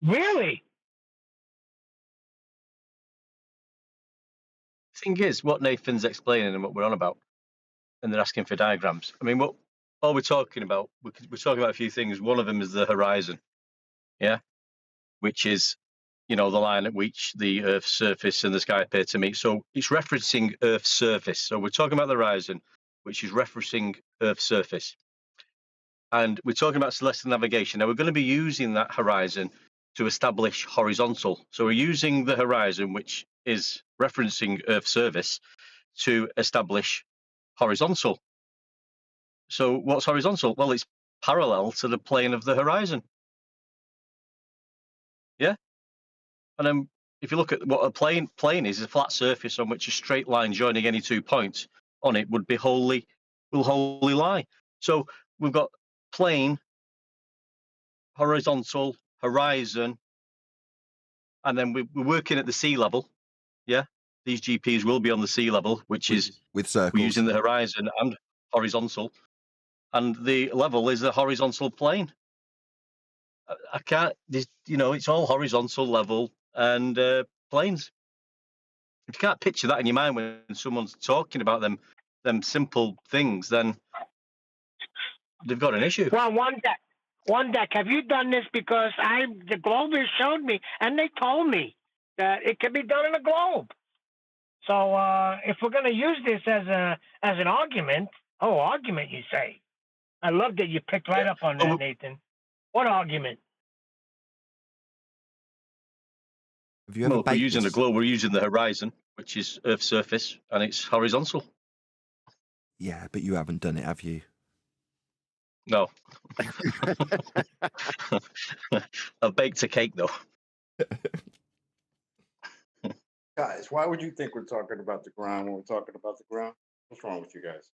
Really? Thing is, what Nathan's explaining and what we're on about, and they're asking for diagrams. I mean, all we're talking about, we're talking about a few things. One of them is the horizon, yeah, which is, the line at which the Earth's surface and the sky appear to meet. So it's referencing Earth's surface. So we're talking about the horizon, which is referencing Earth's surface. And we're talking about celestial navigation. Now, we're going to be using that horizon to establish horizontal. So we're using the horizon, which is referencing Earth's surface, to establish horizontal. So what's horizontal? Well, it's parallel to the plane of the horizon. Yeah? And then if you look at what a plane is a flat surface on which a straight line joining any 2 points on it will wholly lie. So we've got plane, horizontal, horizon, and then we're working at the sea level. Yeah, these GPs will be on the sea level, which is with circles. We're using the horizon and horizontal, and the level is the horizontal plane. I can't, it's all horizontal level and planes. If you can't picture that in your mind when someone's talking about them simple things, then they've got an issue. Well, one deck. Have you done this? Because the Globers showed me, and they told me that it can be done in a globe. So if we're going to use this as an argument, argument, you say? I love that you picked right up on that, Nathan. What argument? Have you ever Well, we're using the globe. We're using the horizon, which is Earth's surface, and it's horizontal. Yeah, but you haven't done it, have you? No. I've baked a cake, though. Guys, why would you think we're talking about the ground when we're talking about the ground? What's wrong with you guys?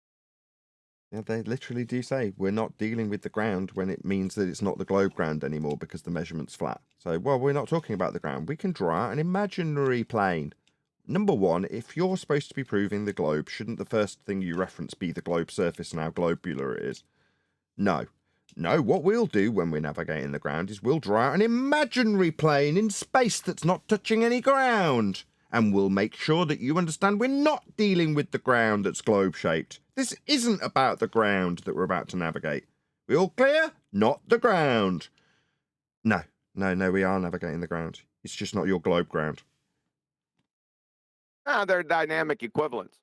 Yeah, they literally do say we're not dealing with the ground when it means that it's not the globe ground anymore because the measurement's flat. So, well, we're not talking about the ground. We can draw out an imaginary plane. Number one, if you're supposed to be proving the globe, shouldn't the first thing you reference be the globe surface and how globular it is? No. No, what we'll do when we're navigating the ground is we'll draw out an imaginary plane in space that's not touching any ground. And we'll make sure that you understand we're not dealing with the ground that's globe-shaped. This isn't about the ground that we're about to navigate. We all clear? Not the ground. No, we are navigating the ground. It's just not your globe ground. They're dynamic equivalents.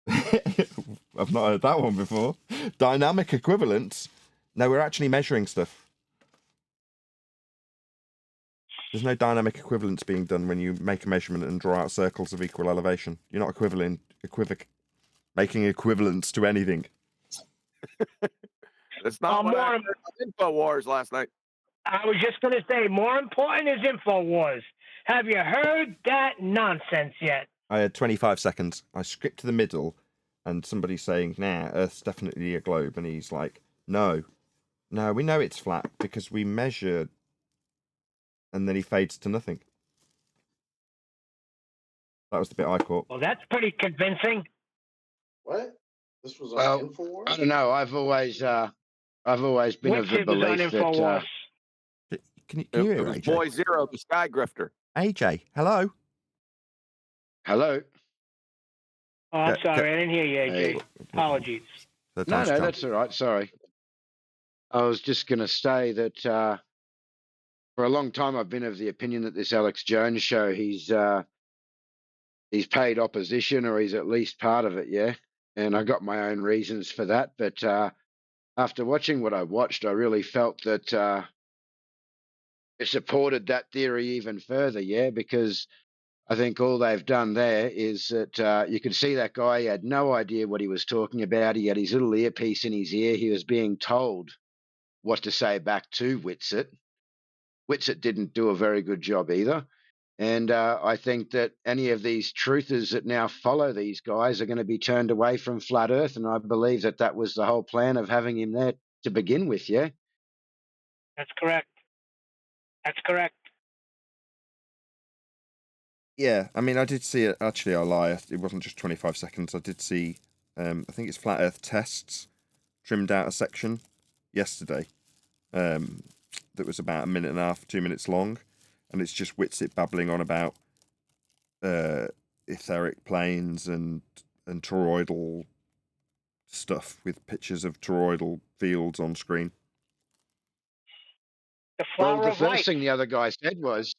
I've not heard that one before. Dynamic equivalents? No, we're actually measuring stuff. There's no dynamic equivalence being done when you make a measurement and draw out circles of equal elevation. You're not making equivalence to anything. That's not what I heard on InfoWars last night. I was just going to say, more important is InfoWars. Have you heard that nonsense yet? I had 25 seconds. I skipped to the middle, and somebody's saying, nah, Earth's definitely a globe. And he's like, no, we know it's flat because we measured. And then he fades to nothing. That was the bit I caught. Well, that's pretty convincing. What? This was on InfoWars? I don't know. I've always been of the belief that. Can you hear it? AJ? Boy Zero, the Sky Grifter. AJ, hello. Hello. Oh, I'm sorry. I didn't hear you, AJ. Hey. Apologies. No, that's all right. Sorry. I was just going to say that for a long time I've been of the opinion that this Alex Jones show, he's paid opposition, or he's at least part of it, yeah. And I got my own reasons for that. But after watching what I watched, I really felt that it supported that theory even further, yeah, because I think all they've done there is that you could see that guy, he had no idea what he was talking about. He had his little earpiece in his ear. He was being told what to say back to Whitsitt. Whitsitt didn't do a very good job either. And I think that any of these truthers that now follow these guys are going to be turned away from Flat Earth. And I believe that that was the whole plan of having him there to begin with, yeah? That's correct. That's correct. Yeah, I mean, I did see it. Actually, I lie. It wasn't just 25 seconds. I did see, I think it's Flat Earth Tests, trimmed out a section yesterday that was about a minute and a half, 2 minutes long. And it's just Whitsitt babbling on about etheric planes and toroidal stuff with pictures of toroidal fields on screen. Well, the first thing the other guy said was,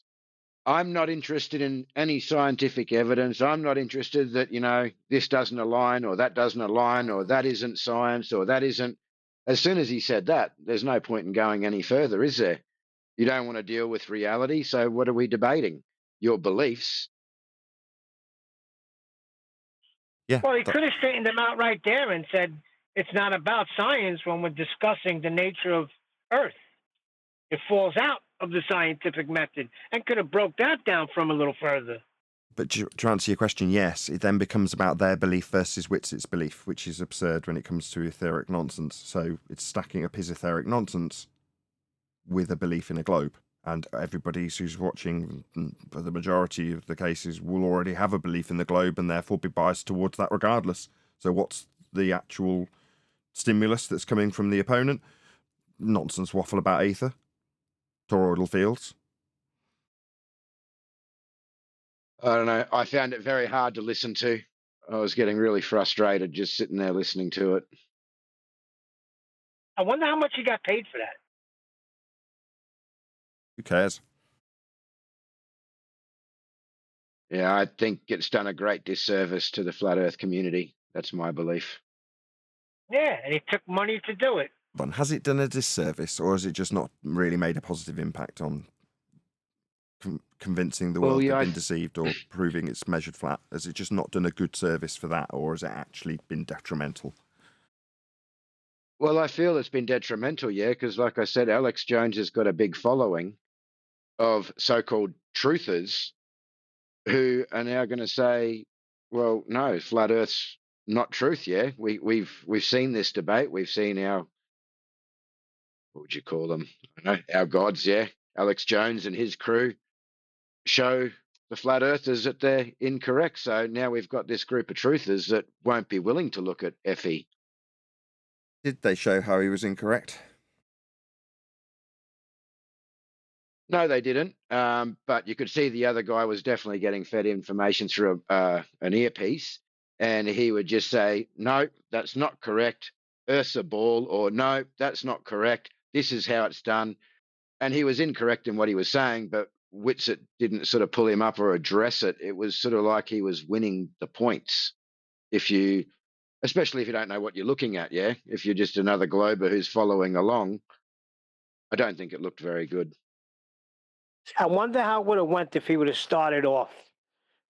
I'm not interested in any scientific evidence. I'm not interested that, you know, this doesn't align or that doesn't align or that isn't science or that isn't. As soon as he said that, there's no point in going any further, is there? You don't want to deal with reality, so what are we debating? Your beliefs. Yeah. Well, he could have straightened them out right there and said it's not about science when we're discussing the nature of Earth. It falls out of the scientific method, and could have broke that down from a little further. But to answer your question, yes, it then becomes about their belief versus Whitsitt's belief, which is absurd when it comes to etheric nonsense. So it's stacking up his etheric nonsense with a belief in a globe. And everybody who's watching, for the majority of the cases, will already have a belief in the globe and therefore be biased towards that regardless. So what's the actual stimulus that's coming from the opponent? Nonsense waffle about ether, toroidal fields. I don't know. I found it very hard to listen to. I was getting really frustrated just sitting there listening to it. I wonder how much he got paid for that. Who cares? Yeah, I think it's done a great disservice to the Flat Earth community. That's my belief. Yeah, and he took money to do it. But has it done a disservice, or has it just not really made a positive impact on convincing the world they've been deceived or proving it's measured flat? Has it just not done a good service for that, or has it actually been detrimental? Well, I feel it's been detrimental, yeah, because like I said, Alex Jones has got a big following of so-called truthers who are now going to say, well, no, Flat Earth's not truth, yeah. We've seen this debate. We've seen our, what would you call them? I don't know, our gods, yeah. Alex Jones and his crew show the Flat Earthers that they're incorrect. So now we've got this group of truthers that won't be willing to look at FE. Did they show how he was incorrect? No, they didn't. But you could see the other guy was definitely getting fed information through an earpiece, and he would just say, "No, that's not correct. Earth's a ball," or "No, that's not correct. This is how it's done." And he was incorrect in what he was saying, but Whitsitt didn't sort of pull him up or address it. It was sort of like he was winning the points. Especially if you don't know what you're looking at, yeah. If you're just another glober who's following along, I don't think it looked very good. I wonder how it would have went if he would have started off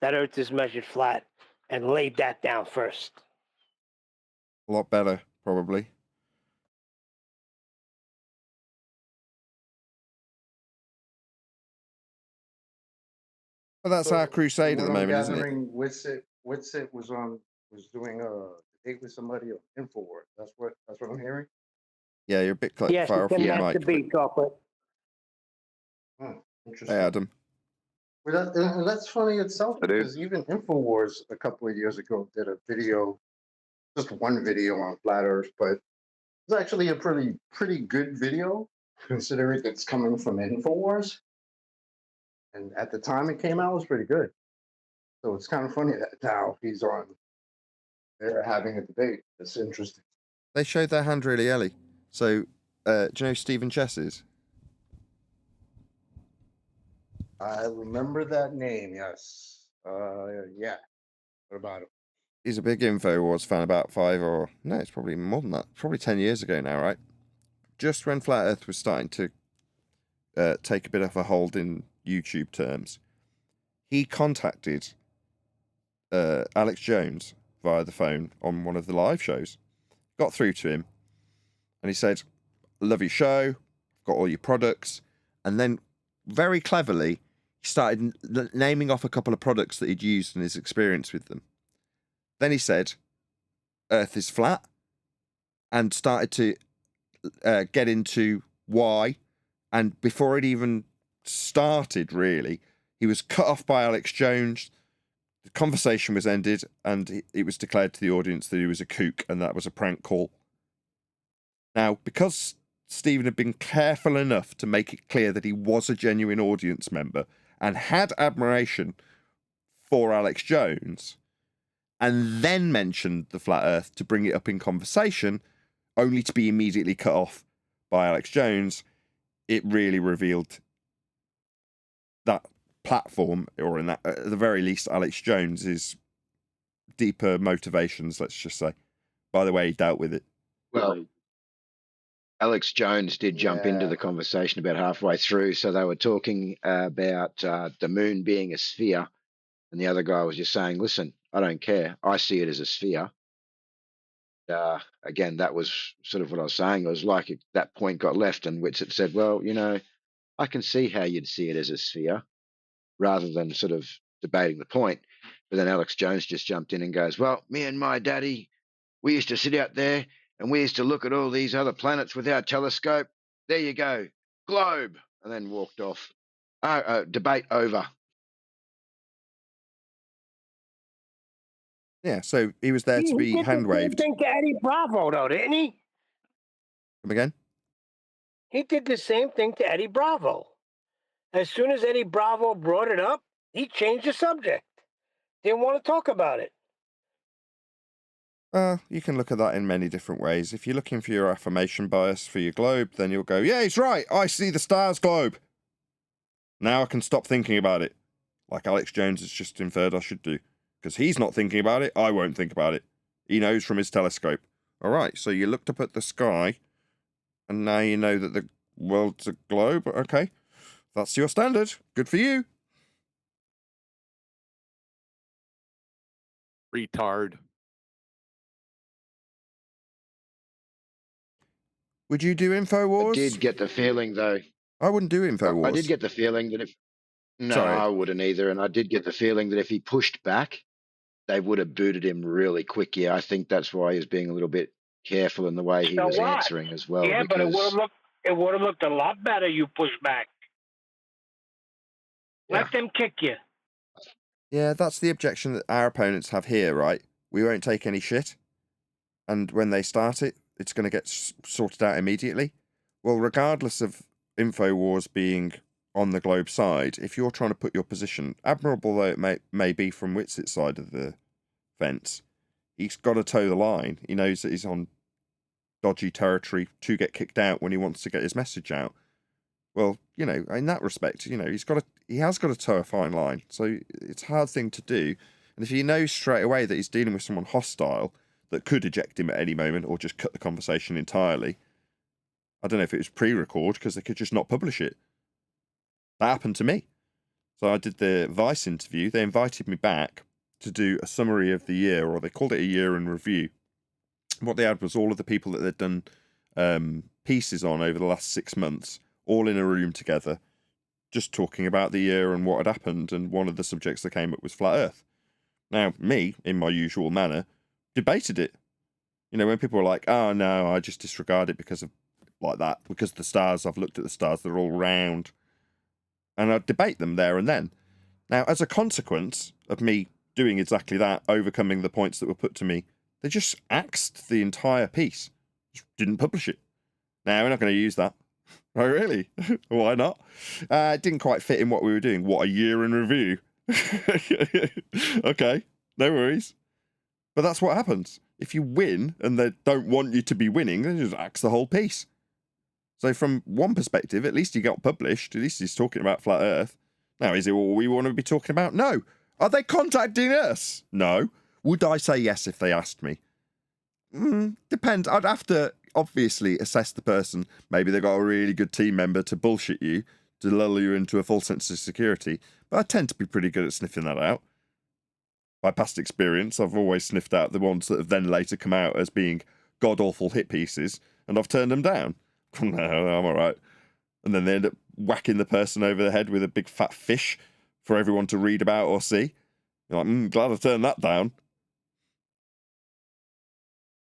that Earth is measured flat and laid that down first. A lot better, probably. Well, that's our crusade at the moment, isn't it? Whitsitt was doing a debate with somebody on InfoWars. That's what I'm hearing. Yeah, you're a bit far off your mic. Interesting. Hey, Adam. Well, and that's funny itself because even InfoWars a couple of years ago did a video, just one video on Flat Earth, but it's actually a pretty good video considering it's coming from InfoWars. And at the time it came out, it was pretty good. So it's kind of funny that now he's on there having a debate. It's interesting. They showed their hand really early. So, do you know who Stephen Chess is? I remember that name, yes. Yeah. What about him? He's a big InfoWars fan, about it's probably more than that. Probably 10 years ago now, right? Just when Flat Earth was starting to take a bit of a hold in YouTube terms, he contacted Alex Jones via the phone on one of the live shows. Got through to him, and he said, love your show, got all your products. And then very cleverly, he started naming off a couple of products that he'd used in his experience with them. Then he said, Earth is flat, and started to get into why. And before it even started, really, he was cut off by Alex Jones. The conversation was ended, and it was declared to the audience that he was a kook, and that was a prank call. Now, because Stephen had been careful enough to make it clear that he was a genuine audience member and had admiration for Alex Jones, and then mentioned the flat Earth to bring it up in conversation, only to be immediately cut off by Alex Jones, it really revealed that platform, or in that, at the very least, Alex Jones's deeper motivations, let's just say, by the way he dealt with it. Well, Alex Jones did jump into the conversation about halfway through. So they were talking about the moon being a sphere. And the other guy was just saying, listen, I don't care. I see it as a sphere. Again, that was sort of what I was saying. It was like that point got left and Whitsitt said, well, you know, I can see how you'd see it as a sphere, rather than sort of debating the point. But then Alex Jones just jumped in and goes, well, me and my daddy, we used to sit out there and we used to look at all these other planets with our telescope. There you go, globe. And then walked off. Debate over. Yeah, so he was there to be hand waved. He did the same thing to Eddie Bravo, though, didn't he? Come again? He did the same thing to Eddie Bravo. As soon as Eddie Bravo brought it up, he changed the subject. Didn't want to talk about it. You can look at that in many different ways. If you're looking for your affirmation bias for your globe, then you'll go, yeah, he's right. I see the stars globe. Now I can stop thinking about it. Like Alex Jones has just inferred I should do. Because he's not thinking about it, I won't think about it. He knows from his telescope. All right, so you looked up at the sky, and now you know that the world's a globe. Okay, that's your standard. Good for you. Retard. Would you do InfoWars? I did get the feeling, though. I wouldn't do InfoWars. I did get the feeling that if... No, Sorry. I wouldn't either. And I did get the feeling that if he pushed back, they would have booted him really quick. Yeah, I think that's why he was being a little bit careful in the way he was answering as well. Yeah, because... but it would have looked a lot better you push back. Let them kick you. Yeah, that's the objection that our opponents have here, right? We won't take any shit. And when they start it, it's going to get sorted out immediately. Well, regardless of InfoWars being on the globe side, if you're trying to put your position, admirable though it may be from Whitsitt's side of the fence, he's got to toe the line. He knows that he's on dodgy territory to get kicked out when he wants to get his message out. Well, you know, in that respect, you know, he has got to toe a fine line. So it's a hard thing to do. And if he knows straight away that he's dealing with someone hostile that could eject him at any moment or just cut the conversation entirely, I don't know if it was pre-record because they could just not publish it. That happened to me. So I did the Vice interview. They invited me back to do a summary of the year, or they called it a year in review. What they had was all of the people that they'd done pieces on over the last 6 months, all in a room together, just talking about the year and what had happened, and one of the subjects that came up was Flat Earth. Now, me, in my usual manner, debated it. You know, when people were like, oh no, I just disregard it because of like that, because the stars, I've looked at the stars, they're all round. And I'd debate them there and then. Now, as a consequence of me doing exactly that, overcoming the points that were put to me, they just axed the entire piece. Just didn't publish it. Now, we're not going to use that. Oh, really? Why not? It didn't quite fit in what we were doing. What, a year in review? Okay, no worries. But that's what happens. If you win and they don't want you to be winning, they just axe the whole piece. So from one perspective, at least he got published. At least he's talking about Flat Earth. Now, is it what we want to be talking about? No. Are they contacting us? No. Would I say yes if they asked me? Depends. I'd have to obviously assess the person. Maybe they've got a really good team member to bullshit you, to lull you into a false sense of security. But I tend to be pretty good at sniffing that out. By past experience, I've always sniffed out the ones that have then later come out as being god-awful hit pieces, and I've turned them down. No, I'm all right. And then they end up whacking the person over the head with a big fat fish for everyone to read about or see. You're like, glad I turned that down.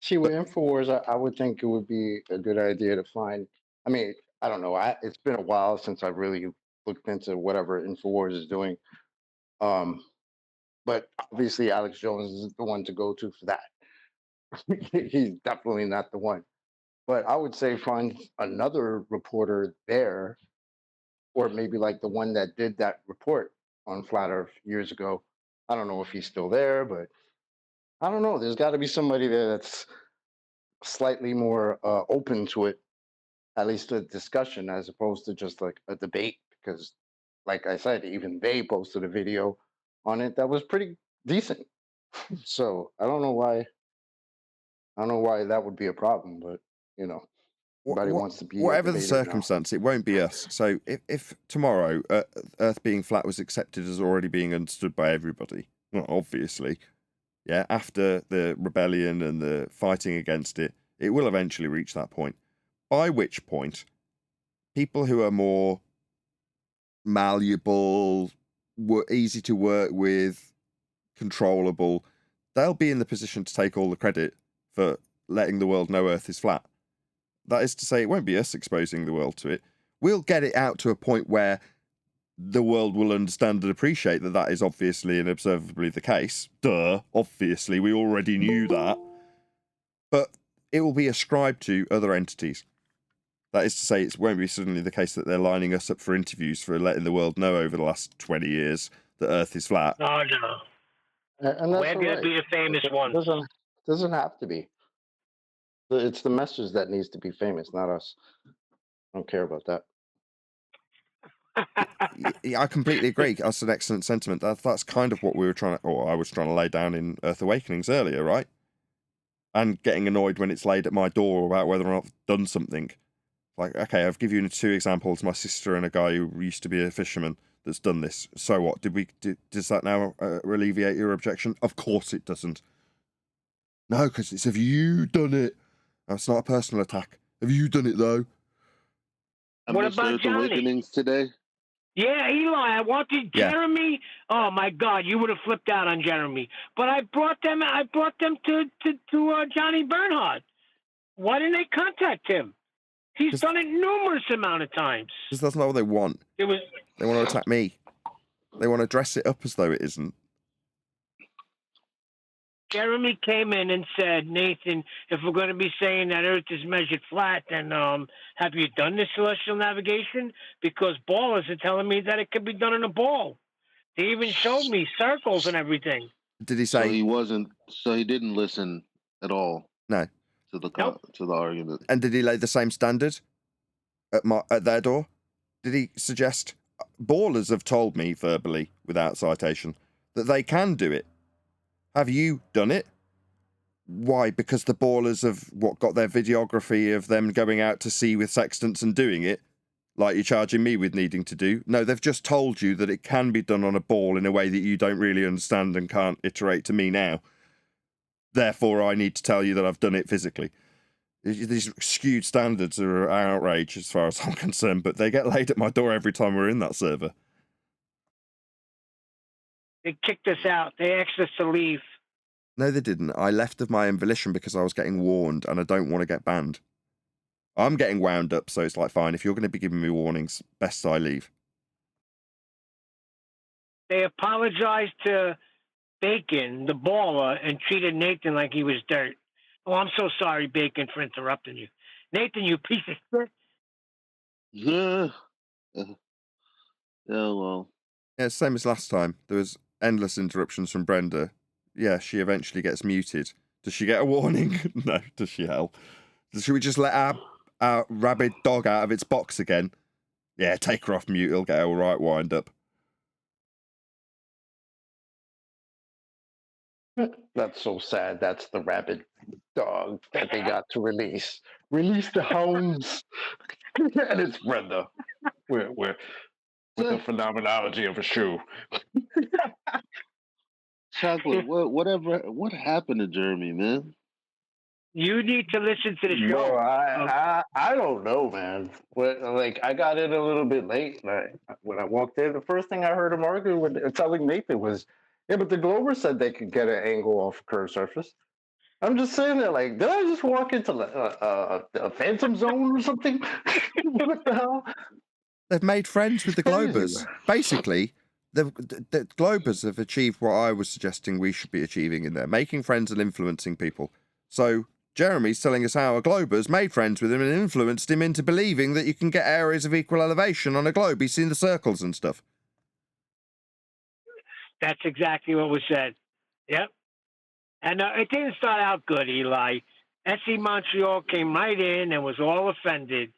See, with InfoWars, I would think it would be a good idea to find. I mean, I don't know. It's been a while since I really looked into whatever InfoWars is doing. But obviously, Alex Jones is the one to go to for that. He's definitely not the one. But I would say find another reporter there, or maybe like the one that did that report on Flat Earth years ago. I don't know if he's still there, but I don't know. There's got to be somebody there that's slightly more open to it, at least a discussion, as opposed to just like a debate. Because, like I said, even they posted a video on it that was pretty decent. So I don't know why. I don't know why that would be a problem, but you know, everybody wants to be whatever the debater now. circumstance, it won't be us. So if tomorrow Earth being flat was accepted as already being understood by everybody, well, obviously, yeah, after the rebellion and the fighting against it, it will eventually reach that point. By which point, people who are more malleable, easy to work with, controllable, they'll be in the position to take all the credit for letting the world know Earth is flat. That is to say, it won't be us exposing the world to it. We'll get it out to a point where the world will understand and appreciate that that is obviously and observably the case. Duh, obviously, we already knew that. But it will be ascribed to other entities. That is to say, it won't be suddenly the case that they're lining us up for interviews for letting the world know over the last 20 years that Earth is flat. Oh, no. And that's We're going right. to be the famous ones. Doesn't have to be. It's the message that needs to be famous, not us. I don't care about that. Yeah, I completely agree. That's an excellent sentiment. That's kind of what we were trying to, or I was trying to lay down in Earth Awakenings earlier, right? And getting annoyed when it's laid at my door about whether or not I've done something. Like, okay, I've given you 2 examples, my sister and a guy who used to be a fisherman that's done this. So what? Does that now alleviate your objection? Of course it doesn't. No, because it's, have you done it? That's not a personal attack. Have you done it, though? What about Johnny? Awakenings today? Yeah, Eli, I wanted Jeremy. Oh my God, you would have flipped out on Jeremy. But I brought them to Johnny Bernhard. Why didn't they contact him? He's done it numerous amount of times. Because that's not what they want. They want to attack me. They want to dress it up as though it isn't. Jeremy came in and said, Nathan, if we're going to be saying that Earth is measured flat, then have you done this celestial navigation? Because ballers are telling me that it could be done in a ball. They even showed me circles and everything. Did he say? So he didn't listen at all. No. To the argument. And did he lay the same standard at their door? Did he suggest? Ballers have told me verbally, without citation, that they can do it. Have you done it? Why? Because the ballers have got their videography of them going out to sea with sextants and doing it, like you're charging me with needing to do. No, they've just told you that it can be done on a ball in a way that you don't really understand and can't iterate to me now. Therefore, I need to tell you that I've done it physically. These skewed standards are outrage as far as I'm concerned, but they get laid at my door every time we're in that server. They kicked us out. They asked us to leave. No, they didn't. I left of my own volition because I was getting warned and I don't want to get banned. I'm getting wound up, so it's like, fine, if you're going to be giving me warnings, best I leave. They apologized to Bacon, the baller, and treated Nathan like he was dirt. Oh, I'm so sorry, Bacon, for interrupting you. Nathan, you piece of shit. Yeah. Yeah, well. Yeah, same as last time. There was endless interruptions from Brenda. Yeah, she eventually gets muted. Does she get a warning? No, does she hell? Should we just let our rabid dog out of its box again? Yeah, take her off mute. It'll get all right wind up. That's so sad. That's the rabid dog that they got to release. Release the hounds. And it's Brenda. We're with the phenomenology of a shoe. Chocolate, what happened to Jeremy, man? You need to listen to the show. Bro, I don't know, man. Like, I got in a little bit late. When I walked in, the first thing I heard him argue with, telling Nathan was, yeah, but the Glober said they could get an angle off a curved surface. I'm just saying that, like, did I just walk into a phantom zone or something? What the hell? They've made friends with the Globers. Basically, the Globers have achieved what I was suggesting we should be achieving in there, making friends and influencing people. So Jeremy's telling us how a Globers made friends with him and influenced him into believing that you can get areas of equal elevation on a globe. He's seen the circles and stuff. That's exactly what was said. Yep. And it didn't start out good, Eli. SC Montreal came right in and was all offended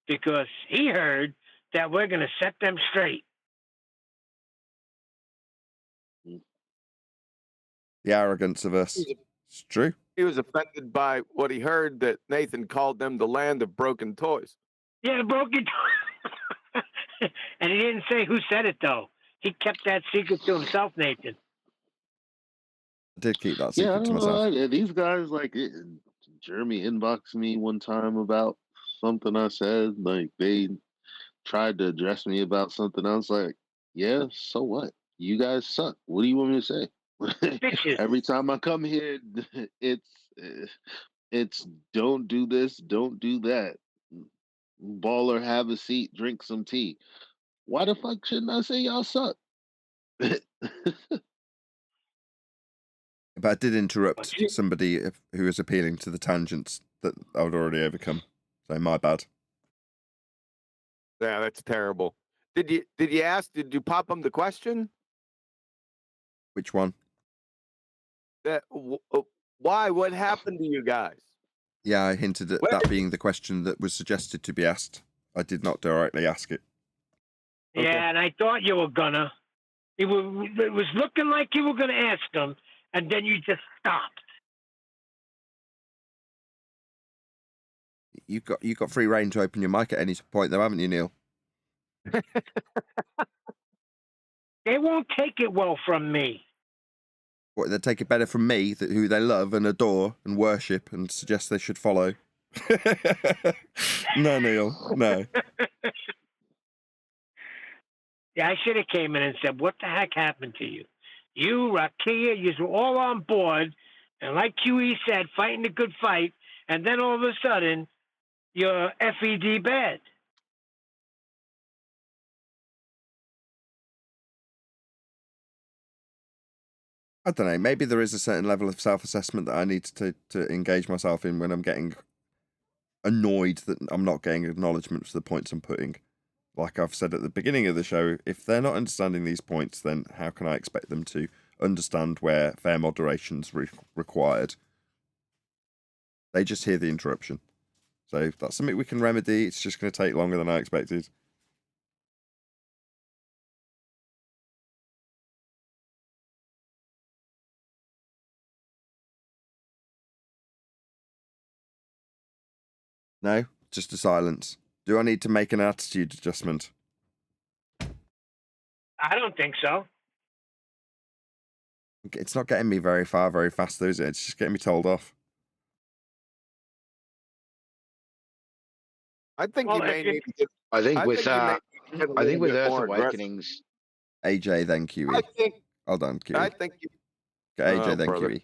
because he heard that we're going to set them straight. The arrogance of us. It's true. He was offended by what he heard, that Nathan called them the land of broken toys. Yeah, broken toys. And he didn't say who said it, though. He kept that secret to himself, Nathan. I did keep that secret to myself. These guys, like, Jeremy inboxed me one time about something I said. Like, they tried to address me about something. I was like, yeah, so what? You guys suck. What do you want me to say? Every time I come here, it's don't do this, don't do that. Baller, have a seat, drink some tea. Why the fuck shouldn't I say y'all suck? But I did interrupt somebody who was appealing to the tangents that I would already overcome. So my bad. Yeah, that's terrible. Did you pop them the question? Which one? Why? What happened to you guys? Yeah, I hinted at that being the question that was suggested to be asked. I did not directly ask it. Yeah, okay. And I thought you were gonna. It was looking like you were gonna ask them, and then you just stopped. You've got free reign to open your mic at any point, though, haven't you, Neil? They won't take it well from me. What, they take it better from me, who they love and adore and worship and suggest they should follow? No, Neil, no. Yeah, I should have came in and said, what the heck happened to you? You, Rakia, you were all on board, and like QE said, fighting the good fight, and then all of a sudden, you're FED bad. I don't know, maybe there is a certain level of self-assessment that I need to engage myself in when I'm getting annoyed that I'm not getting acknowledgement for the points I'm putting. Like I've said at the beginning of the show, if they're not understanding these points, then how can I expect them to understand where fair moderation's required? They just hear the interruption. So that's something we can remedy. It's just going to take longer than I expected. No, just a silence. Do I need to make an attitude adjustment? I don't think so. It's not getting me very far very fast, though, is it? It's just getting me told off. I think you may need to get. I think with Earth Awakenings. AJ, then QE. Hold on, QE. I think you. AJ, then brother. QE.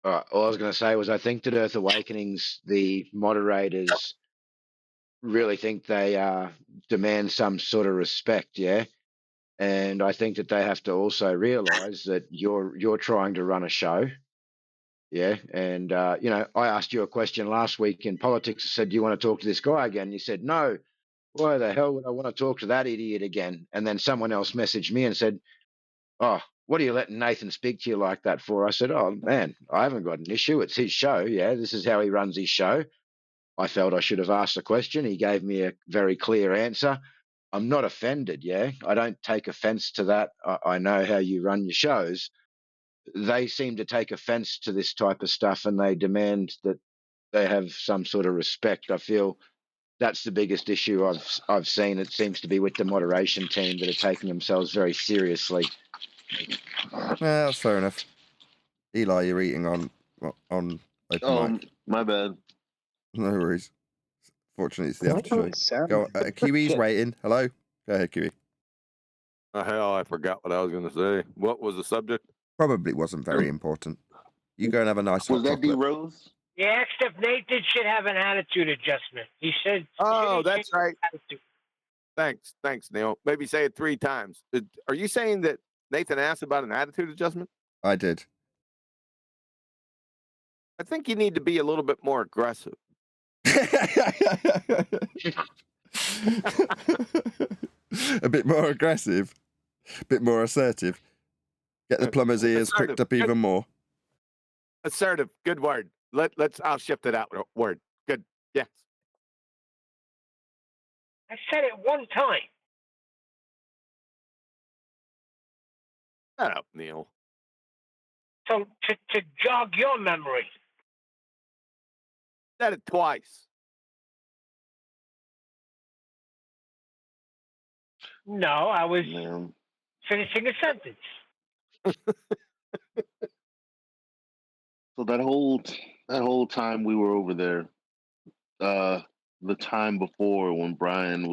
All right. All I was going to say was I think that Earth Awakenings, the moderators really think they demand some sort of respect, yeah? And I think that they have to also realize that you're trying to run a show, yeah? And, you know, I asked you a question last week in politics. I said, do you want to talk to this guy again? And you said, no. Why the hell would I want to talk to that idiot again? And then someone else messaged me and said, oh, what are you letting Nathan speak to you like that for? I said, oh, man, I haven't got an issue. It's his show. Yeah, this is how he runs his show. I felt I should have asked a question. He gave me a very clear answer. I'm not offended, yeah? I don't take offense to that. I know how you run your shows. They seem to take offense to this type of stuff, and they demand that they have some sort of respect. I feel that's the biggest issue I've seen. It seems to be with the moderation team that are taking themselves very seriously. Yeah, that's fair enough. Eli, you're eating on on open mic. My bad. No worries. Fortunately, it's the after show. Go on. Kiwi's waiting. Hello. Go ahead, Kiwi. Hell, I forgot what I was going to say. What was the subject? Probably wasn't very important. You go and have a nice hot Was that D chocolate. Rose? He asked if Nathan should have an attitude adjustment. He said, "Oh, should he that's change right." his attitude? Thanks, Neil. Maybe say it 3 times. Are you saying that Nathan asked about an attitude adjustment? I did. I think you need to be a little bit more aggressive. A bit more aggressive, a bit more assertive. Get the plumber's ears pricked up even more. Assertive, good word. I'll shift it out. Word, good. Yes. I said it one time. Shut up, Neil. So to jog your memory. Said it twice. No, I was finishing a sentence. So that whole time we were over there, the time before when Brian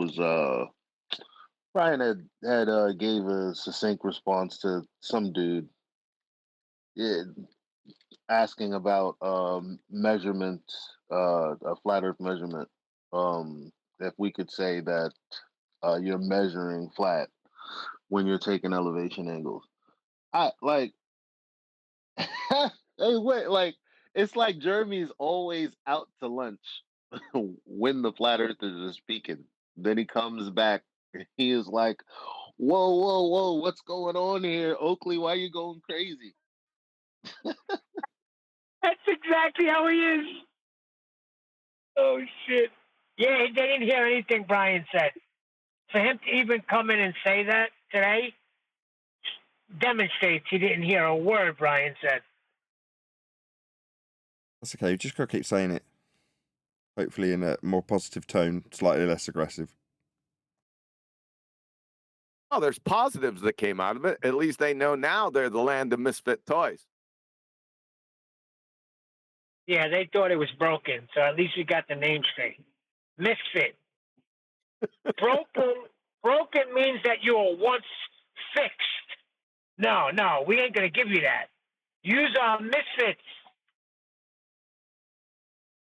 had gave a succinct response to some dude, asking about measurement, a flat Earth measurement. If we could say that you're measuring flat when you're taking elevation angles. I like. Hey, wait, like it's like Jeremy's always out to lunch when the flat earthers are speaking. Then he comes back. He is like, "Whoa, whoa, whoa! What's going on here, Oakley? Why are you going crazy?" That's exactly how he is. Oh shit! Yeah, they didn't hear anything Brian said. For him to even come in and say that today demonstrates he didn't hear a word Brian said. That's okay. You just got to keep saying it. Hopefully in a more positive tone, slightly less aggressive. Oh, there's positives that came out of it. At least they know now they're the land of misfit toys. Yeah, they thought it was broken, so at least we got the name straight. Misfit. Broken means that you were once fixed. No, we ain't gonna give you that. Use our misfits.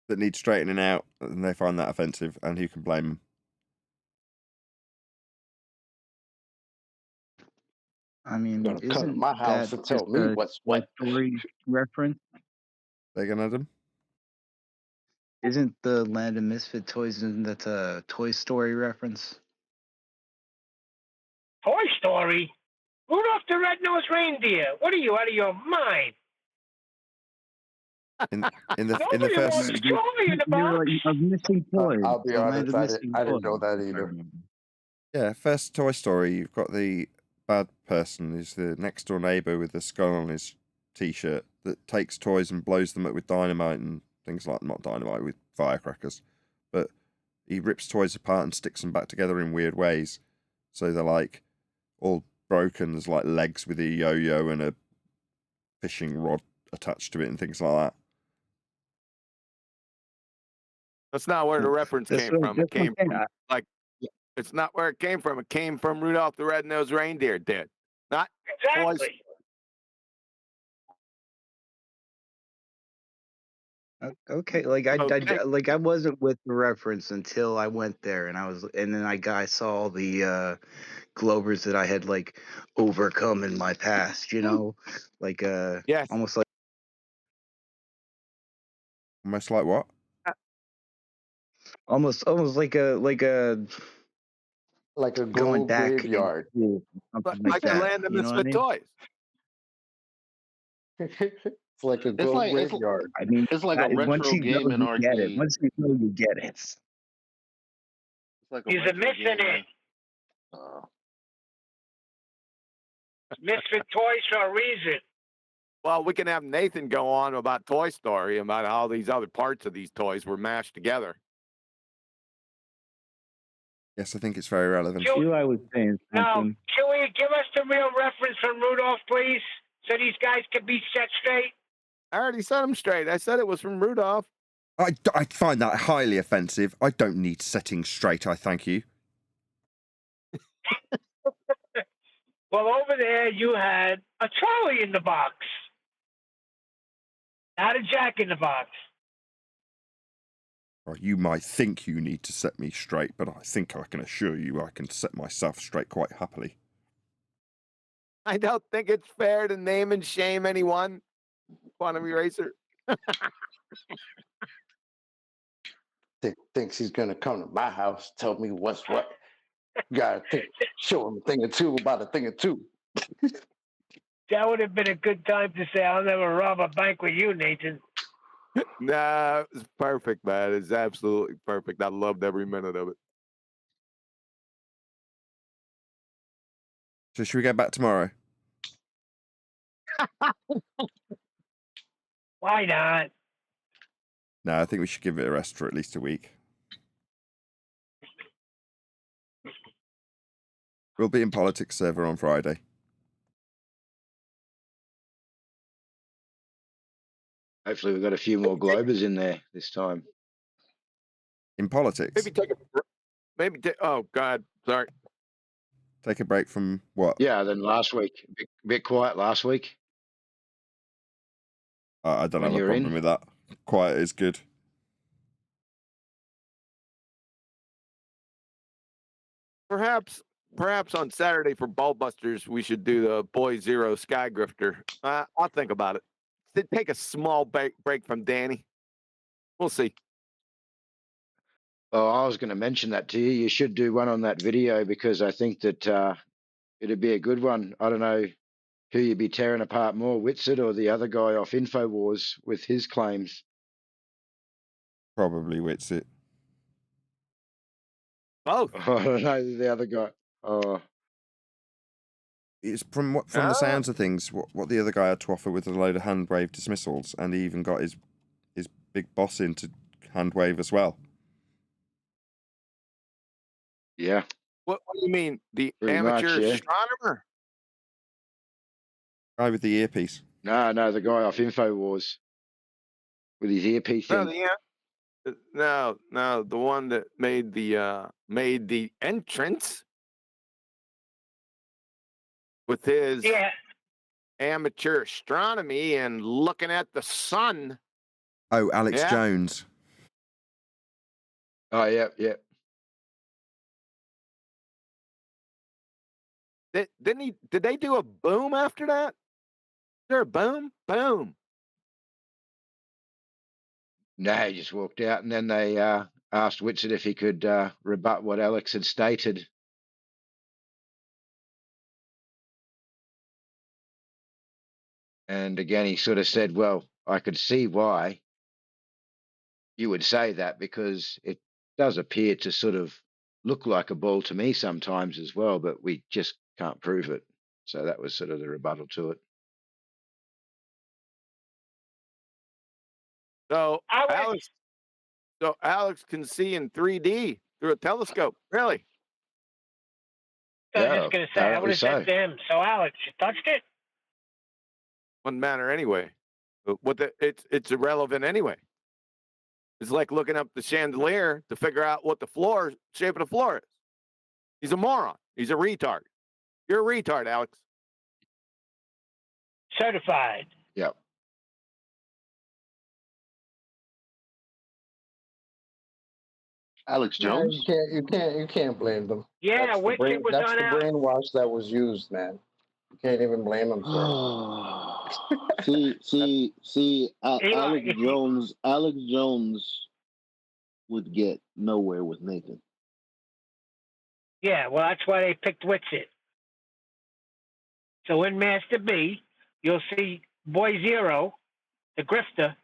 That need straightening out, and they find that offensive, and who can blame them? I mean, isn't to my house that and tell just me a what's Toy what. Story reference? They gonna them? Isn't the Land of Misfit Toys, isn't that a Toy Story reference? Toy Story? Rudolph the Red-Nosed Reindeer. What are you, out of your mind? In the Nobody first wants a toy in the box. Of missing toys. I'll be The Land honest, of I Missing didn't know Toys. that either. Yeah, first Toy Story, you've got the bad person who's the next door neighbour with the skull on his t-shirt that takes toys and blows them up with dynamite and things like, not dynamite, with firecrackers. But he rips toys apart and sticks them back together in weird ways. So they're like all broken. There's like legs with a yo-yo and a fishing rod attached to it and things like that. That's not where the reference came from. It came from it's not where it came from. It came from Rudolph the Red-Nosed Reindeer did. Not toys. Okay, like I wasn't with the reference until I went there, and then I saw all the Glovers that I had like overcome in my past, like yes, almost like what? Almost like a a going globe back in graveyard. school, something like the that. Land of You know what I Misfit mean? Toys. It's like a globe graveyard. I mean, It's like a once retro you know, gaming you get it. arcade. Once you know, you get it. It's like a He's a retro missing gaming. it. Misfit Toys for a reason. Well, we can have Nathan go on about Toy Story, about how these other parts of these toys were mashed together. Yes, I think it's very relevant. I was saying Now, something. can we give us the real reference from Rudolph, please, so these guys can be set straight? I already set him straight. I said it was from Rudolph. I find that highly offensive. I don't need setting straight, I thank you. Well, over there you had a trolley in the box, not a jack in the box. Well, you might think you need to set me straight, but I think I can assure you I can set myself straight quite happily. I don't think it's fair to name and shame anyone. Quantum Eraser. Thinks he's gonna come to my house, tell me what's what. Gotta show him a thing or two about a thing or two. That would have been a good time to say, I'll never rob a bank with you, Nathan. Nah, it's perfect, man. It's absolutely perfect. I loved every minute of it. So should we get back tomorrow? Why not? No, I think we should give it a rest for at least a week. We'll be in politics server on Friday. Hopefully we've got a few more Globers in there this time. In politics? Oh, God. Sorry. Take a break from what? Yeah, then last week. A bit quiet last week. I don't When have a you're problem in. with that. Quiet is good. Perhaps on Saturday for Ballbusters, we should do the Boy Zero Sky Grifter. I'll think about it. Take a small break from Danny. We'll see. Oh, I was going to mention that to you. You should do one on that video because I think that it'd be a good one. I don't know who you'd be tearing apart more, Whitset or the other guy off InfoWars with his claims. Probably Whitset. Both. I don't know the other guy. Oh, It's from the sounds of things, what the other guy had to offer with a load of hand wave dismissals, and he even got his big boss in to hand wave as well. yeah. What do you mean? The Pretty amateur much, yeah. astronomer? Guy with the earpiece. No, the guy off InfoWars with his earpiece in. No, the one that made the entrance with his amateur astronomy and looking at the sun. Oh, Alex Jones. Oh, yeah. Did they do a boom after that? Is there a boom? Boom. No, he just walked out, and then they asked Whitset if he could rebut what Alex had stated. And again, he sort of said, well, I could see why you would say that because it does appear to sort of look like a ball to me sometimes as well, but we just can't prove it. So that was sort of the rebuttal to it. So Alex can see in 3D through a telescope. Really? I was just going to say, I would have said to him, so Alex, you touched it? Wouldn't matter anyway. It's irrelevant anyway. It's like looking up the chandelier to figure out what the shape of the floor is. He's a moron. He's a retard. You're a retard, Alex. Certified. Yep. Alex Jones. You can't blame them. Yeah, that's Whitset was that's on the out. brainwash that was used, man. You can't even blame them for it. see, Alex Jones would get nowhere with Nathan. Yeah, well, that's why they picked Whitset. So in Master B, you'll see Boy Zero, the grifter,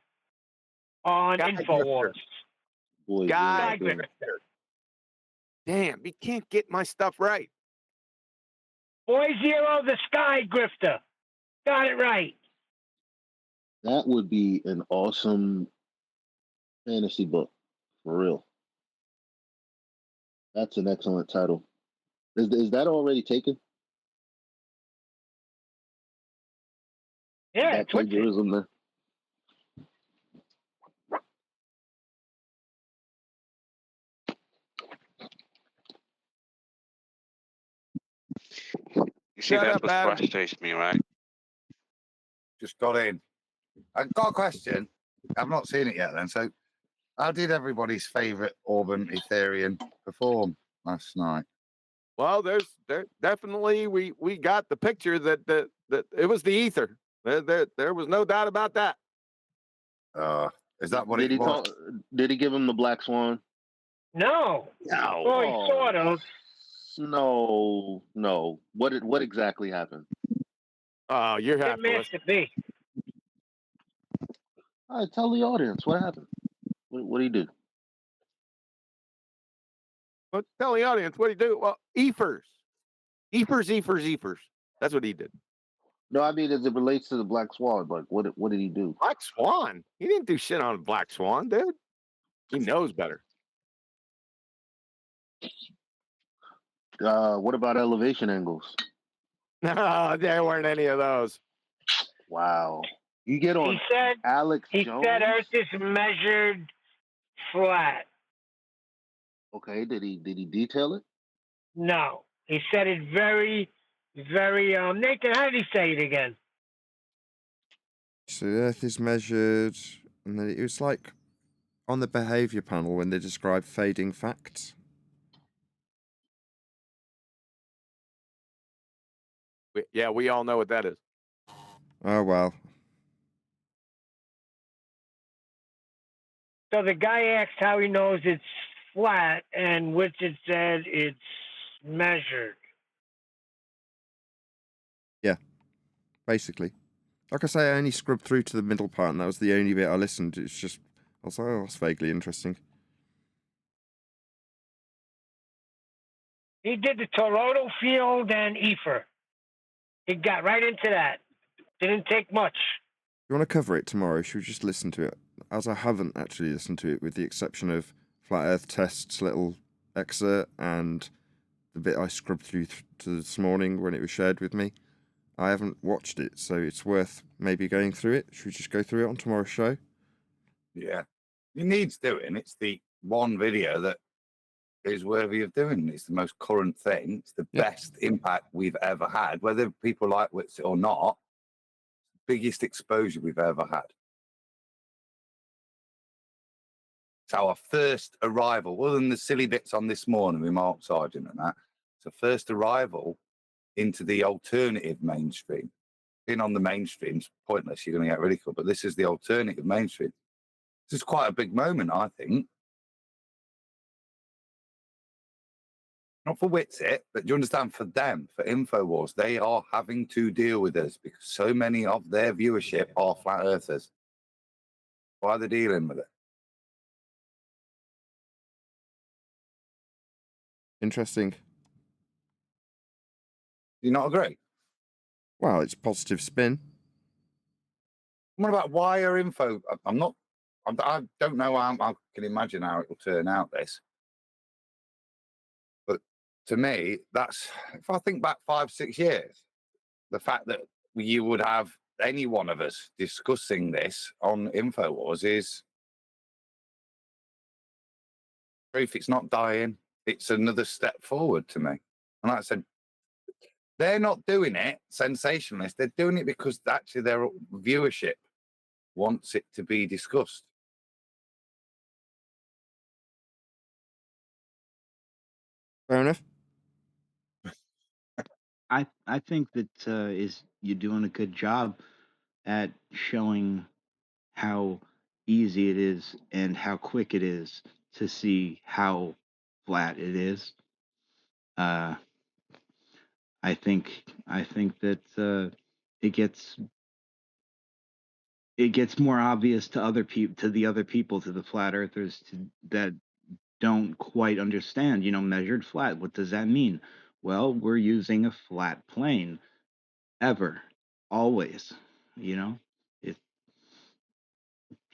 on InfoWars. Sky Grifter. Damn, you can't get my stuff right. Boy Zero, the Sky Grifter. Got it right. That would be an awesome fantasy book, for real. That's an excellent title. Is that already taken? Yeah, that plagiarism there. see, Shut that's up, what Adam. frustrates me, right? Just got in. I've got a question. I've not seen it yet then. So, how did everybody's favorite Auburn Ethereum perform last night? Well, there definitely we got the picture that it was the ether. There was no doubt about that. Is that what Did it he was? Did he give him the black swan? No. No. Well, he sort of. No. What exactly happened? Oh, you're It happy. missed it be. All right, tell the audience what happened. What did he do? Well, tell the audience what he do. Well, ephers. That's what he did. No, I mean as it relates to the black swan. Like, what did he do? Black Swan. He didn't do shit on Black Swan, dude. He knows better. What about elevation angles? No, there weren't any of those. Wow. You get on Alex Jones? He said Earth is measured flat. Okay, did he detail it? No. He said it very, very Nathan, how did he say it again? So the Earth is measured, and then it was like on the behaviour panel when they describe fading facts. We all know what that is. Oh well. So the guy asked how he knows it's flat, and Richard said it's measured. Yeah, basically. Like I say, I only scrubbed through to the middle part, and that was the only bit I listened to. It's just, I was like, oh, that's vaguely interesting. He did the toroidal field and ether. He got right into that. Didn't take much. You want to cover it tomorrow? Should we just listen to it? As I haven't actually listened to it, with the exception of Flat Earth Test's little excerpt and the bit I scrubbed through to this morning when it was shared with me. I haven't watched it, so it's worth maybe going through it. Should we just go through it on tomorrow's show? Yeah. It needs doing. It's the one video that is worthy of doing. It's the most current thing. It's the best impact we've ever had, whether people like it or not. Biggest exposure we've ever had. It's our first arrival, other than the silly bits on this morning with Mark Sargent and that. It's a first arrival into the alternative mainstream. Being on the mainstream's pointless. You're going to get ridiculed, but this is the alternative mainstream. This is quite a big moment, I think. Not for Witsit, but do you understand? For them, for InfoWars, they are having to deal with us because so many of their viewership are flat earthers. Why are they dealing with it? Interesting. Do you not agree? Well, it's positive spin. What about wire info? I don't know how I can imagine how it will turn out, this. But to me, that's, if I think back 5-6 years, the fact that you would have any one of us discussing this on InfoWars is proof it's not dying. It's another step forward to me. And like I said, they're not doing it sensationalist. They're doing it because actually their viewership wants it to be discussed. Fair enough. I think that you're doing a good job at showing how easy it is and how quick it is to see how flat it is. I think that it gets more obvious to other people, to the flat earthers, that don't quite understand. Measured flat. What does that mean? Well, we're using a flat plane, ever, always. It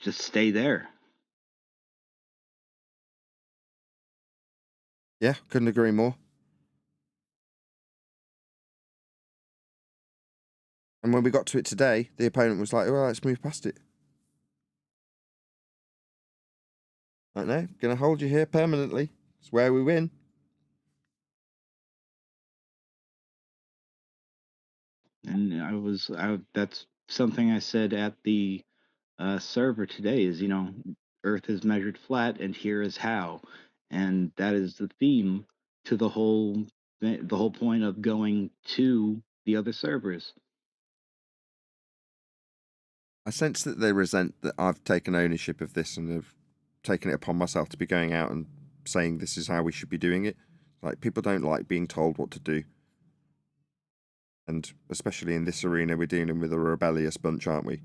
just stay there. Yeah, couldn't agree more. And when we got to it today, the opponent was like, well, let's move past it. I don't know, gonna hold you here permanently. It's where we win. And that's something I said at the server today is, Earth is measured flat and here is how. And that is the theme to the whole point of going to the other servers. I sense that they resent that I've taken ownership of this and have taken it upon myself to be going out and saying this is how we should be doing it. Like, people don't like being told what to do. And especially in this arena, we're dealing with a rebellious bunch, aren't we?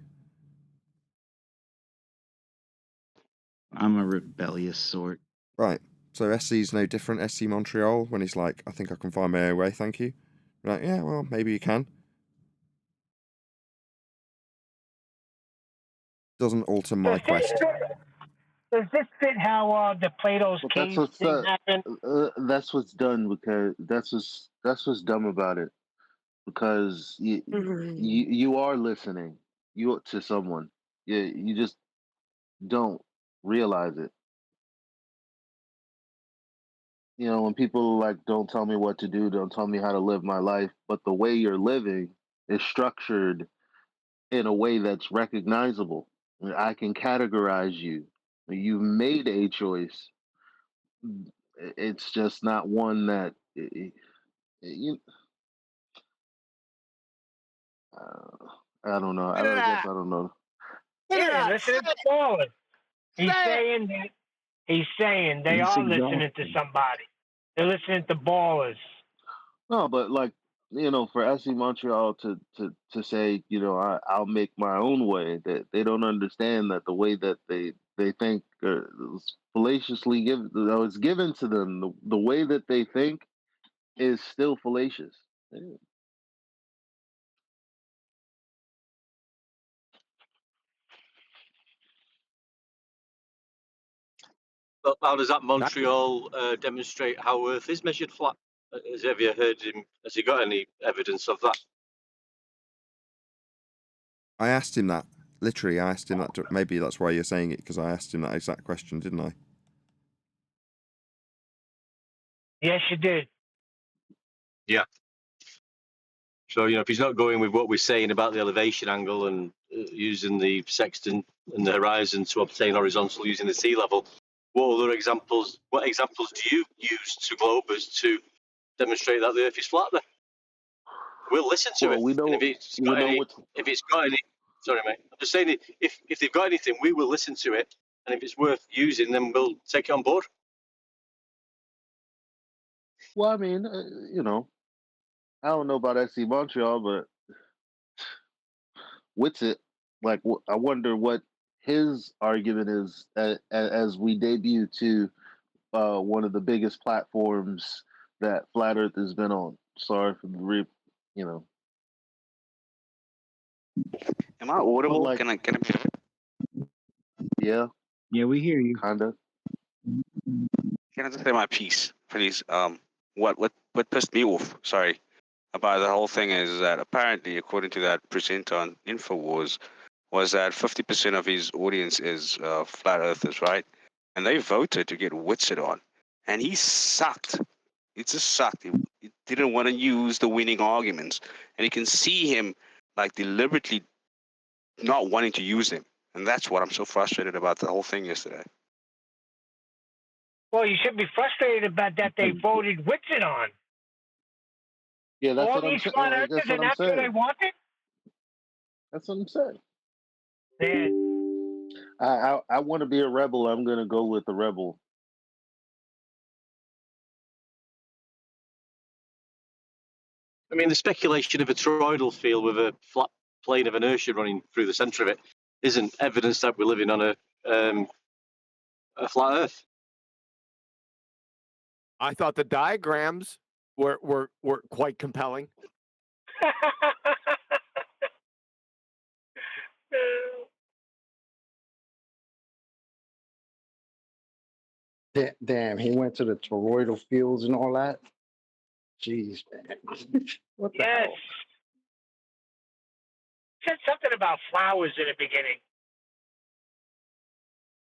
I'm a rebellious sort. Right. So SC's no different. SC Montreal, when he's like, I think I can find my own way, thank you. We're like, yeah, well, maybe you can. Doesn't alter my quest. Does this fit how the Plato's But cave thing happened? that's what's done, because that's what's dumb about it. Because you are listening to someone. You just don't realize it. When people like, don't tell me what to do, don't tell me how to live my life, but the way you're living is structured in a way that's recognizable. I can categorize you. You made a choice. It's just not one that you. I don't know. I guess I don't know. Yeah, listen to Paul. He's saying they are listening to somebody. They're listening to ballers. No, but like, for SC Montreal to say, I'll make my own way. That they don't understand that the way that they think was fallaciously given, it's given to them. The way that they think is still fallacious. Yeah. But how does that Montreal demonstrate how Earth is measured flat? Have you heard him? Has he got any evidence of that? I asked him that. Literally, I asked him that. Maybe that's why you're saying it, because I asked him that exact question, didn't I? Yes, you did. Yeah. So, if he's not going with what we're saying about the elevation angle and using the sextant and the horizon to obtain horizontal using the sea level, what examples do you use to globers to demonstrate that the Earth is flat then? We'll listen to it. We know. And if it's got any, sorry, mate. I'm just saying, if they've got anything, we will listen to it. And if it's worth using, then we'll take it on board. Well, I mean, I don't know about SC Montreal, but Witsit, like, I wonder what his argument is as we debut to one of the biggest platforms that Flat Earth has been on. Sorry for the Am I audible? Like, can I be? Yeah. Yeah, we hear you. Kinda. Can I just say my piece, please? What pissed me off? Sorry, about the whole thing is that apparently, according to that presenter on InfoWars, was that 50% of his audience is flat earthers, right? And they voted to get Witsit on, and he sucked. It just sucked. He didn't want to use the winning arguments, and you can see him like deliberately not wanting to use them, and that's what I'm so frustrated about the whole thing yesterday. Well, you should be frustrated about that they voted Witsit on. Yeah, that's all what I'm these saying. flat That's earthers, what and I'm that's what saying. they wanted. That's what I'm saying. Man, I want to be a rebel. I'm gonna go with the rebel. I mean, the speculation of a toroidal field with a flat plane of inertia running through the centre of it isn't evidence that we're living on a flat Earth. I thought the diagrams were quite compelling. Damn, he went to the toroidal fields and all that. Jeez, man. What the hell? Said something about flowers in the beginning.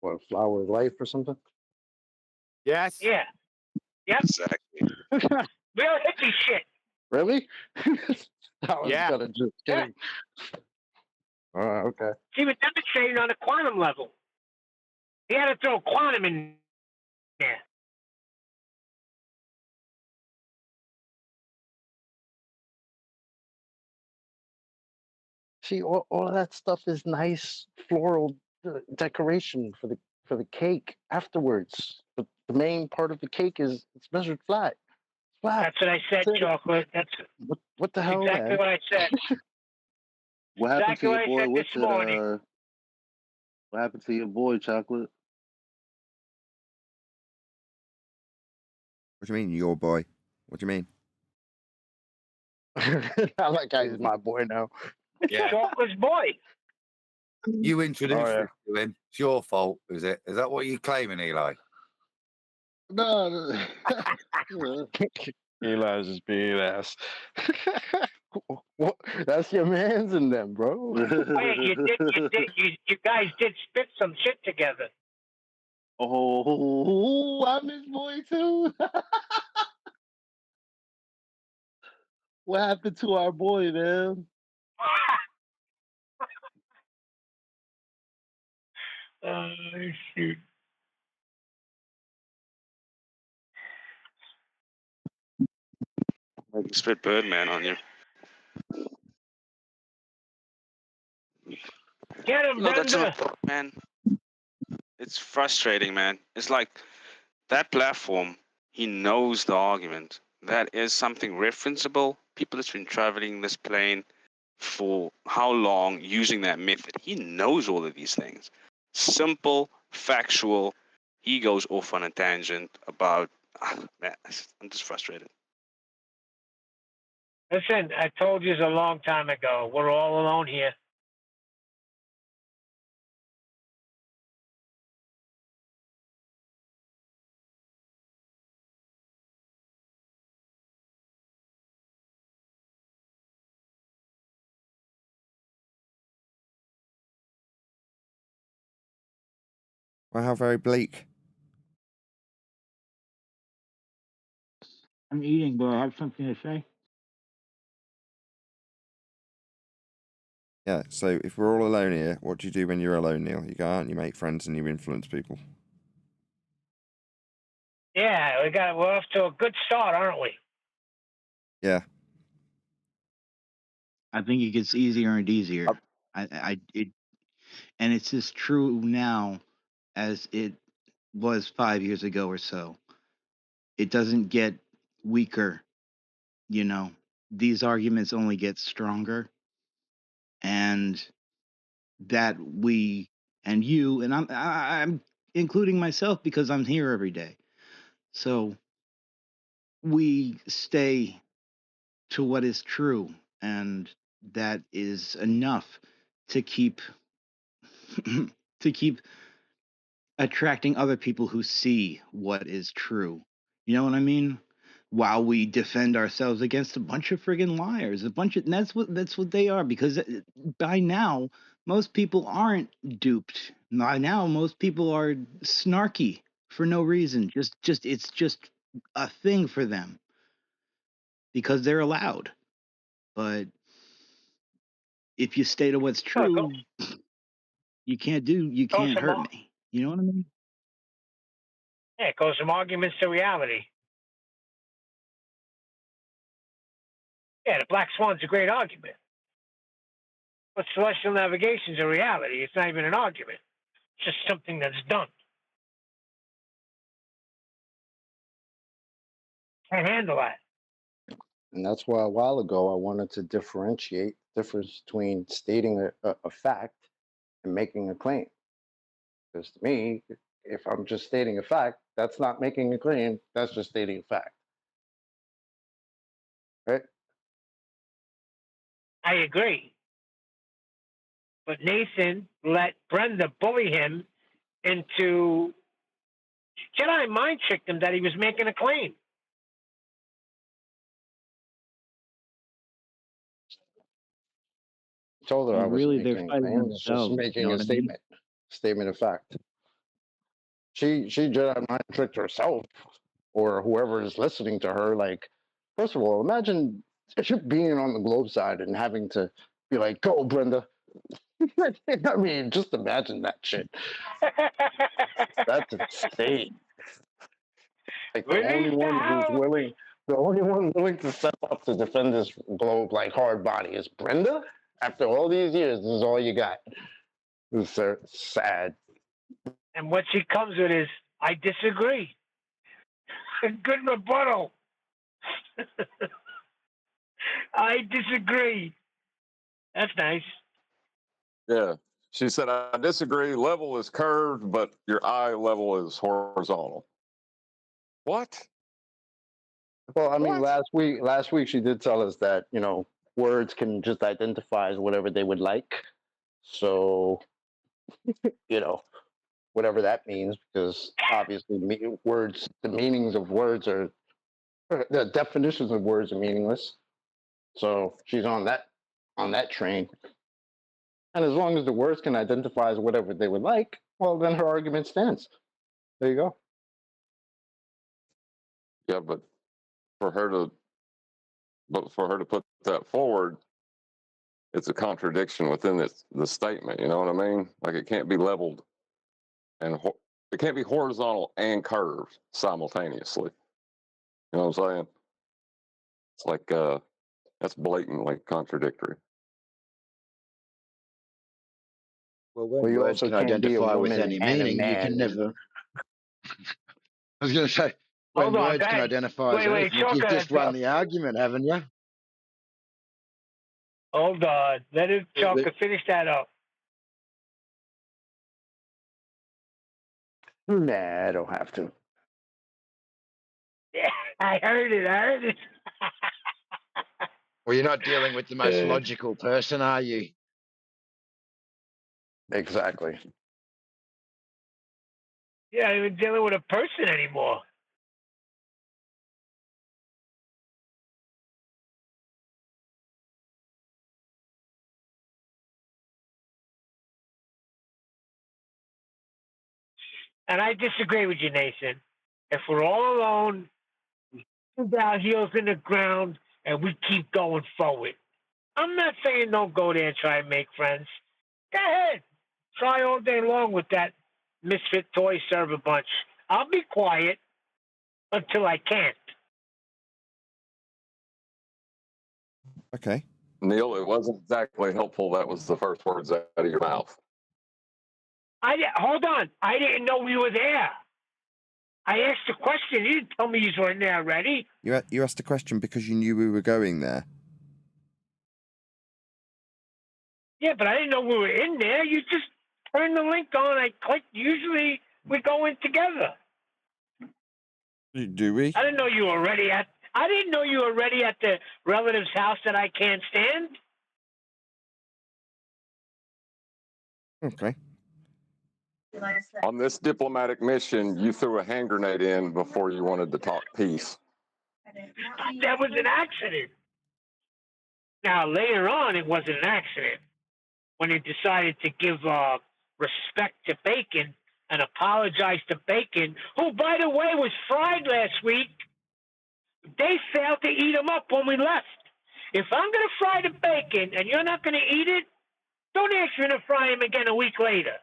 What, flower of life or something? Yes. Yeah. Yep. Exactly. Real hippie shit. Really? I was Yeah. gonna just kidding. Okay. He was demonstrating on a quantum level. He had to throw quantum in there. See, all of that stuff is nice floral decoration for the cake afterwards. But the main part of the cake is it's measured flat. Flat. That's what I said, That's it. Chocolate. That's What the hell, exactly man? what I said. What happened Exactly to what your I boy said this Richard? morning. What happened to your boy Chocolate? What do you mean, your boy? What do you mean? I like how he's my boy now. Yeah. Chocolate's boy. You introduced Oh, yeah. this to him. It's your fault, is it? Is that what you're claiming, Eli? No. Eli's just being an ass. That's your man's in them, bro. Wait, you guys did spit some shit together. Oh, I'm his boy too. What happened to our boy, man? Shoot. I can spit Birdman on you. Get him, No, that's Bender. not, man. It's frustrating, man. It's like that platform, he knows the argument. That is something referenceable. People that's been traveling this plane for how long using that method. He knows all of these things. Simple, factual. He goes off on a tangent about, man, I'm just frustrated. Listen, I told you a long time ago. We're all alone here. Well, how very bleak. I'm eating, but I have something to say. Yeah, so if we're all alone here, what do you do when you're alone, Neil? You go out and you make friends and you influence people. Yeah, we're off to a good start, aren't we? Yeah. I think it gets easier and easier. And it's as true now as it was 5 years ago or so. It doesn't get weaker, you know. These arguments only get stronger, and that we and you and I'm including myself because I'm here every day. So we stay to what is true, and that is enough to keep to keep attracting other people who see what is true. You know what I mean? While we defend ourselves against a bunch of friggin' liars, and that's what they are. Because by now, most people aren't duped. By now, most people are snarky for no reason. It's just a thing for them because they're allowed. But if you stay to what's true, you can't hurt me. You know what I mean? Yeah, it goes from arguments to reality. Yeah, the Black Swan's a great argument. But celestial navigation's a reality. It's not even an argument. It's just something that's done. Can't handle that. And that's why a while ago I wanted to differentiate the difference between stating a fact and making a claim. Because to me, if I'm just stating a fact, that's not making a claim. That's just stating a fact. Right? I agree. But Nathan let Brenda bully him into Jedi mind tricked him that he was making a claim. I told her I wasn't Really, they're making a fighting claim. It's just themselves. You making know a what I mean? statement of fact. She Jedi mind tricked herself or whoever is listening to her. Like, first of all, imagine being on the globe side and having to be like, go, Brenda. I mean, just imagine that shit. That's insane. Like the only one willing to step up to defend this globe like hard body is Brenda. After all these years, this is all you got. It's sad. And what she comes with is, I disagree. Good rebuttal. I disagree. That's nice. Yeah. She said, I disagree. Level is curved, but your eye level is horizontal. What? Well, I mean, last week she did tell us that, words can just identify as whatever they would like. So, whatever that means, because obviously the meanings of words are, the definitions of words are meaningless. So she's on that train. And as long as the words can identify as whatever they would like, well, then her argument stands. There you go. Yeah, but for her to put that forward, it's a contradiction within the statement. You know what I mean? Like it can't be leveled and it can't be horizontal and curved simultaneously. You know what I'm saying? It's like that's blatantly contradictory. Well, when you words also can can't be a identify with woman any and a meaning, you can man. never. I was going to say, when Hold on, words can guys. identify as Wait, anything, Chalker you've has just won the argument, haven't you? Hold on. Let him Chalker finish that up. Nah, I don't have to. Yeah, I heard it. Well, you're not dealing with the most logical person, are you? Exactly. Yeah, I'm even dealing with a person anymore. And I disagree with you, Nathan. If we're all alone, we put our heels in the ground and we keep going forward. I'm not saying don't go there and try and make friends. Go ahead. Try all day long with that misfit toy server bunch. I'll be quiet until I can't. Okay. Neil, it wasn't exactly helpful. That was the first words out of your mouth. Hold on. I didn't know we were there. I asked a question. You didn't tell me you weren't there already. You asked a question because you knew we were going there. Yeah, but I didn't know we were in there. You just turned the link on. I clicked. Usually we go in together. Do we? I didn't know you were already at. I didn't know you were already at the relative's house that I can't stand. Okay. On this diplomatic mission, you threw a hand grenade in before you wanted to talk peace. That was an accident. Now, later on, it wasn't an accident. When he decided to give respect to Bacon and apologize to Bacon, who, by the way, was fried last week, they failed to eat him up when we left. If I'm going to fry the bacon and you're not going to eat it, don't ask me to fry him again a week later.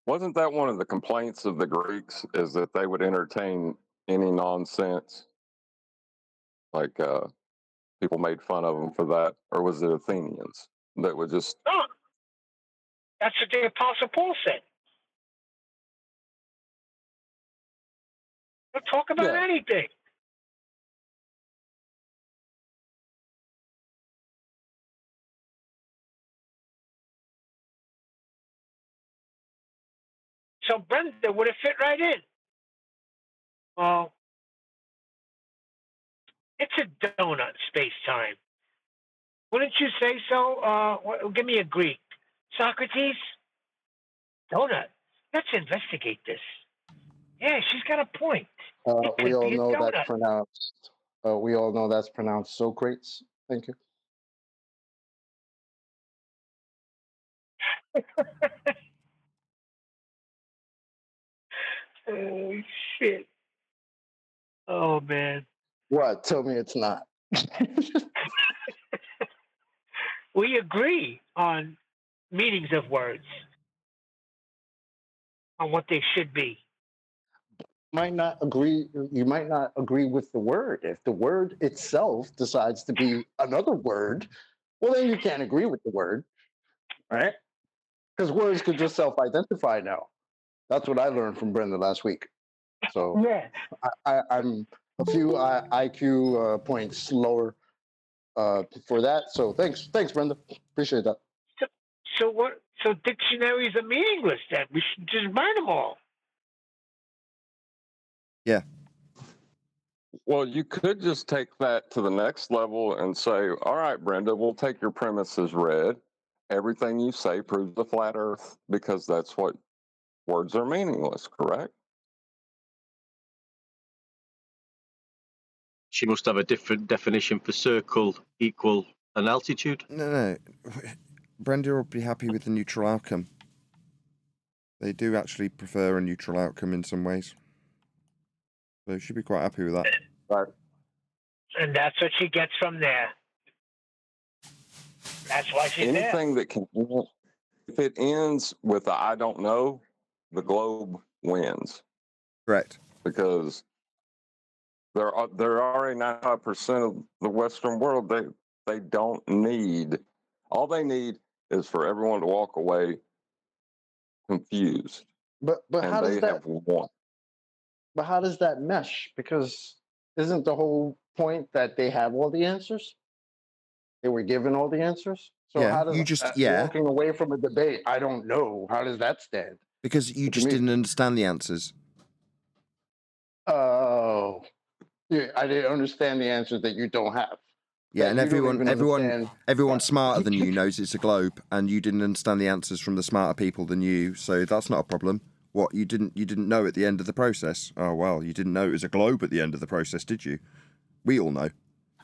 Wasn't that one of the complaints of the Greeks, is that they would entertain any nonsense? Like people made fun of them for that, or was it Athenians that would just? No, that's what the Apostle Paul said. They'll talk about anything. So Brenda would have fit right in. Well, it's a donut space-time. Wouldn't you say so? Give me a Greek. Socrates? Donut. Let's investigate this. Yeah, she's got a point. We all be a know donut. that's pronounced. We all know that's pronounced Socrates. Thank you. Oh shit! Oh man. What? Tell me it's not. We agree on meanings of words, on what they should be. Might not agree. You might not agree with the word. If the word itself decides to be another word, well, then you can't agree with the word, right? Because words could just self-identify now. That's what I learned from Brenda last week. So Yeah. I'm a few IQ points lower for that. So thanks, Brenda. Appreciate that. So what? So dictionaries are meaningless then. We should just burn them all. Yeah. Well, you could just take that to the next level and say, all right, Brenda, we'll take your premise as read. Everything you say proves the flat earth because that's what words are meaningless, correct? She must have a different definition for circle, equal, and altitude. No. Brenda will be happy with the neutral outcome. They do actually prefer a neutral outcome in some ways. So she'd be quite happy with that. Right. And that's what she gets from there. That's why she's Anything that can, if it ends with a I don't know, the globe wins. Correct. Because they're already 95% of the Western world. They don't need. All they need is for everyone to walk away confused. But how does that? Have won. But how does that mesh? Because isn't the whole point that they have all the answers? They were given all the answers. So Yeah, how does you just walking away from a debate? I don't know. How does that stand? Because you just didn't understand the answers. Oh, yeah, I didn't understand the answers that you don't have. Yeah, and everyone's understand. smarter than you knows it's a globe, and you didn't understand the answers from the smarter people than you, so that's not a problem. What, you didn't know at the end of the process? Oh well, you didn't know it was a globe at the end of the process, did you? We all know.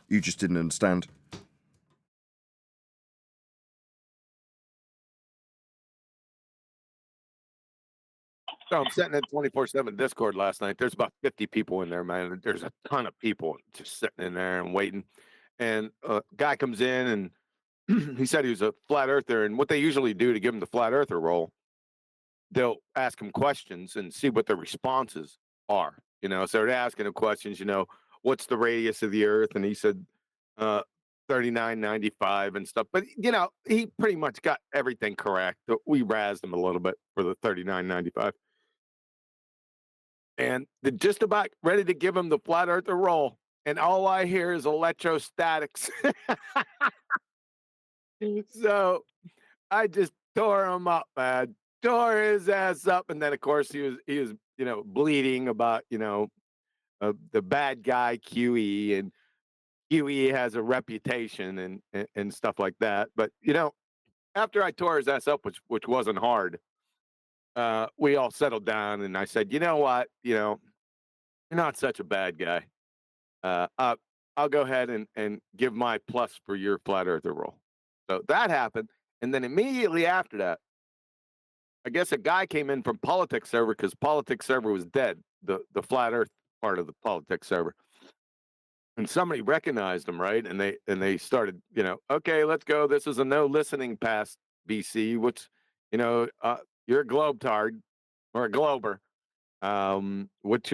You just didn't understand. So I'm sitting in 24/7 Discord last night. There's about 50 people in there, man. There's a ton of people just sitting in there and waiting. And a guy comes in and he said he was a flat earther. And what they usually do to give him the flat earther role, they'll ask him questions and see what their responses are. You know, so they're asking him questions, what's the radius of the earth? And he said 3995 and stuff. But, he pretty much got everything correct. We razzed him a little bit for the 3995. And they're just about ready to give him the flat earther roll. And all I hear is electrostatics. So I just tore him up, man. Tore his ass up. And then, of course, he was bleeding about, the bad guy QE. And QE has a reputation and stuff like that. But, after I tore his ass up, which wasn't hard, we all settled down. And I said, you know what? You're not such a bad guy. I'll go ahead and give my plus for your flat earther role. So that happened. And then immediately after that, I guess a guy came in from politics server because politics server was dead, the flat earth part of the politics server. And somebody recognized him, right? And they started, okay, let's go. This is a no listening pass, BC, which, you're a globetard or a glober. What's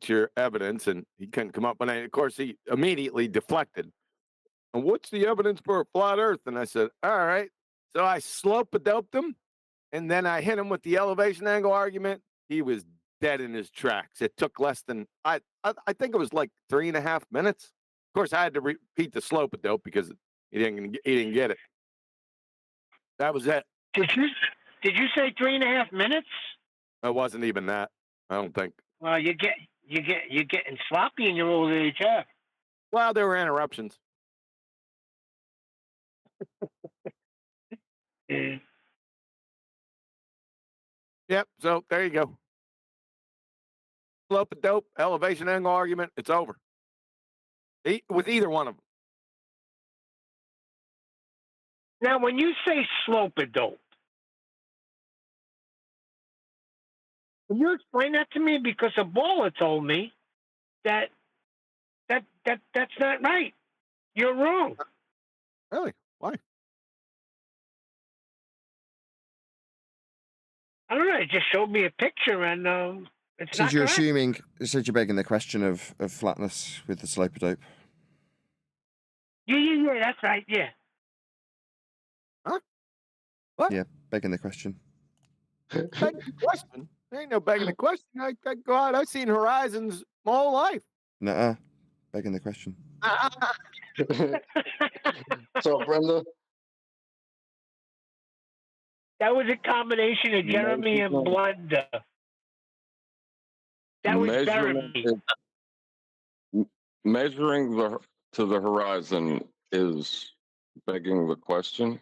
your evidence? And he couldn't come up. And of course, he immediately deflected. And what's the evidence for a flat earth? And I said, all right. So I slope-a-doped him. And then I hit him with the elevation angle argument. He was dead in his tracks. It took less than, I think it was like 3.5 minutes. Of course, I had to repeat the slope-a-dope because he didn't get it. That was it. Did you say 3.5 minutes? It wasn't even that. I don't think. Well, you're getting sloppy in your old age, huh? Well, there were interruptions. Yeah. Yep. So there you go. Slope a dope, elevation angle argument. It's over. With either one of them. Now, when you say slope a dope, Can you explain that to me? Because a baller told me that's not right. You're wrong. Really? Why? I don't know. It just showed me a picture, and it's Said not you're correct. assuming. Said you're begging the question of flatness with the slope dope. Yeah. That's right. Yeah. Huh? What? Yeah, begging the question. Begging the question? There ain't no begging the question. I go out. I've seen horizons my whole life. Nuh-uh. Begging the question. So, Brenda, That was a combination of Jeremy and Blender. That was Jeremy. Measuring to the horizon is begging the question.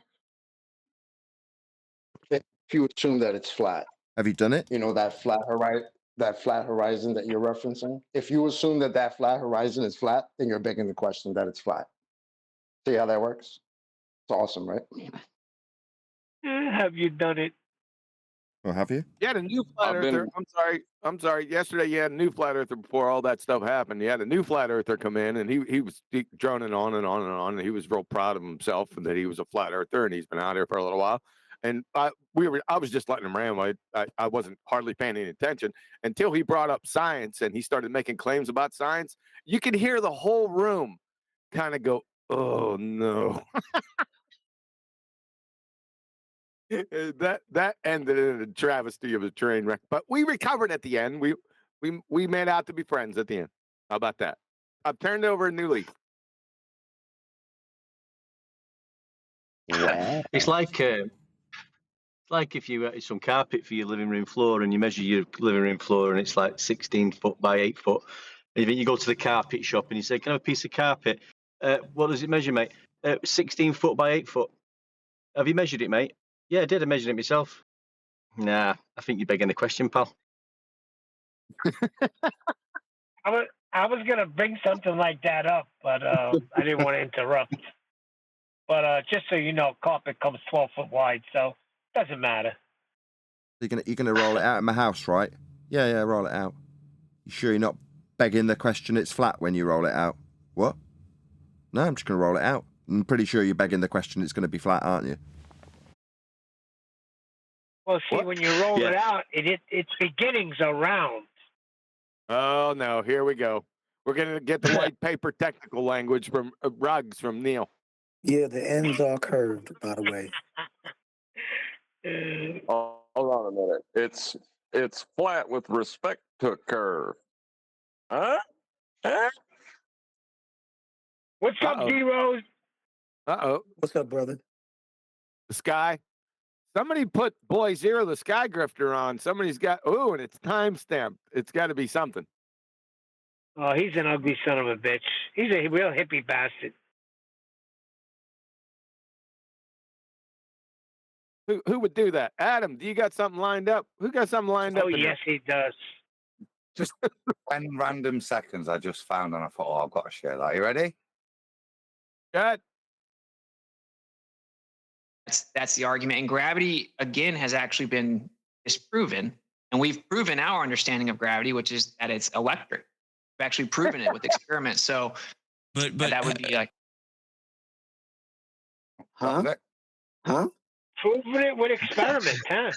if you assume that it's flat, Have you done it? you know, that flat horizon that you're referencing. If you assume that flat horizon is flat, then you're begging the question that it's flat. See how that works? It's awesome, right? Have you done it? Or have you? You had a new flat earther. I'm sorry. Yesterday you had a new flat earther before all that stuff happened. You had a new flat earther come in, and he was droning on and on and on. And he was real proud of himself and that he was a flat earther, and he's been out here for a little while. And I was just letting him ramble. I wasn't hardly paying any attention until he brought up science and he started making claims about science. You could hear the whole room kind of go, "Oh no." that ended in a travesty of a train wreck, but we recovered at the end. We made out to be friends at the end. How about that? I've turned over a new leaf. Wow. It's like if you had some carpet for your living room floor and you measure your living room floor and it's like 16 foot by 8 foot. And you go to the carpet shop and you say, "Can I have a piece of carpet?" What does it measure, mate? 16 foot by 8 foot. Have you measured it, mate? Yeah, I did. I measured it myself. Nah, I think you're begging the question, pal. I was gonna bring something like that up, but I didn't want to interrupt. But just so you know, carpet comes 12 foot wide, so it doesn't matter. You're gonna roll it out in my house, right? Yeah, roll it out. You sure you're not begging the question it's flat when you roll it out? What? No, I'm just gonna roll it out. I'm pretty sure you're begging the question it's gonna be flat, aren't you? Well, see, when you roll it out, its beginnings are round. Oh no, here we go. We're gonna get the white paper technical language from Ruggs from Neil. Yeah, the ends are curved, by the way. Hold on a minute. It's flat with respect to curve. Huh? What's up, D-Rose? What's up, brother? The sky. Somebody put Boy Zero the Sky Grifter on. Somebody's got, and it's time stamped. It's got to be something. Oh, he's an ugly son of a bitch. He's a real hippie bastard. Who would do that? Adam, do you got something lined up? Who got something lined up? Oh, yes, he does. Just 10 random seconds I just found, and I thought, I've got to share that. You ready? Good. That's the argument. And gravity, again, has actually been disproven. And we've proven our understanding of gravity, which is that it's electric. We've actually proven it with experiments. So but that would be like... Huh? Proven it with experiments, huh?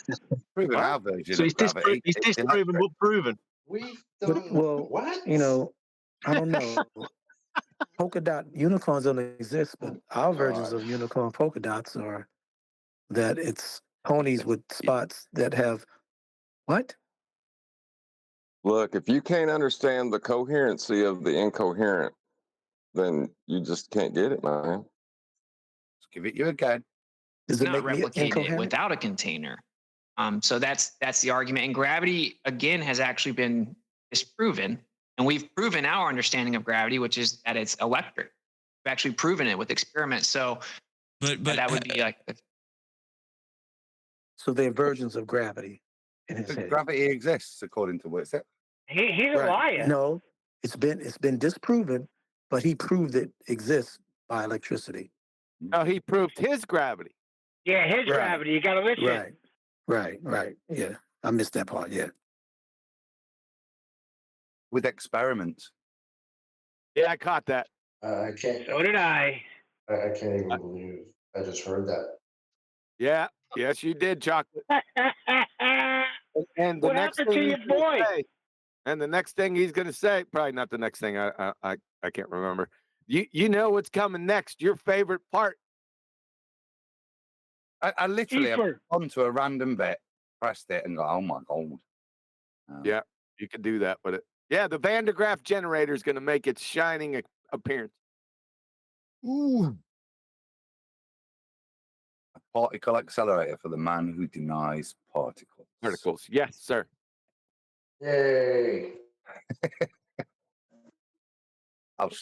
Proven our version So of it's gravity. disproven but proven. Well, you know, I don't know. Polka dot unicorns don't exist, but our versions of unicorn polka dots are that it's ponies with spots that have what? Look, if you can't understand the coherency of the incoherent, then you just can't get it, man. Let's give it you again. Does it not make me replicate it incoherent? without a container. So that's the argument. And gravity, again, has actually been disproven. And we've proven our understanding of gravity, which is that it's electric. We've actually proven it with experiments. So but that would be like... So they're versions of gravity in his head. Gravity exists, according to what is it? He's a liar. No, it's been disproven, but he proved it exists by electricity. No, he proved his gravity. Yeah, his gravity. You got to listen. Right. Yeah, I missed that part. Yeah. with experiments. Yeah, I caught that. I can't. So did I. I can't even believe I just heard that. Yeah, yes, you did, Chocolate. And the What next happened thing to he's your gonna boy? say, and the next thing he's going to say, probably not the next thing. I can't remember. You know what's coming next. Your favorite part. I literally have Ether. gone to a random bit, pressed it, and go, "Oh my god!" Yeah, you can do that with it. Yeah, the Van de Graaff generator is going to make its shining appearance. Ooh. A particle accelerator for the man who denies particles. Particles, yes, sir. Yay!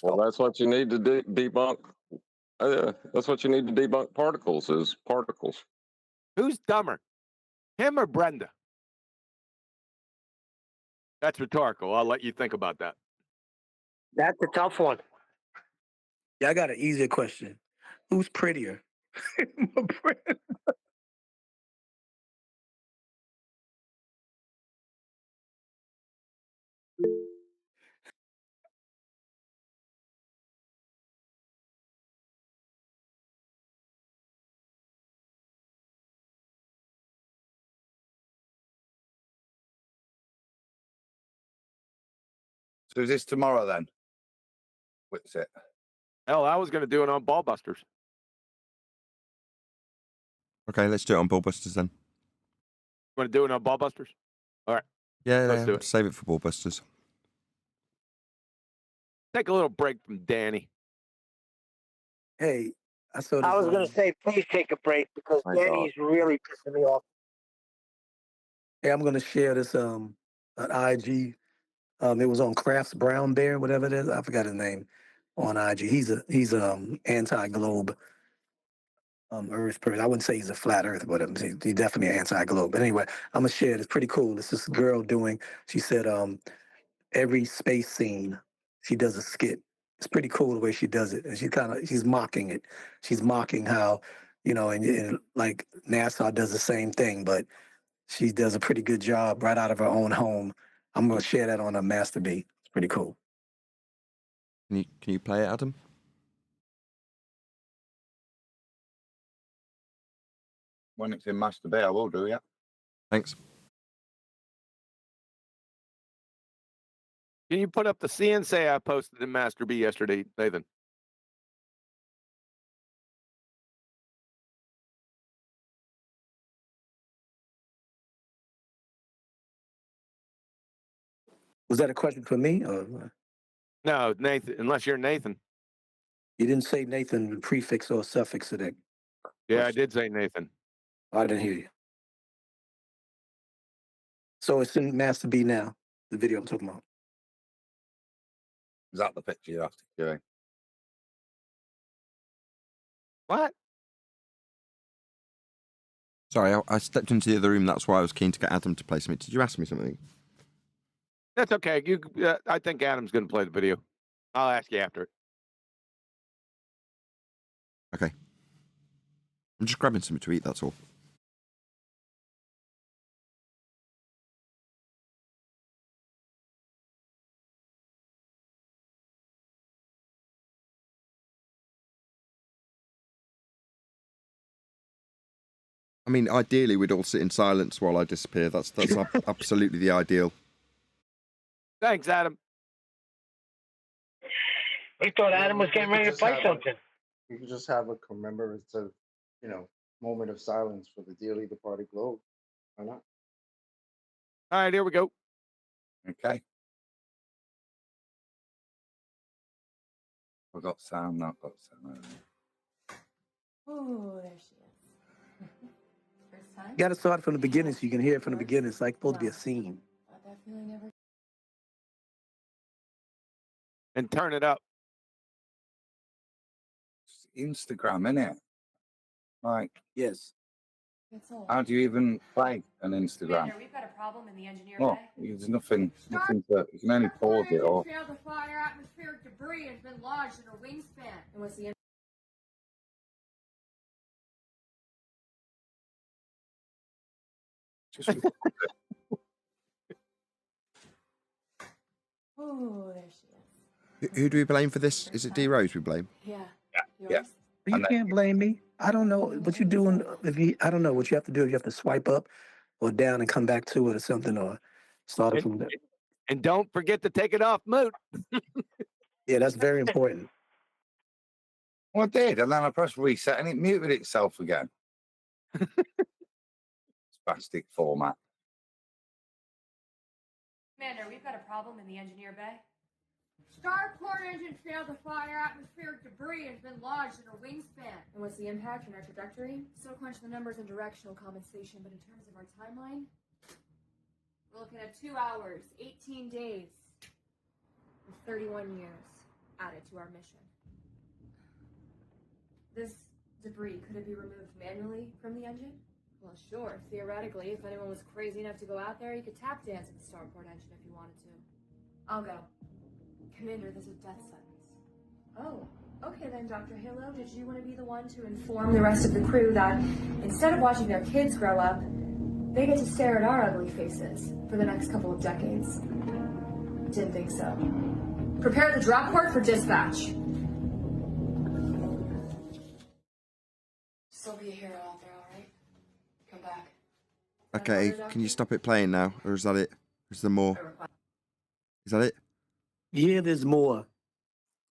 Well, that's what you need to debunk. That's what you need to debunk particles is particles. Who's dumber, him or Brenda? That's rhetorical. I'll let you think about that. That's a tough one. Yeah, I got an easier question. Who's prettier? So is this tomorrow then? What's it? Hell, I was going to do it on Ballbusters. Okay, let's do it on Ballbusters then. You want to do it on Ballbusters? All right. Yeah, Let's do it. save it for Ballbusters. Take a little break from Danny. Hey, I saw this. I was going to say, please take a break because Danny's really pissing me off. Hey, I'm going to share this on IG. It was on Crafts Brown Bear, whatever it is. I forgot his name on IG. He's anti-globe Earth person. I wouldn't say he's a flat Earth, but he's definitely anti-globe. But anyway, I'm gonna share it. It's pretty cool. It's this girl doing. She said every space scene, she does a skit. It's pretty cool the way she does it, and she's mocking it. She's mocking how, and like NASA does the same thing, but she does a pretty good job right out of her own home. I'm gonna share that on a Master B. It's pretty cool. Can you play it, Adam? When it's in Master B, I will do, yeah. Thanks. Can you put up the CNC I posted in Master B yesterday, Nathan? Was that a question for me? Or? No, Nathan. Unless you're Nathan. You didn't say Nathan with prefix or suffix to that. Yeah, I did say Nathan. I didn't hear you. So it's in Master B now, the video I'm talking about. Is that the picture you're after doing? What? Sorry, I stepped into the other room. That's why I was keen to get Adam to play something. Did you ask me something? That's okay. I think Adam's going to play the video. I'll ask you after it. Okay. I'm just grabbing something to eat, that's all. I mean, ideally, we'd all sit in silence while I disappear. That's absolutely the ideal. Thanks, Adam. We thought Adam was getting ready to play something. You could just have a commemorative, moment of silence for the dearly departed globe. Why not? All right, here we go. Okay. I've got sound, not got sound. Oh, there she is. First time? You got to start from the beginning so you can hear it from the beginning. It's like supposed to be a scene. That feeling ever. And turn it up. It's Instagram, innit? Like, yes. How do you even play an Instagram? Commander, we've got a problem in the engineer Well, bay. there's nothing to, you can only pause it or. The fire atmospheric debris has been lodged in a wingspan. And what's the Just Oh, there she is. Who do we blame for this? Is it D Rose we blame? Yeah. Yeah. You can't blame me. I don't know what you're doing. I don't know what you have to do. You have to swipe up or down and come back to it or something, or start it from there. And don't forget to take it off mute. Yeah, that's very important. Well, I did, and then I pressed reset and it muted itself again. Spastic format. Commander, we've got a problem in the engineer bay. Starport engine failed to fire. Atmospheric debris has been lodged in a wingspan. And what's the impact on our trajectory? Still crunch the numbers and directional compensation, but in terms of our timeline, we're looking at 2 hours, 18 days, and 31 years added to our mission. This debris, could it be removed manually from the engine? Well, sure. Theoretically, if anyone was crazy enough to go out there, you could tap dance at the starport engine if you wanted to. I'll go. Commander, there's a death sentence. Oh, okay then, Dr. Halo. Did you want to be the one to inform the rest of the crew that instead of watching their kids grow up, they get to stare at our ugly faces for the next couple of decades? Didn't think so. Prepare the drop port for dispatch. Still be a hero out there, all right? Come back. Okay, can you stop it playing now? Or is that it? Is there more? Is that it? Yeah, there's more.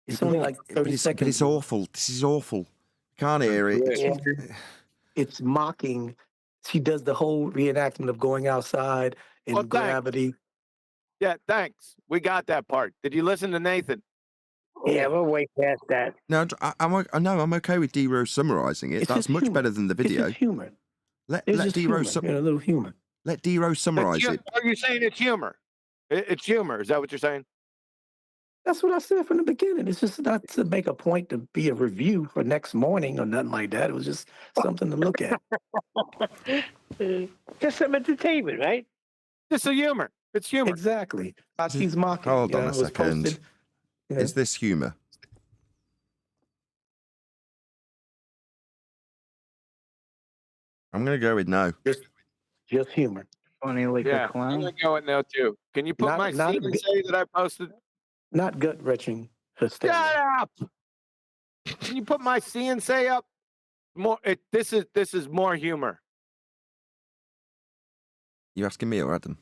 It's only like 30 seconds. But it's awful. This is awful. Can't hear it. It's mocking. She does the whole reenactment of going outside and gravity. Yeah, thanks. We got that part. Did you listen to Nathan? Yeah, we'll way past that. No, I'm okay with D Rose summarizing it. That's much better than the video. It's just humor. Let It's D Rose a little humor. Let D Rose summarize it. Are you saying it's humor? It's humor. Is that what you're saying? That's what I said from the beginning. It's just not to make a point to be a review for next morning or nothing like that. It was just something to look at. Just some entertainment, right? Just a humor. It's humor. Exactly. She's mocking. Hold on a second. Posted. Is this humor? I'm going to go with no. Just humor. Funny like a I'm clown. gonna go with no too. Can you put my scene and say that I posted? Not gut wrenching. Hysteria. Shut up! Can you put my CNC up? More. This is more humor. You asking me or Adam?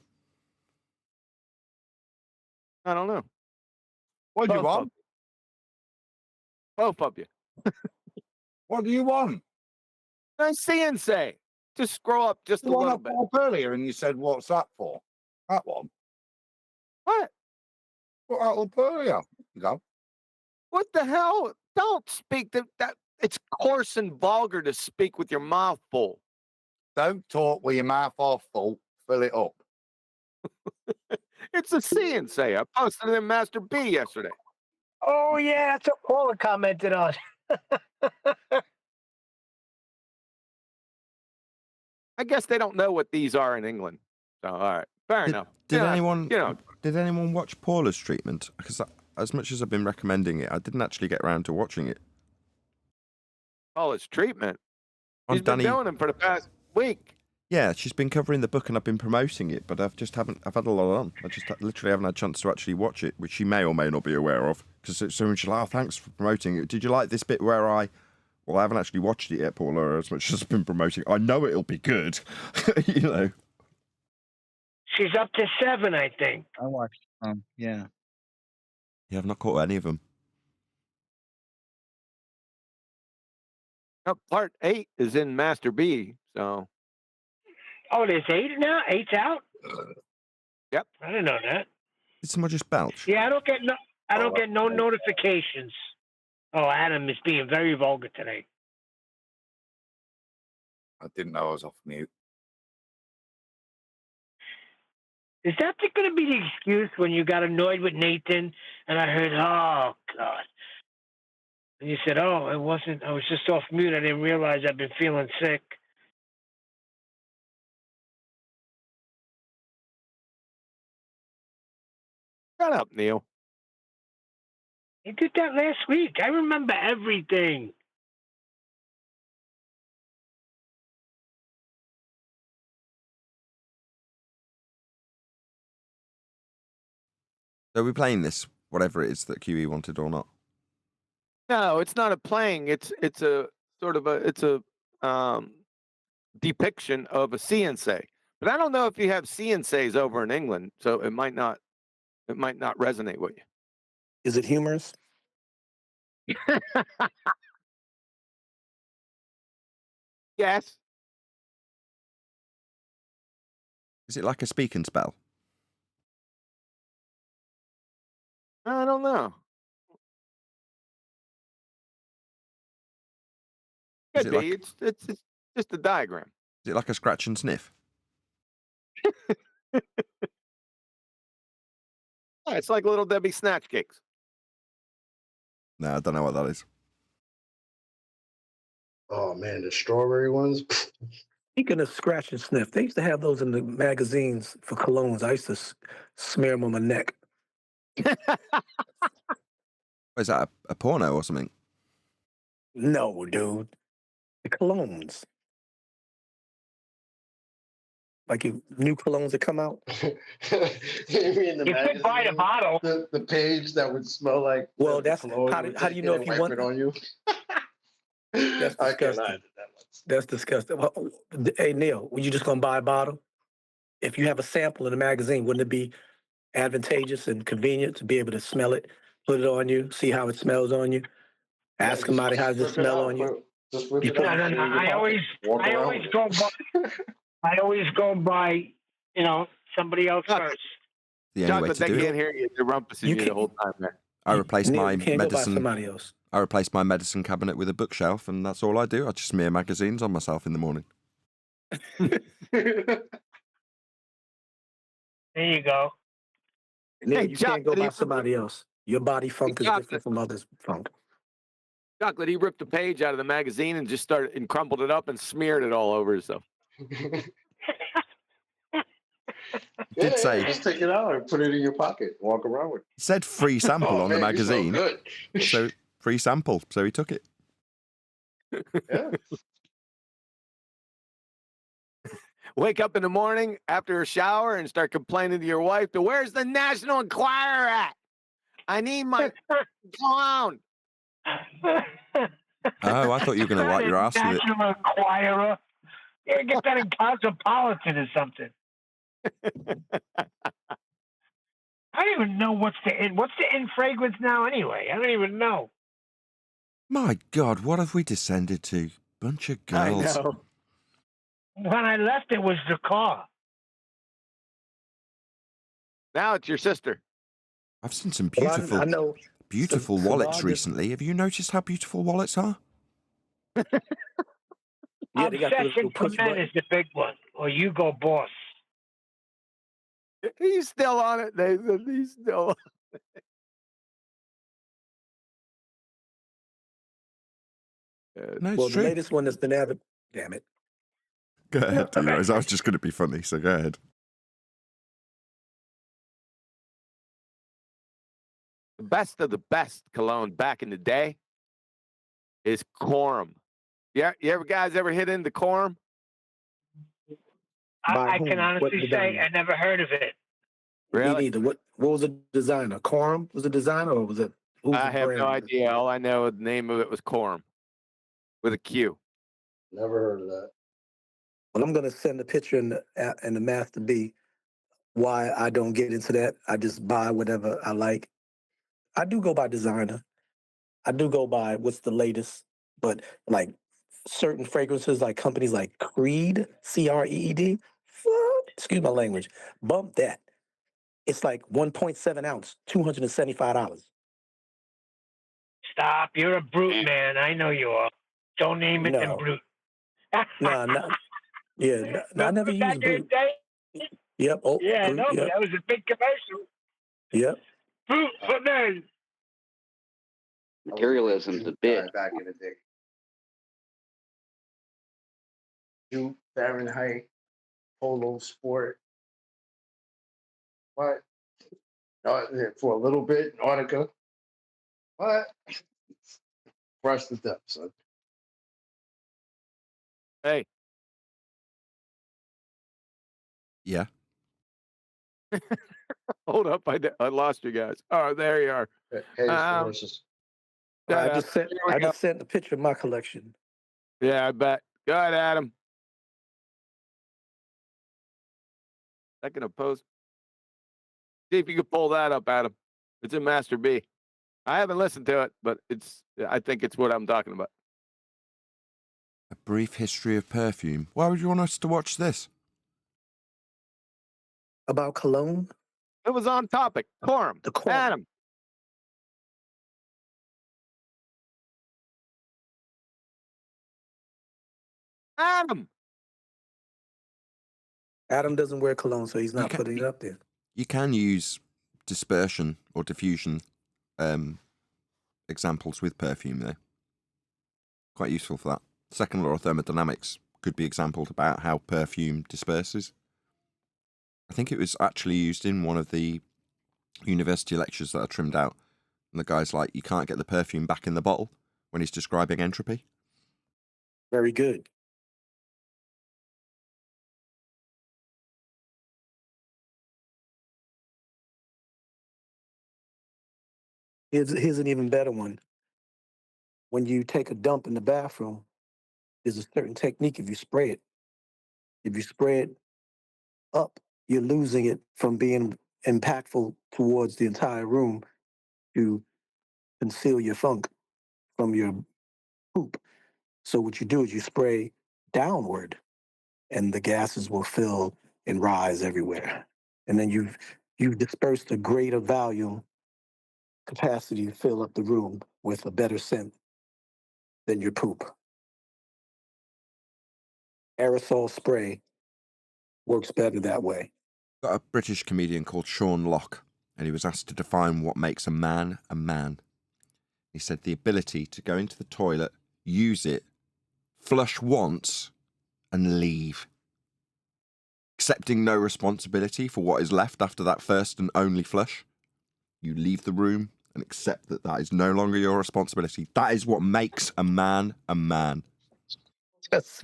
I don't know. What do you want? Both of you. What do you want? I CNC. Just scroll up just a little bit. Up earlier, and you said, "What's that for?" That one. What? What up earlier? You go. What the hell? Don't speak that. It's coarse and vulgar to speak with your mouth full. Don't talk with your mouth off full. Fill it up. It's a CNC. I posted it in Master B yesterday. Oh, yeah, that's what Paula commented on. I guess they don't know what these are in England. So, all right. Fair enough. Did anyone watch Paula's treatment? Because as much as I've been recommending it, I didn't actually get around to watching it. Paula's treatment? On She's been doing them for the past week. Yeah, she's been covering the book and I've been promoting it, but I've had a lot on. I just literally haven't had a chance to actually watch it, which she may or may not be aware of. Because so she's like, "Oh, thanks for promoting it. Did you like this bit where I haven't actually watched it yet, Paula, as much as I've been promoting it. I know it'll be good." You know. She's up to 7, I think. I watched yeah. Yeah, I've not caught any of them. Part 8 is in Master B, so. Oh, there's 8 now? 8's out? Yep. I didn't know that. Did someone just belch? Yeah, I don't get no notifications. Oh, Adam is being very vulgar today. I didn't know I was off mute. Is that going to be the excuse when you got annoyed with Nathan and I heard, "Oh, God." And you said, "Oh, it wasn't. I was just off mute. I didn't realize I've been feeling sick." Shut up, Neil. You did that last week. I remember everything. So we're playing this, whatever it is that QE wanted or not. No, it's not a playing. It's a sort of a depiction of a CNC. But I don't know if you have CNCs over in England, so it might not resonate with you. Is it humorous? Yes. Is it like a speak and spell? I don't know. Is Could it be. like, It's just a diagram. is it like a scratch and sniff? Yeah, it's like Little Debbie snatch cakes. No, I don't know what that is. Oh man, the strawberry ones. Speaking of scratch and sniff, they used to have those in the magazines for colognes. I used to smear them on my neck. Is that a porno or something? No, dude. The colognes. Like new colognes that come out. You mean the You could buy a bottle. The page that would smell like. Well, that's how do you know if you want it on you? That's disgusting. That's disgusting. Well, hey Neil, were you just gonna buy a bottle? If you have a sample in the magazine, wouldn't it be advantageous and convenient to be able to smell it, put it on you, see how it smells on you? Ask somebody how does it smell on you. Just whip You it put out. it No. I always go by, somebody else first. The only way Chocolate, to they do can't it. hear you. They're rumpusing you the whole time, man. I replaced Neil, my you can't go by medicine. somebody else. I replaced my medicine cabinet with a bookshelf, and that's all I do. I just smear magazines on myself in the morning. There you go. Neil, Hey, you can't go Chocolate, by somebody else. Your body funk is Chocolate. different from others' funk. Chocolate, he ripped a page out of the magazine and just started and crumpled it up and smeared it all over himself. Did say just take it out and put it in your pocket. Walk around with it. it said free sample on the man, you smell magazine. good. So free sample. So he took it. Yeah. Wake up in the morning after a shower and start complaining to your wife, where's the National Enquirer at? I need my clown. Oh, I thought you were going to wipe your ass with it. National Enquirer. You get that in Cosmopolitan or something. I don't even know what's the in fragrance now anyway. I don't even know. My God, what have we descended to? Bunch of girls. I know. When I left, it was the car. Now it's your sister. I've seen some Well, beautiful, I know beautiful some wallets Vargas- recently. Have you noticed how beautiful wallets are? Yeah, they got the Obsession little for push Men button. is the big one. Or you go boss. He's still on it, Nathan. He's still on it. No, it's Well, true. the latest one that's been added. Damn it. Go ahead, D-Rose. I was just going to be funny, so go ahead. The best of the best cologne back in the day is Quorum. Yeah, you ever guys ever hit into Quorum? I whom? can What honestly say designer? I never heard of it. Me Really? neither. What was the designer? Quorum was the designer, or was it? Who's I the have brand? no idea. All I know, the name of it was Quorum with a Q. Never heard of that. Well, I'm gonna send a picture in the Master B. Why I don't get into that? I just buy whatever I like. I do go by designer. I do go by what's the latest, but like certain fragrances, like companies like Creed, CREED. Excuse my language. Bump that. It's like 1.7 ounce, $275. Stop. You're a brute, man. I know you are. Don't name it and No, brute. no, yeah, no, I never Back used in the brute. day? Yep. Oh, Yeah, brute. no, but Yep. that was a big commercial. Yep. Brute for men. Materialism's a bit. Back in the day. Jute, Fahrenheit, Polo Sport. What? For a little bit, Nautica. What? Crush the depth, son. Hey. Yeah. Hold up, I lost you guys. Oh, there you are. Hey, Um, sources. shut I up. just sent Here we I go. just sent the picture of my collection. Yeah, I bet. Go ahead, Adam. Second of post. See if you can pull that up, Adam. It's in Master B. I haven't listened to it, but I think it's what I'm talking about. A brief history of perfume. Why would you want us to watch this? About cologne? It was on topic. Quorum. The quorum. Adam. Adam. Adam doesn't wear cologne, so he's not putting it up there. You can use dispersion or diffusion examples with perfume, though. Quite useful for that. Second law of thermodynamics could be exampled about how perfume disperses. I think it was actually used in one of the university lectures that are trimmed out. And the guy's like, you can't get the perfume back in the bottle when he's describing entropy. Very good. Here's an even better one. When you take a dump in the bathroom, there's a certain technique if you spray it. If you spray it up, you're losing it from being impactful towards the entire room to conceal your funk from your poop. So what you do is you spray downward and the gases will fill and rise everywhere. And then you've dispersed a greater volume capacity to fill up the room with a better scent than your poop. Aerosol spray works better that way. Got a British comedian called Sean Locke, and he was asked to define what makes a man a man. He said the ability to go into the toilet, use it, flush once, and leave. Accepting no responsibility for what is left after that first and only flush. You leave the room and accept that that is no longer your responsibility. That is what makes a man a man. That's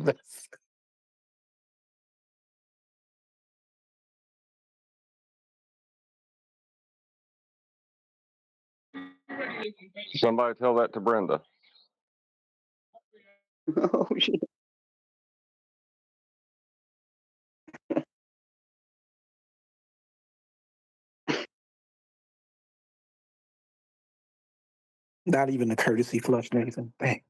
Somebody tell that to Brenda. Oh, shit. not even a courtesy flush, Nathan. Bang.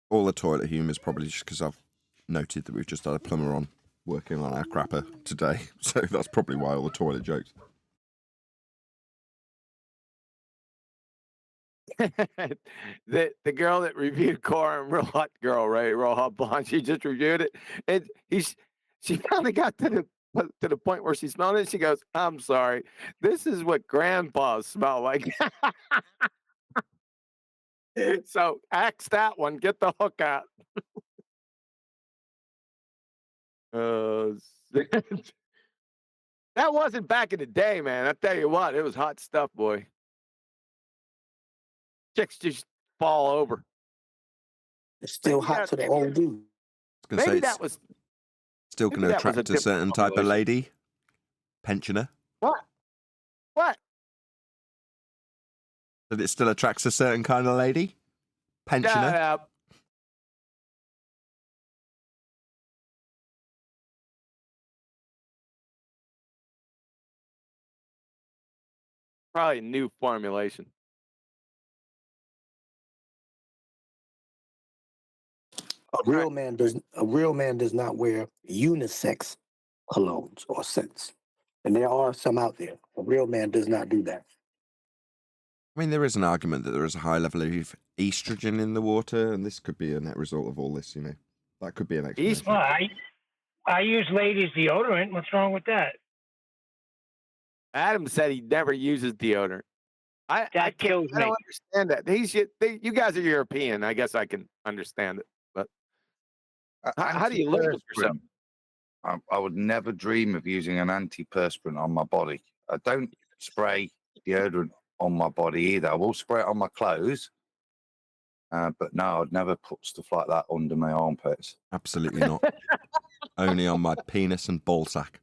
All the toilet humour is probably just because I've noted that we've just had a plumber on working on our crapper today. So that's probably why all the toilet jokes. the girl that reviewed Quorum, real hot girl, right? Real hot blonde. She just reviewed it, and she finally got to the point where she smelled it. She goes, "I'm sorry, this is what grandpas smell like." So axe that one. Get the hook out. That wasn't back in the day, man. I tell you what, it was hot stuff, boy. Chicks just fall over. It's still hot to the old dude. Maybe that was still going to attract a certain type of lady. Pensioner. What? What? That it still attracts a certain kind of lady. Pensioner. Shut up. Probably a new formulation. A real man does not wear unisex colognes or scents. And there are some out there. A real man does not do that. I mean, there is an argument that there is a high level of estrogen in the water, and this could be a net result of all this, you know. That could be an explanation. Well, I use ladies' deodorant. What's wrong with that? Adam said he never uses deodorant. I kills I don't understand that. You guys are European. I guess I can understand it. But how do you look at yourself? I would never dream of using an antiperspirant on my body. I don't spray deodorant on my body either. I will spray it on my clothes, But no, I'd never put stuff like that under my armpits. Absolutely not. Only on my penis and ballsack.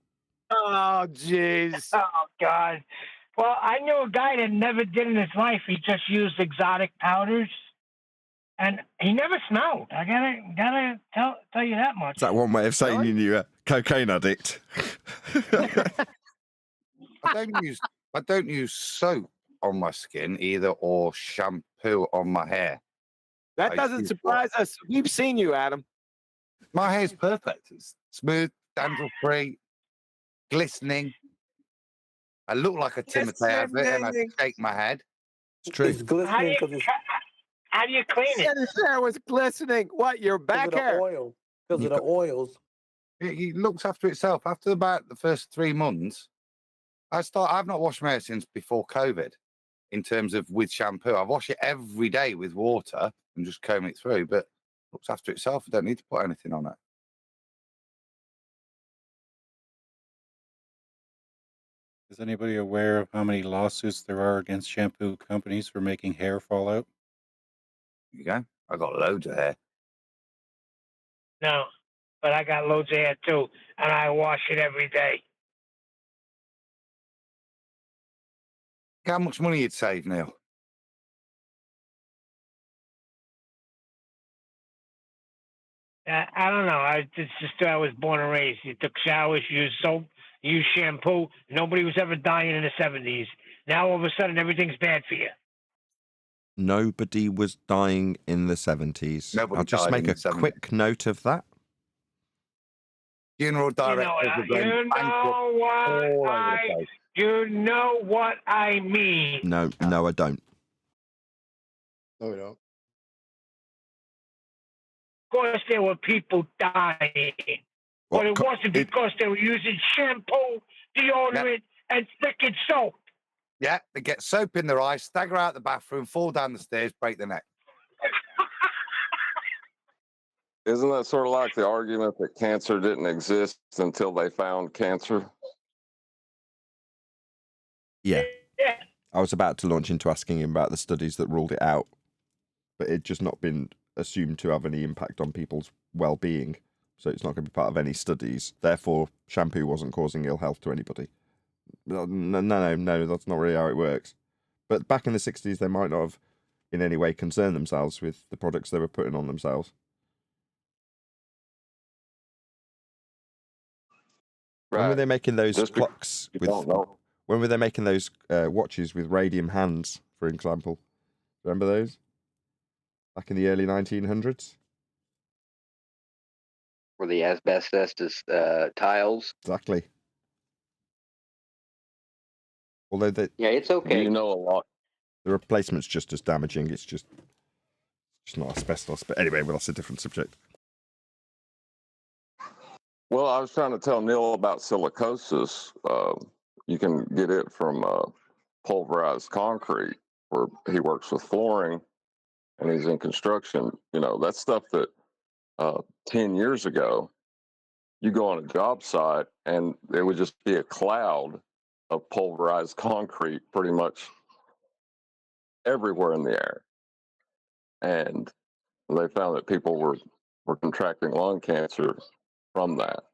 Oh, jeez. Oh, God. Well, I knew a guy that never did in his life. He just used exotic powders, and he never smelled. I gotta tell you that much. Is that one way of saying you knew a cocaine addict? I don't use soap on my skin either, or shampoo on my hair. That doesn't surprise us. We've seen you, Adam. My hair's perfect. It's smooth, dandruff-free, glistening. I look like a Timothy Abbott, and I shake my head. It's true. It's glistening because it's How do you clean it? His hair was glistening. What, your back hair? oil. Because of the oils. It looks after itself. After about the first 3 months, I've not washed my hair since before COVID. In terms of with shampoo, I wash it every day with water and just comb it through. But it looks after itself. I don't need to put anything on it. Is anybody aware of how many lawsuits there are against shampoo companies for making hair fall out? You go. I got loads of hair. No, but I got loads of hair too, and I wash it every day. How much money you'd save, Neil? I don't know. It's just I was born and raised. You took showers, you used soap, you used shampoo. Nobody was ever dying in the 70s. Now all of a sudden everything's bad for you. Nobody was dying in the 70s. Nobody I'll just died make in a the 70s. quick note of that. Funeral directors are going bankrupt. You know what I mean. No, I don't. No, we don't. Of course, there were people dying, but it wasn't because they were using shampoo, deodorant, and thickened soap. Yeah, they get soap in their eyes, stagger out the bathroom, fall down the stairs, break their neck. Isn't that sort of like the argument that cancer didn't exist until they found cancer? Yeah. I was about to launch into asking him about the studies that ruled it out, but it just not been assumed to have any impact on people's well-being, so it's not going to be part of any studies. Therefore, shampoo wasn't causing ill health to anybody. No, that's not really how it works. But back in the 60s, they might not have in any way concerned themselves with the products they were putting on themselves. Right. When were they making those clocks with? When were they making those watches with radium hands, for example? Remember those? Back in the early 1900s? For the asbestos tiles. Exactly. Although yeah, it's okay. You know a lot. The replacement's just as damaging. It's just not asbestos. But anyway, well, that's a different subject. Well, I was trying to tell Neil about silicosis. You can get it from pulverized concrete, where he works with flooring and he's in construction. You know, that's stuff that 10 years ago, you go on a job site and there would just be a cloud of pulverized concrete pretty much everywhere in the air. And they found that people were contracting lung cancer from that.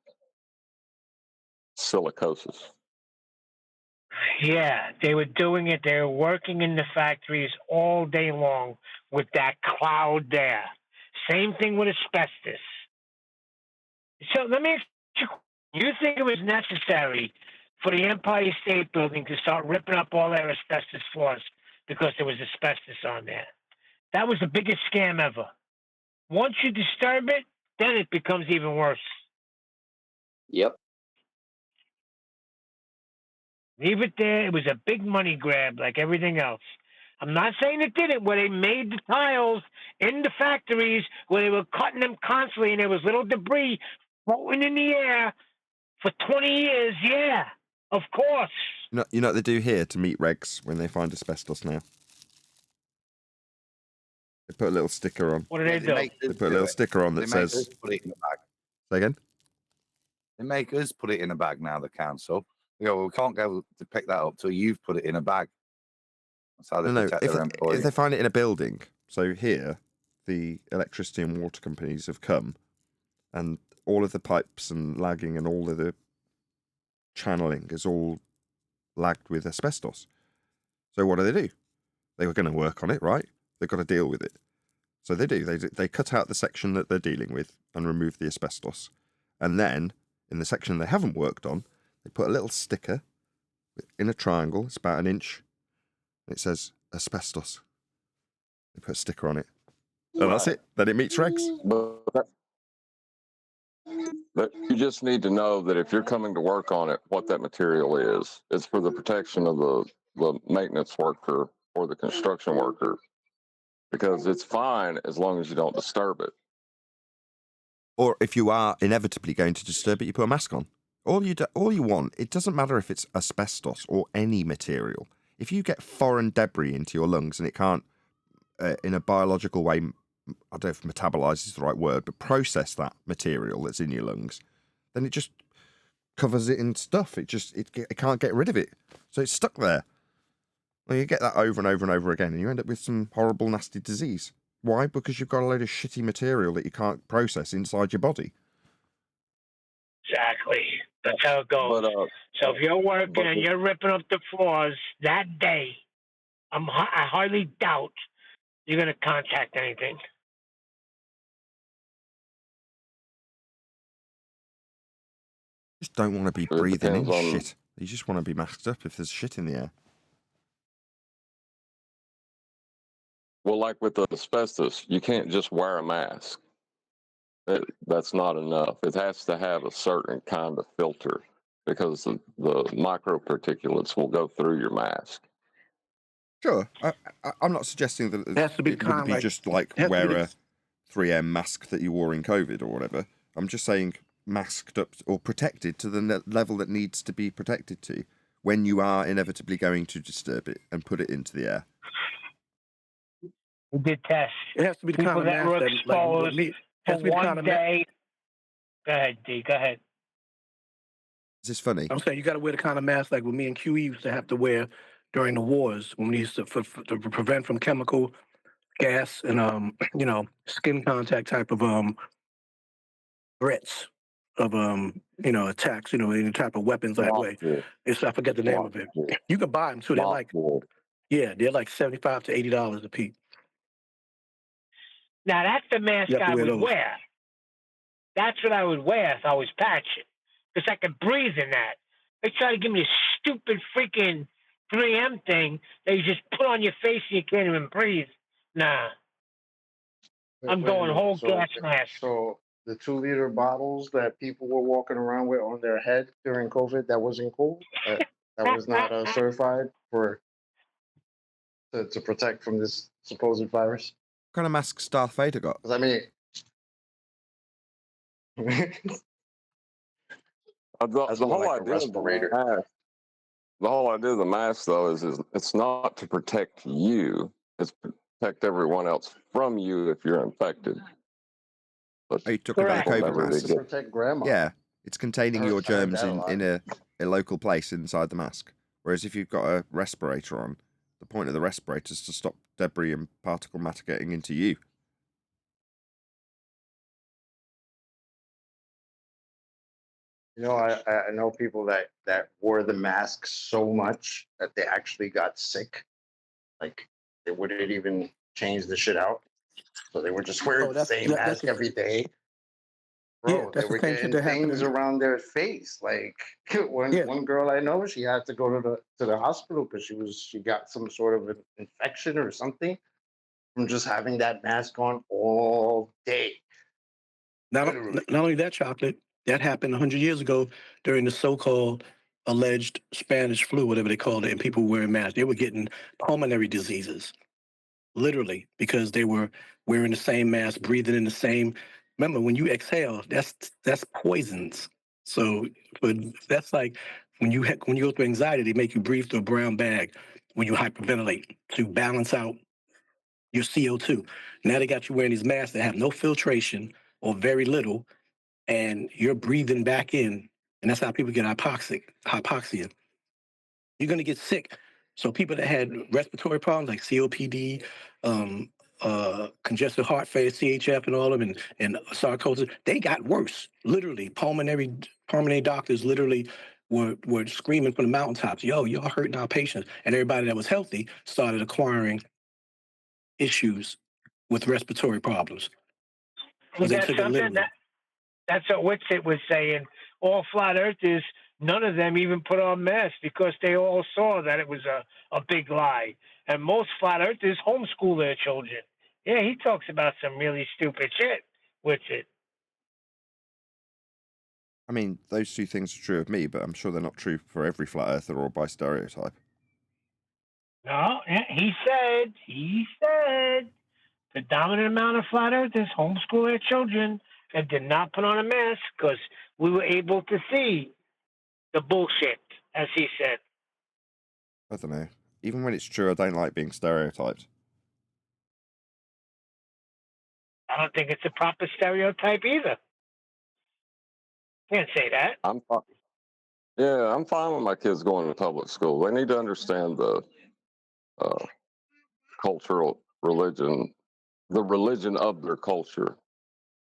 Silicosis. Yeah, they were doing it. They were working in the factories all day long with that cloud there. Same thing with asbestos. So let me ask you think it was necessary for the Empire State Building to start ripping up all their asbestos floors because there was asbestos on there? That was the biggest scam ever. Once you disturb it, then it becomes even worse. Yep. Leave it there. It was a big money grab like everything else. I'm not saying it didn't, where they made the tiles in the factories, where they were cutting them constantly and there was little debris floating in the air for 20 years. Yeah, of course. You know what they do here to meet regs when they find asbestos now? They put a little sticker on. What do they do? They put a little sticker on that says... Put it in a bag. Say again? They make us put it in a bag now, the council. They go, well, we can't go to pick that up till you've put it in a bag. That's how they protect their employees. If they find it in a building, so here, the electricity and water companies have come, and all of the pipes and lagging and all of the channeling is all lagged with asbestos. So what do? They were going to work on it, right? They've got to deal with it. So they do. They cut out the section that they're dealing with and remove the asbestos. And then, in the section they haven't worked on, they put a little sticker in a triangle. It's about 1 inch. And it says asbestos. They put a sticker on it. And that's it. Then it meets regs. But you just need to know that if you're coming to work on it, what that material is. It's for the protection of the maintenance worker or the construction worker, because it's fine as long as you don't disturb it. Or if you are inevitably going to disturb it, you put a mask on. All you want, it doesn't matter if it's asbestos or any material. If you get foreign debris into your lungs and it can't, in a biological way, I don't know if metabolize is the right word, but process that material that's in your lungs, then it just covers it in stuff. It can't get rid of it. So it's stuck there. Well, you get that over and over and over again, and you end up with some horrible, nasty disease. Why? Because you've got a load of shitty material that you can't process inside your body. Exactly. That's how it goes. So if you're working and you're ripping up the floors that day, I highly doubt you're going to contact anything. Just don't want to be breathing in shit. You just want to be masked up if there's shit in the air. Well, like with the asbestos, you can't just wear a mask. That's not enough. It has to have a certain kind of filter, because the microparticulates will go through your mask. Sure. I'm not suggesting that it has to be it would be just like wear a 3M mask that you wore in COVID or whatever. I'm just saying masked up or protected to the level that needs to be protected to when you are inevitably going to disturb it and put it into the air. We did tests. It has to be the People kind of that were mask that, exposed has for to be the kind one of day. Go ahead, D. Go ahead. Is this funny? I'm saying you got to wear the kind of mask like what me and QE used to have to wear during the wars when we used to to prevent from chemical, gas, and skin contact type of threats of attacks, any type of weapons that way. I forget the name of it. You can buy them too. They're like $75 to $80 a piece. Now that's the mask I would wear. That's what I would wear if I was patching, because I could breathe in that. They try to give me a stupid freaking 3M thing that you just put on your face and you can't even breathe. Nah. I'm going whole gas mask. So the 2-liter bottles that people were walking around with on their head during COVID, that wasn't cool? That was not certified to protect from this supposed virus? What kind of masks Darth Vader got? I mean... The whole idea of the mask, though, is it's not to protect you. It's to protect everyone else from you if you're infected. But you took about a COVID mask. To protect grandma. Yeah, it's containing your germs in a local place inside the mask. Whereas if you've got a respirator on, the point of the respirator is to stop debris and particle matter getting into you. I know people that wore the mask so much that they actually got sick. Like, they wouldn't even change the shit out. So they were just wearing the same mask every day. Bro, they were getting things around their face. Like, one girl I know, she had to go to the hospital because she got some sort of an infection or something from just having that mask on all day. Not only that, Chocolate, that happened 100 years ago during the so-called alleged Spanish flu, whatever they called it, and people were wearing masks. They were getting pulmonary diseases, literally, because they were wearing the same mask, breathing in the same. Remember, when you exhale, that's poisons. So that's like when you go through anxiety, they make you breathe through a brown bag when you hyperventilate to balance out your CO2. Now they got you wearing these masks that have no filtration or very little, and you're breathing back in, and that's how people get hypoxia. You're going to get sick. So people that had respiratory problems like COPD, congestive heart failure, CHF, and all of them, and sarcosis, they got worse. Literally, pulmonary doctors literally were screaming from the mountaintops, "Yo, y'all hurting our patients!" And everybody that was healthy started acquiring issues with respiratory problems. You They got took it something literally. that's what Witsit was saying. All flat earthers, none of them even put on masks because they all saw that it was a big lie. And most flat earthers homeschool their children. Yeah, he talks about some really stupid shit, Witsit. I mean, those two things are true of me, but I'm sure they're not true for every flat earther or by stereotype. No, he said the dominant amount of flat earthers homeschool their children and did not put on a mask because we were able to see the bullshit, as he said. I don't know. Even when it's true, I don't like being stereotyped. I don't think it's a proper stereotype either. Can't say that. I'm fine with my kids going to public school. They need to understand the cultural religion, the religion of their culture.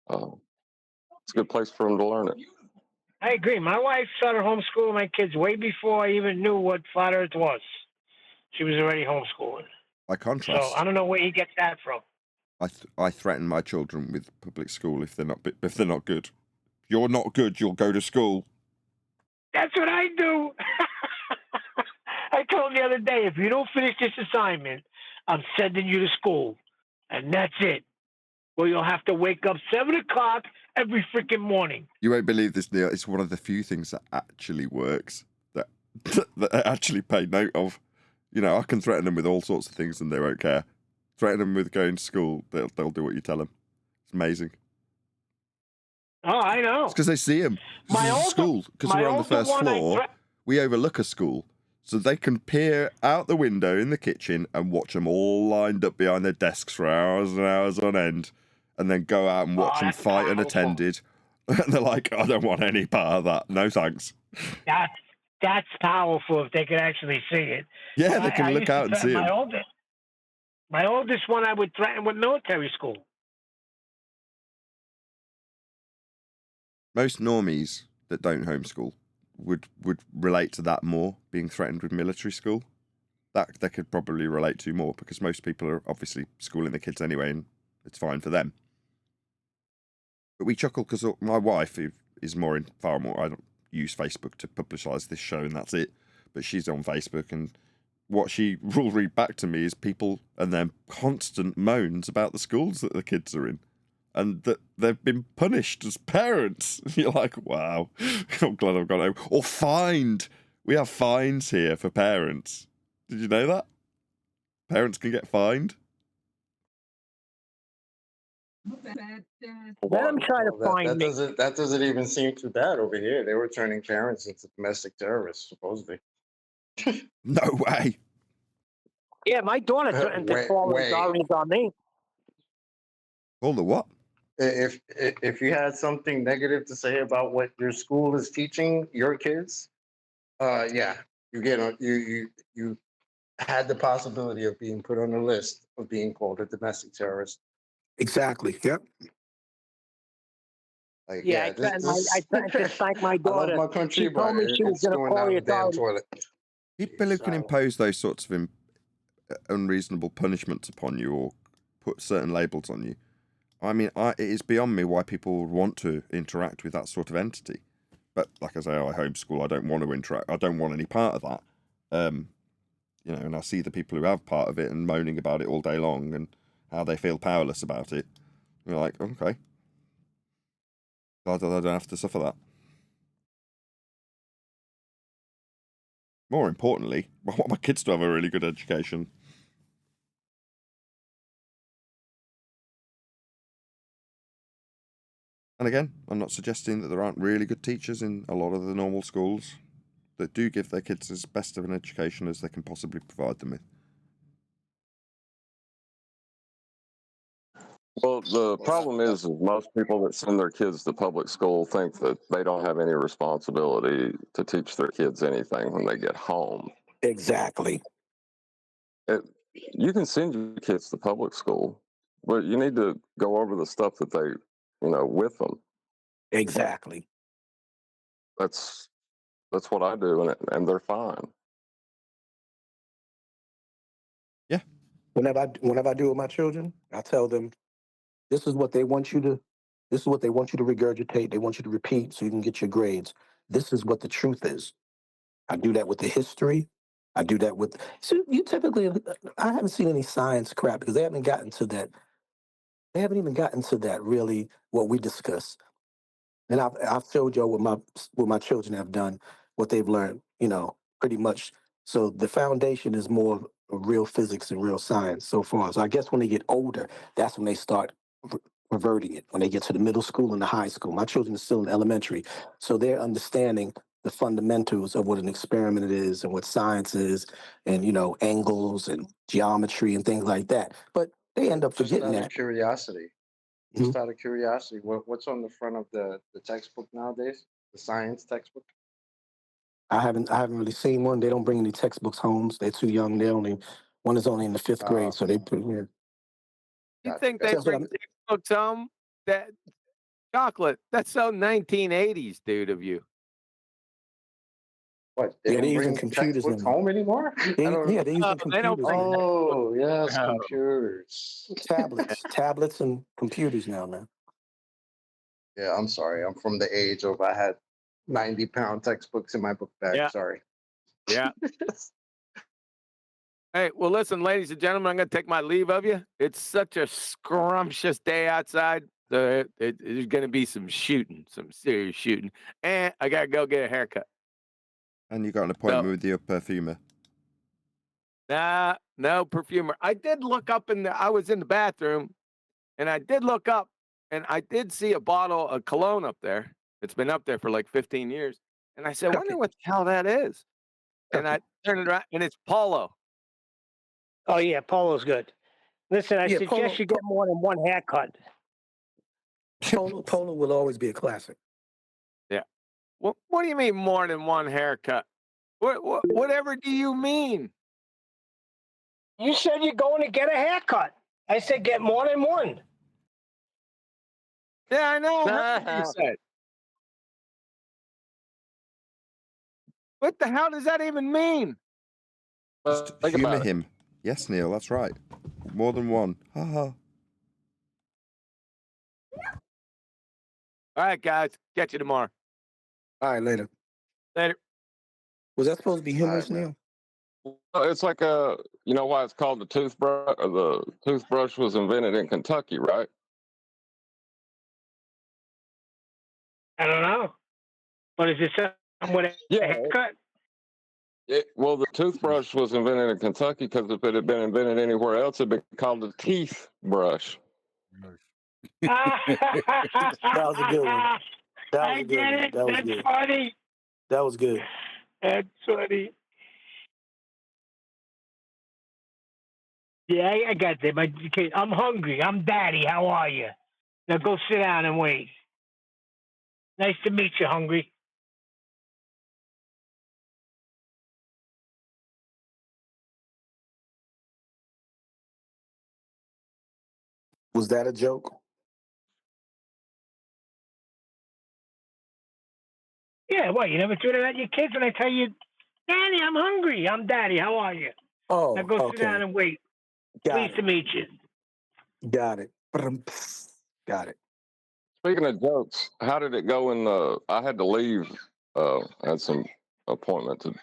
It's a good place for them to learn it. I agree. My wife started homeschooling my kids way before I even knew what flat Earth was. She was already homeschooling. By contrast, So I don't know where he gets that from. I threaten my children with public school if they're not good. You're not good. You'll go to school. That's what I do. I told him the other day, if you don't finish this assignment, I'm sending you to school, and that's it. Well, you'll have to wake up 7 o'clock every freaking morning. You won't believe this, Neil. It's one of the few things that actually works, that I actually pay note of. You know, I can threaten them with all sorts of things and they won't care. Threaten them with going to school, they'll do what you tell them. It's amazing. Oh, I know. It's because they see them. School, because we're on the first floor, we overlook a school. So they can peer out the window in the kitchen and watch them all lined up behind their desks for hours and hours on end, and then go out and watch them fight unattended. And they're like, I don't want any part of that. No thanks. That's powerful if they can actually see it. Yeah, they can look out and see it. My oldest one I would threaten with military school. Most normies that don't homeschool would relate to that more, being threatened with military school. That they could probably relate to more because most people are obviously schooling their kids anyway and it's fine for them. But we chuckle because my wife, who is far more, I don't use Facebook to publicise this show and that's it, but she's on Facebook and what she will read back to me is people and their constant moans about the schools that the kids are in. And that they've been punished as parents. You're like, wow, I'm glad I've gone home. Or fined. We have fines here for parents. Did you know that? Parents can get fined. Let them try to find me. That doesn't even seem too bad over here. They were turning parents into domestic terrorists, supposedly. No way. Yeah, my daughter threatened to call the authorities on me. Call the what? If you had something negative to say about what your school is teaching your kids, yeah, you had the possibility of being put on the list of being called a domestic terrorist. Exactly. Yep. Like, I threatened to spank my daughter. I love my country, She told me she was going to call the authorities. People who can impose those sorts of unreasonable punishments upon you or put certain labels on you. I mean, it is beyond me why people would want to interact with that sort of entity. But like I say, I homeschool. I don't want to interact. I don't want any part of that. You know, and I see the people who have part of it and moaning about it all day long and how they feel powerless about it. You're like, okay, glad that I don't have to suffer that. More importantly, I want my kids to have a really good education. And again, I'm not suggesting that there aren't really good teachers in a lot of the normal schools that do give their kids as best of an education as they can possibly provide them with. Well, the problem is most people that send their kids to public school think that they don't have any responsibility to teach their kids anything when they get home. Exactly. You can send your kids to public school, But you need to go over the stuff that they, with them. Exactly. That's what I do, and they're fine. Yeah. Whenever I do with my children, I tell them, this is what they want you to regurgitate. They want you to repeat so you can get your grades. This is what the truth is. I do that with the history. I do that with. So you typically, I haven't seen any science crap because they haven't gotten to that. They haven't even gotten to that really what we discuss. And I've showed y'all what my children have done, what they've learned. Pretty much. So the foundation is more of real physics and real science so far. So I guess when they get older, that's when they start reverting it. When they get to the middle school and the high school, my children are still in elementary, so they're understanding the fundamentals of what an experiment is and what science is, and angles and geometry and things like that. But they end up Just forgetting out of that. curiosity, Mhm. what's on the front of the textbook nowadays? The science textbook? I haven't really seen one. They don't bring any textbooks home. They're too young. One is only in the fifth grade, so they put here. You think they That's what bring textbooks home? That chocolate, that's so 1980s, dude, of you. What? They Yeah, don't they're using bring computers textbooks now. home anymore? They're using They don't computers bring now. Oh, yes, No. computers. Tablets and computers now, man. Yeah, I'm sorry. I'm from the age of I had 90-pound textbooks in my book bag. Yeah. Sorry. Yeah. Hey, well, listen, ladies and gentlemen, I'm going to take my leave of you. It's such a scrumptious day outside. So there's going to be some serious shooting. And I got to go get a haircut. And you got an appointment with your perfumer. Nah, no perfumer. I did look up I was in the bathroom, and I did look up, and I did see a bottle of cologne up there. It's been up there for like 15 years. And I said, I wonder what the hell that is. And I turned it around, and it's Polo. Oh yeah, Polo's good. Listen, I Yeah, suggest you get more than one haircut. Polo will always be a classic. Yeah. What do you mean more than one haircut? Whatever do you mean? You said you're going to get a haircut. I said get more than one. Yeah, I know. I heard what you said. What the hell does that even mean? Just humor him. Yes, Neil, that's right. More than one. Ha ha. All right, guys. Catch you tomorrow. All right, later. Later. Was that supposed to be humorous, Neil? It's like you know why it's called the toothbrush? The toothbrush was invented in Kentucky, right? I don't know. But is it something with a haircut? Well, the toothbrush was invented in Kentucky because if it had been invented anywhere else, it'd be called a teeth brush. That was a good one. I get it. That's funny. That was good. That's funny. Yeah, I got that. But okay, I'm hungry. I'm Daddy. How are you? Now go sit down and wait. Nice to meet you, Hungry. Was that a joke? Yeah, what? You never do that at your kids when I tell you, Daddy, I'm hungry. I'm Daddy. How are you? Oh, now go sit down and wait. Pleased to meet you. Got it. Got it. Speaking of jokes, how did it go in the? I had to leave. I had some appointment to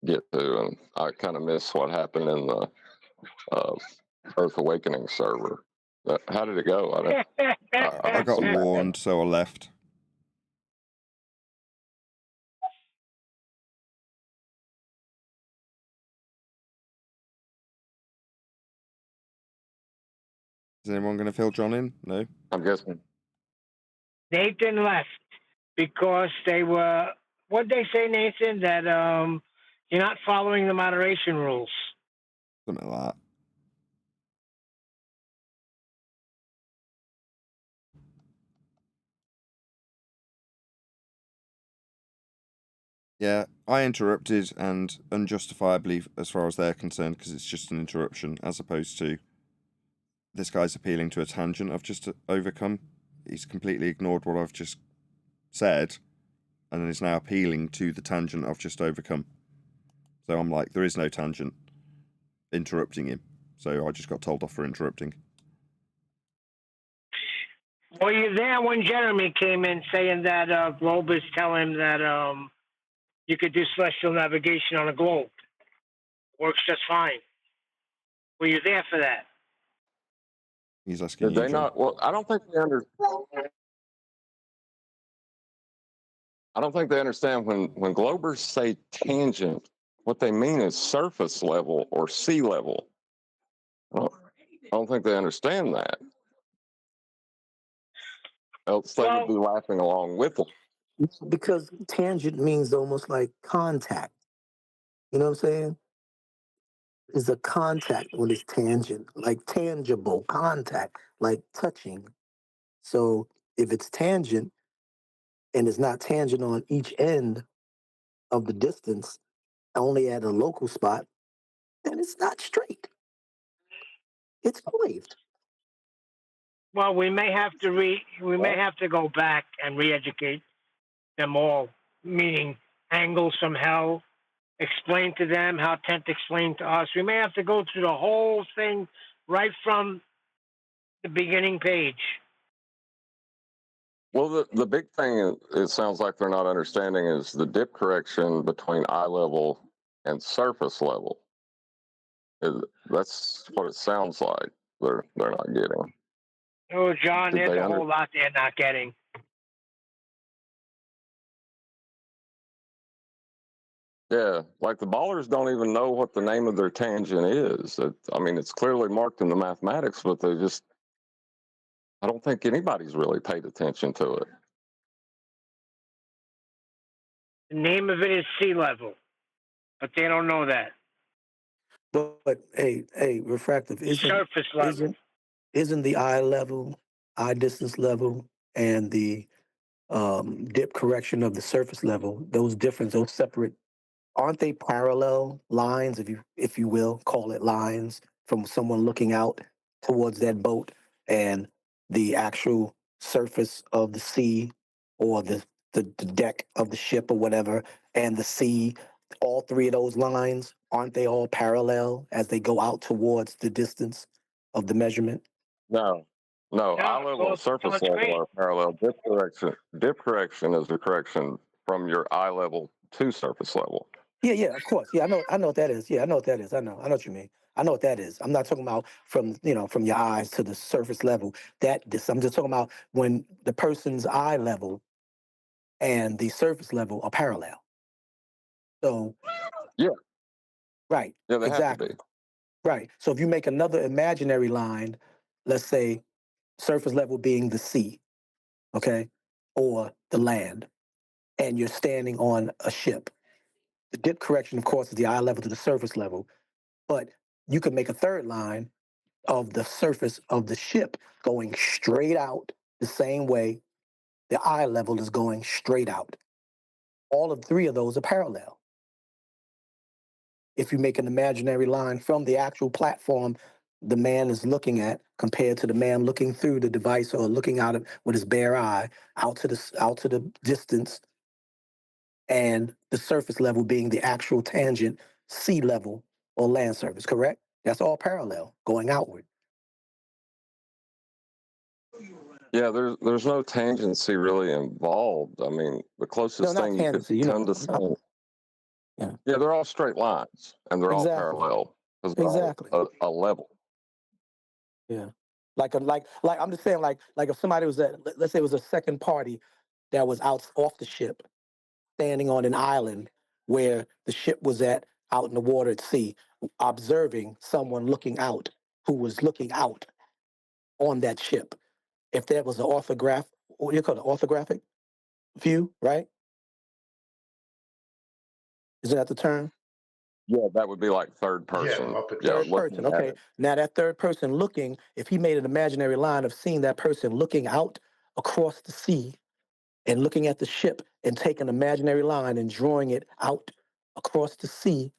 get to, and I kind of missed what happened in the Earth Awakening server. How did it go? I got warned, so I left. Is anyone going to fill John in? No? I'm guessing. Nathan left because they were, what'd they say, Nathan? That you're not following the moderation rules. Something like that. Yeah, I interrupted, and unjustifiably as far as they're concerned, because it's just an interruption as opposed to this guy's appealing to a tangent I've just overcome. He's completely ignored what I've just said, and is now appealing to the tangent I've just overcome. So I'm like, there is no tangent, interrupting him. So I just got told off for interrupting. Were you there when Jeremy came in saying that Globus tell him that you could do celestial navigation on a globe? Works just fine. Were you there for that? He's asking Did you, they John. not? Well, I don't think they understand when Globers say tangent, what they mean is surface level or sea level. I don't think they understand that. Else they would be laughing along with them. Because tangent means almost like contact. You know what I'm saying? It's a contact when it's tangent, like tangible contact, like touching. So if it's tangent and it's not tangent on each end of the distance, only at a local spot, then it's not straight. It's waved. Well, we may have to go back and re-educate them all, meaning angles from hell, explain to them how Tent explained to us. We may have to go through the whole thing right from the beginning page. Well, the big thing it sounds like they're not understanding is the dip correction between eye level and surface level. That's what it sounds like they're not getting. Oh, John, Did there's they a whole lot they're not getting. Yeah, like the ballers don't even know what the name of their tangent is. I mean, it's clearly marked in the mathematics, but I don't think anybody's really paid attention to it. The name of it is sea level, but they don't know that. But hey, refractive Surface level. Isn't the eye level, eye distance level, and the dip correction of the surface level, those separate, aren't they parallel lines, if you will, call it lines, from someone looking out towards that boat and the actual surface of the sea or the deck of the ship or whatever, and the sea, all three of those lines, aren't they all parallel as they go out towards the distance of the measurement? No, eye level and surface level are parallel. Dip correction is the correction from your eye level to surface level. Yeah, of course. Yeah, I know what that is. Yeah, I know what that is. I know what you mean. I know what that is. I'm not talking about from your eyes to the surface level. I'm just talking about when the person's eye level and the surface level are parallel. So yeah, right. Yeah, they exactly. have to be. Right. So if you make another imaginary line, let's say surface level being the sea, okay, or the land, and you're standing on a ship. The dip correction, of course, is the eye level to the surface level. But you could make a third line of the surface of the ship going straight out the same way the eye level is going straight out. All of three of those are parallel. If you make an imaginary line from the actual platform the man is looking at compared to the man looking through the device or looking out with his bare eye out to the distance, and the surface level being the actual tangent sea level or land surface, correct? That's all parallel going outward. Yeah, there's no tangency really involved. I mean, the closest thing you could come to saying, yeah, they're all straight lines and they're all parallel because they're all a level. Yeah, like I'm just saying, like if somebody was let's say it was a second party that was out off the ship, standing on an island where the ship was out in the water at sea, observing someone looking out who was looking out on that ship. If there was an orthograph, what do you call it, orthographic view, right? Isn't that the term? Yeah, that would be like third person. Third person. Okay. Now that third person looking, if he made an imaginary line of seeing that person looking out across the sea and looking at the ship and taking an imaginary line and drawing it out across the sea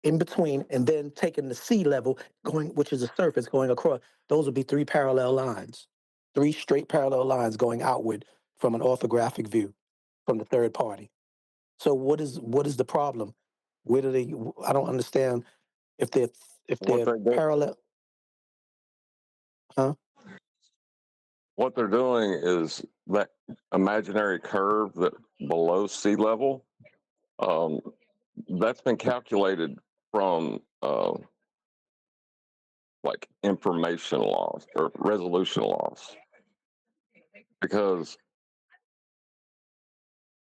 in between, and then taking the sea level, which is the surface, going across. Those would be 3 parallel lines, 3 straight parallel lines going outward from an orthographic view from the third party. So what is the problem? Where do they? I don't understand if they're parallel. Huh? What they're doing is that imaginary curve that below sea level, that's been calculated from like information loss or resolution loss, because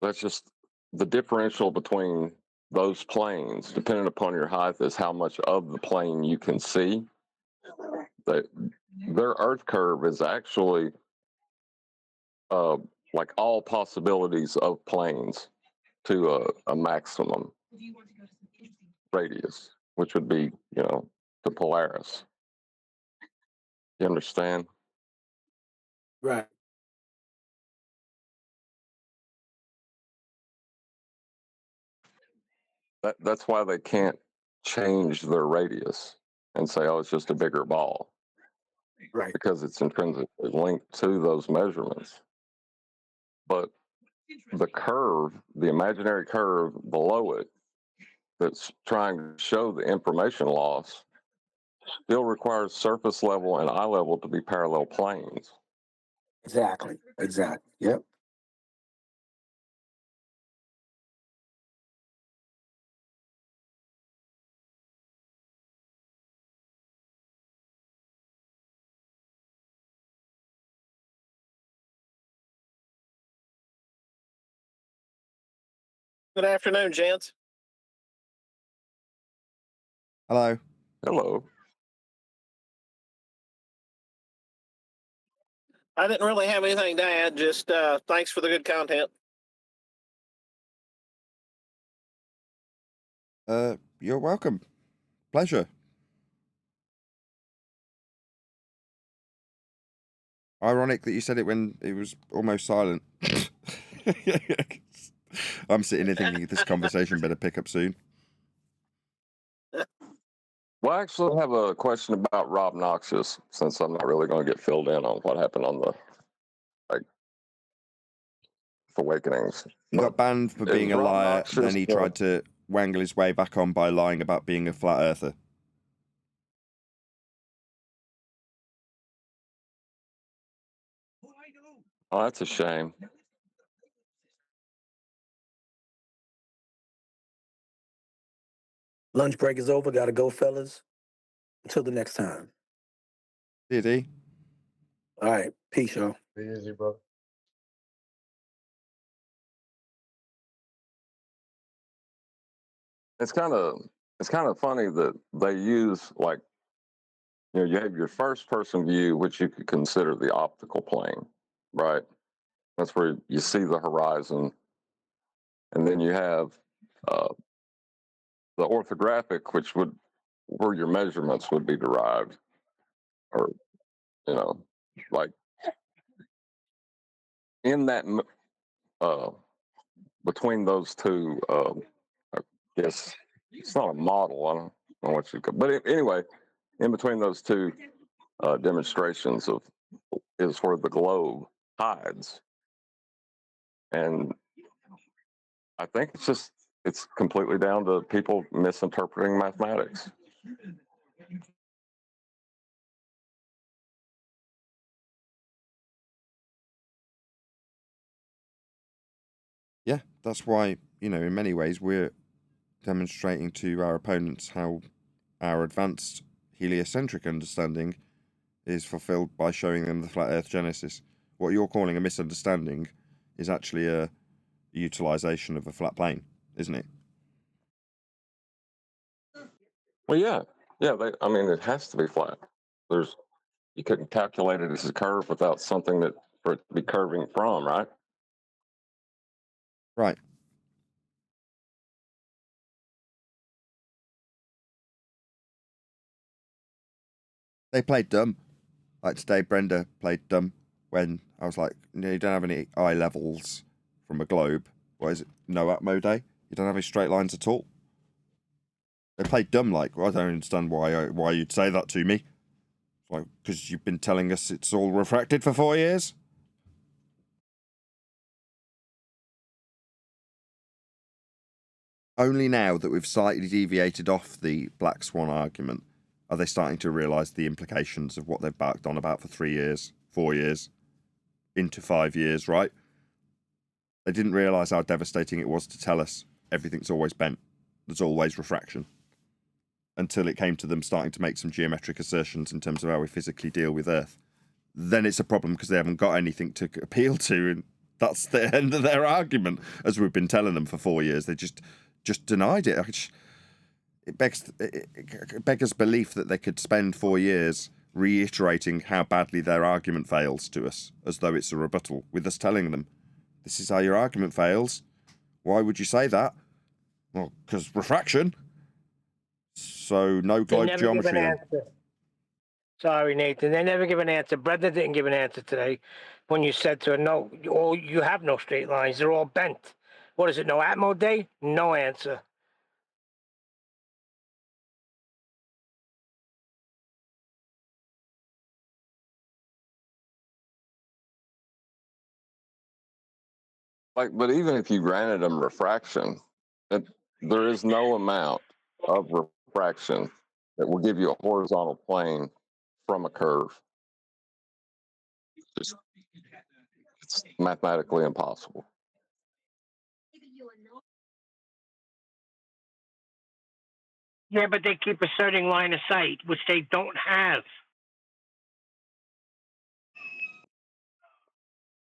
that's just the differential between those planes, depending upon your height, is how much of the plane you can see. Their Earth curve is actually like all possibilities of planes to a maximum radius, which would be, the Polaris. You understand? Right. That's why they can't change their radius and say, oh, it's just a bigger ball. Right. Because it's intrinsically linked to those measurements. But the curve, the imaginary curve below it, that's trying to show the information loss, still requires surface level and eye level to be parallel planes. Exactly. Yep. Good afternoon, gents. Hello. Hello. I didn't really have anything to add, just thanks for the good content. You're welcome. Pleasure. Ironic that you said it when it was almost silent. I'm sitting here thinking this conversation better pick up soon. Well, I actually have a question about Rob Noxious, since I'm not really going to get filled in on what happened on the Awakenings. He got banned for being a Rob liar, Noxious, then he tried to wangle his way back on by lying about being a flat earther. Oh, that's a shame. Lunch break is over. Got to go, fellas. Until the next time. Did he? All right. Peace, y'all. Be easy, brother. It's kind of funny that they use, like, you have your first person view, which you could consider the optical plane, right? That's where you see the horizon. And then you have the orthographic, which where your measurements would be derived, or, like in that, between those two, I guess it's not a model. I don't know what you could, but anyway, in between those two demonstrations is where the globe hides, and I think it's completely down to people misinterpreting mathematics. Yeah, that's why, in many ways we're demonstrating to our opponents how our advanced heliocentric understanding is fulfilled by showing them the flat earth genesis. What you're calling a misunderstanding is actually a utilization of a flat plane, isn't it? Well, yeah. It has to be flat. You couldn't calculate it as a curve without something for it to be curving from, right? Right. They played dumb. Like today, Brenda played dumb when I was like, no, you don't have any eye levels from a globe. What is it? No Atmo day? You don't have any straight lines at all? They played dumb. Like, well, I don't understand why you'd say that to me. Like, because you've been telling us it's all refracted for 4 years. Only now that we've slightly deviated off the black swan argument are they starting to realise the implications of what they've backed on about for 3 years, 4 years, into 5 years, right? They didn't realise how devastating it was to tell us everything's always bent. There's always refraction. Until it came to them starting to make some geometric assertions in terms of how we physically deal with Earth. Then it's a problem because they haven't got anything to appeal to, and that's the end of their argument. As we've been telling them for 4 years, they just denied it. It beggars belief that they could spend 4 years reiterating how badly their argument fails to us, as though it's a rebuttal, with us telling them, this is how your argument fails. Why would you say that? Well, because refraction. So no globe geometry then. Sorry, Nathan. They never give an answer. Brenda didn't give an answer today when you said to her, no, you have no straight lines. They're all bent. What is it, no Atmo Day? No answer. Like, but even if you granted them refraction, there is no amount of refraction that will give you a horizontal plane from a curve. It's mathematically impossible. Yeah, but they keep asserting line of sight, which they don't have.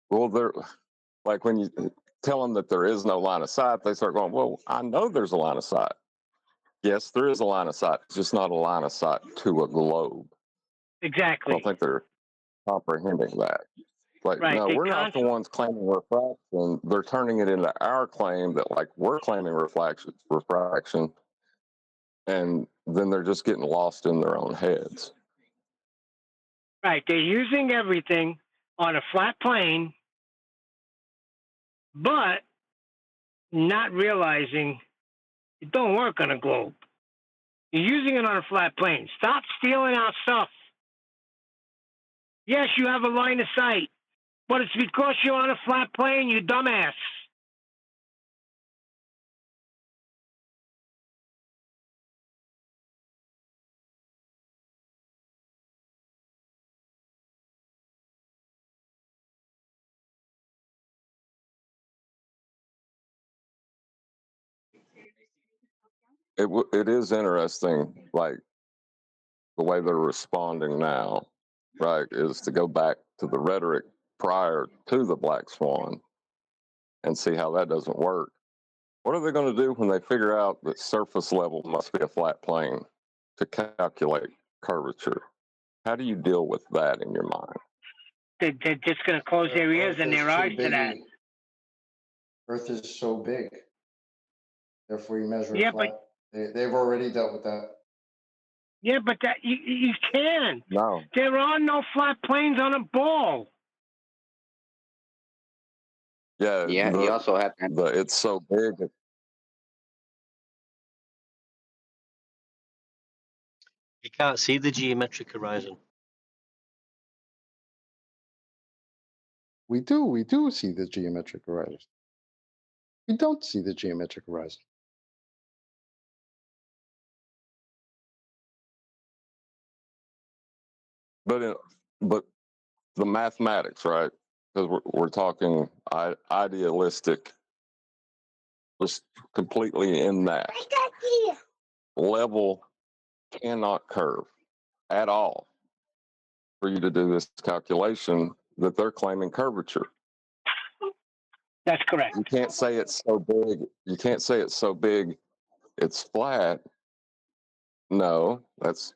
Well, they're like when you tell them that there is no line of sight, they start going, well, I know there's a line of sight. Yes, there is a line of sight. It's just not a line of sight to a globe. Exactly. I don't think they're comprehending that. Like, right, no, we're not the ones claiming refraction. They're turning it into our claim that, like, we're claiming refraction, and then they're just getting lost in their own heads. Right, they're using everything on a flat plane, but not realizing it don't work on a globe. You're using it on a flat plane. Stop stealing our stuff. Yes, you have a line of sight, but it's because you're on a flat plane, you dumbass. It is interesting, like, the way they're responding now, right, is to go back to the rhetoric prior to the black swan and see how that doesn't work. What are they going to do when they figure out that surface level must be a flat plane to calculate curvature? How do you deal with that in your mind? They're just going to close their ears and their eyes to that. Earth is so big. Therefore, you measure Yeah, it flat. They've already dealt with that. Yeah, but that you can't. No. There are no flat planes on a ball. Yeah, you also have to. It's so big. You can't see the geometric horizon. We do see the geometric horizon. We don't see the geometric horizon. But the mathematics, right? Because we're talking idealistic, just completely in that level cannot curve at all for you to do this calculation that they're claiming curvature. That's correct. You can't say it's so big. You can't say it's so big it's flat. No, that's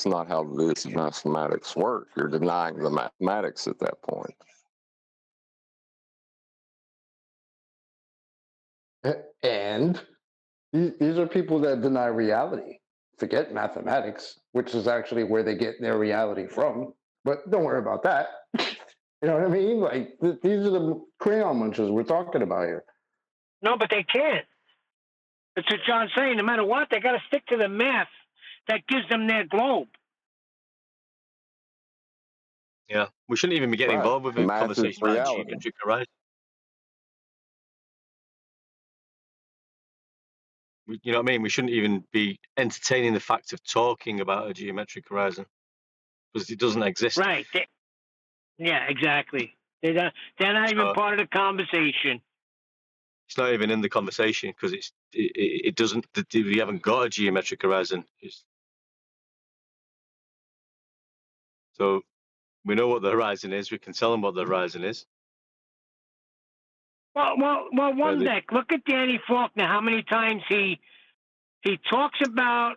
not how this mathematics work. You're denying the mathematics at that point. And these are people that deny reality. Forget mathematics, which is actually where they get their reality from. But don't worry about that. You know what I mean? Like, these are the crayon munchers we're talking about here. No, but they can't. That's what John's saying. No matter what, they got to stick to the math that gives them their globe. Yeah, we shouldn't even be getting Right. involved with a Math is conversation about reality. geometric horizon. You know what I mean? We shouldn't even be entertaining the fact of talking about a geometric horizon because it doesn't exist. Right. Yeah, exactly. They're not even So- part of the conversation. It's not even in the conversation because it doesn't. We haven't got a geometric horizon. So we know what the horizon is. We can tell them what the horizon is. Well, one deck. Look at Danny Faulkner. How many times he talks about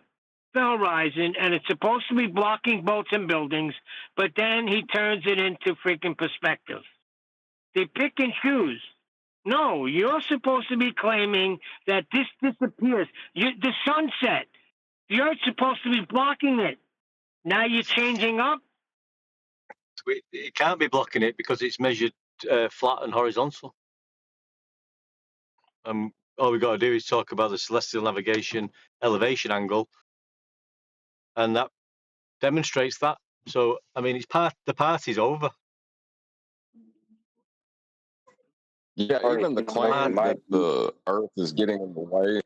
the horizon, and it's supposed to be blocking boats and buildings, but then he turns it into freaking perspective. They pick and choose. No, you're supposed to be claiming that this disappears. The sunset. The Earth's supposed to be blocking it. Now you're changing up. It can't be blocking it because it's measured flat and horizontal. All we got to do is talk about the celestial navigation elevation angle, and that demonstrates that. So, I mean, the party's over. Yeah, even the claim that the Earth is getting in the way,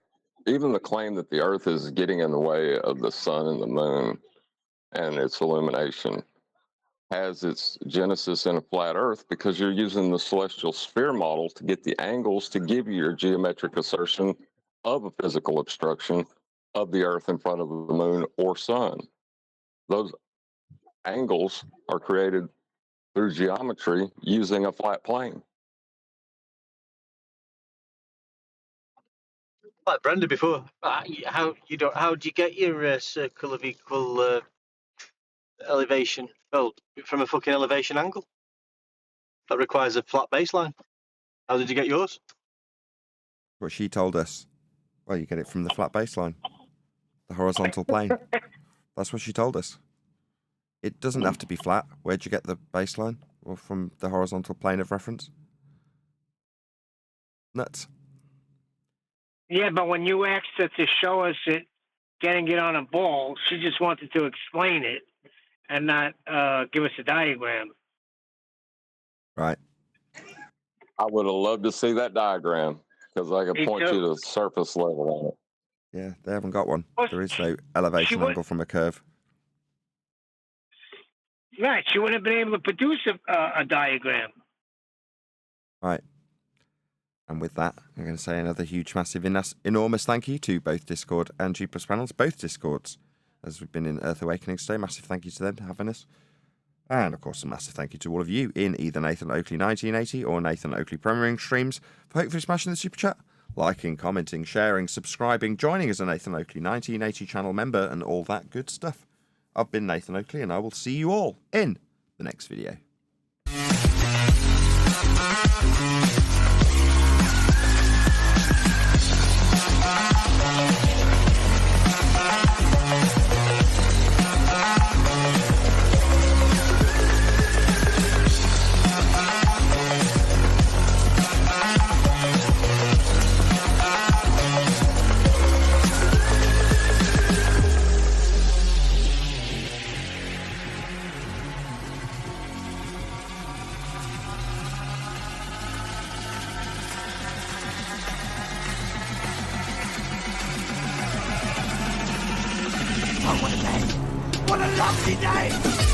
even the claim that the Earth is getting in the way of the sun and the moon and its illumination has its genesis in a flat Earth because you're using the celestial sphere model to get the angles to give you your geometric assertion of a physical obstruction of the Earth in front of the moon or sun. Those angles are created through geometry using a flat plane. Like Brenda before, how do you get your circle of equal elevation? Well, from a fucking elevation angle. That requires a flat baseline. How did you get yours? What she told us. Well, you get it from the flat baseline, the horizontal plane. That's what she told us. It doesn't have to be flat. Where'd you get the baseline? Or from the horizontal plane of reference? Nuts. Yeah, but when you asked her to show us it, getting it on a ball, she just wanted to explain it and not give us a diagram. Right. I would have loved to see that diagram because I could Me point too. you to surface level on it. Yeah, they haven't got one. Well, There is no elevation would- angle from a curve. Right, she wouldn't have been able to produce a diagram. Right. And with that, I'm going to say another huge, massive, enormous thank you to both Discord and G+ panels, both Discords, as we've been in Earth Awakening today. Massive thank you to them for having us. And, of course, a massive thank you to all of you in either Nathan Oakley 1980 or Nathan Oakley Premiering streams for hopefully smashing the super chat, liking, commenting, sharing, subscribing, joining as a Nathan Oakley 1980 channel member, and all that good stuff. I've been Nathan Oakley, and I will see you all in the next video. What a lovely day!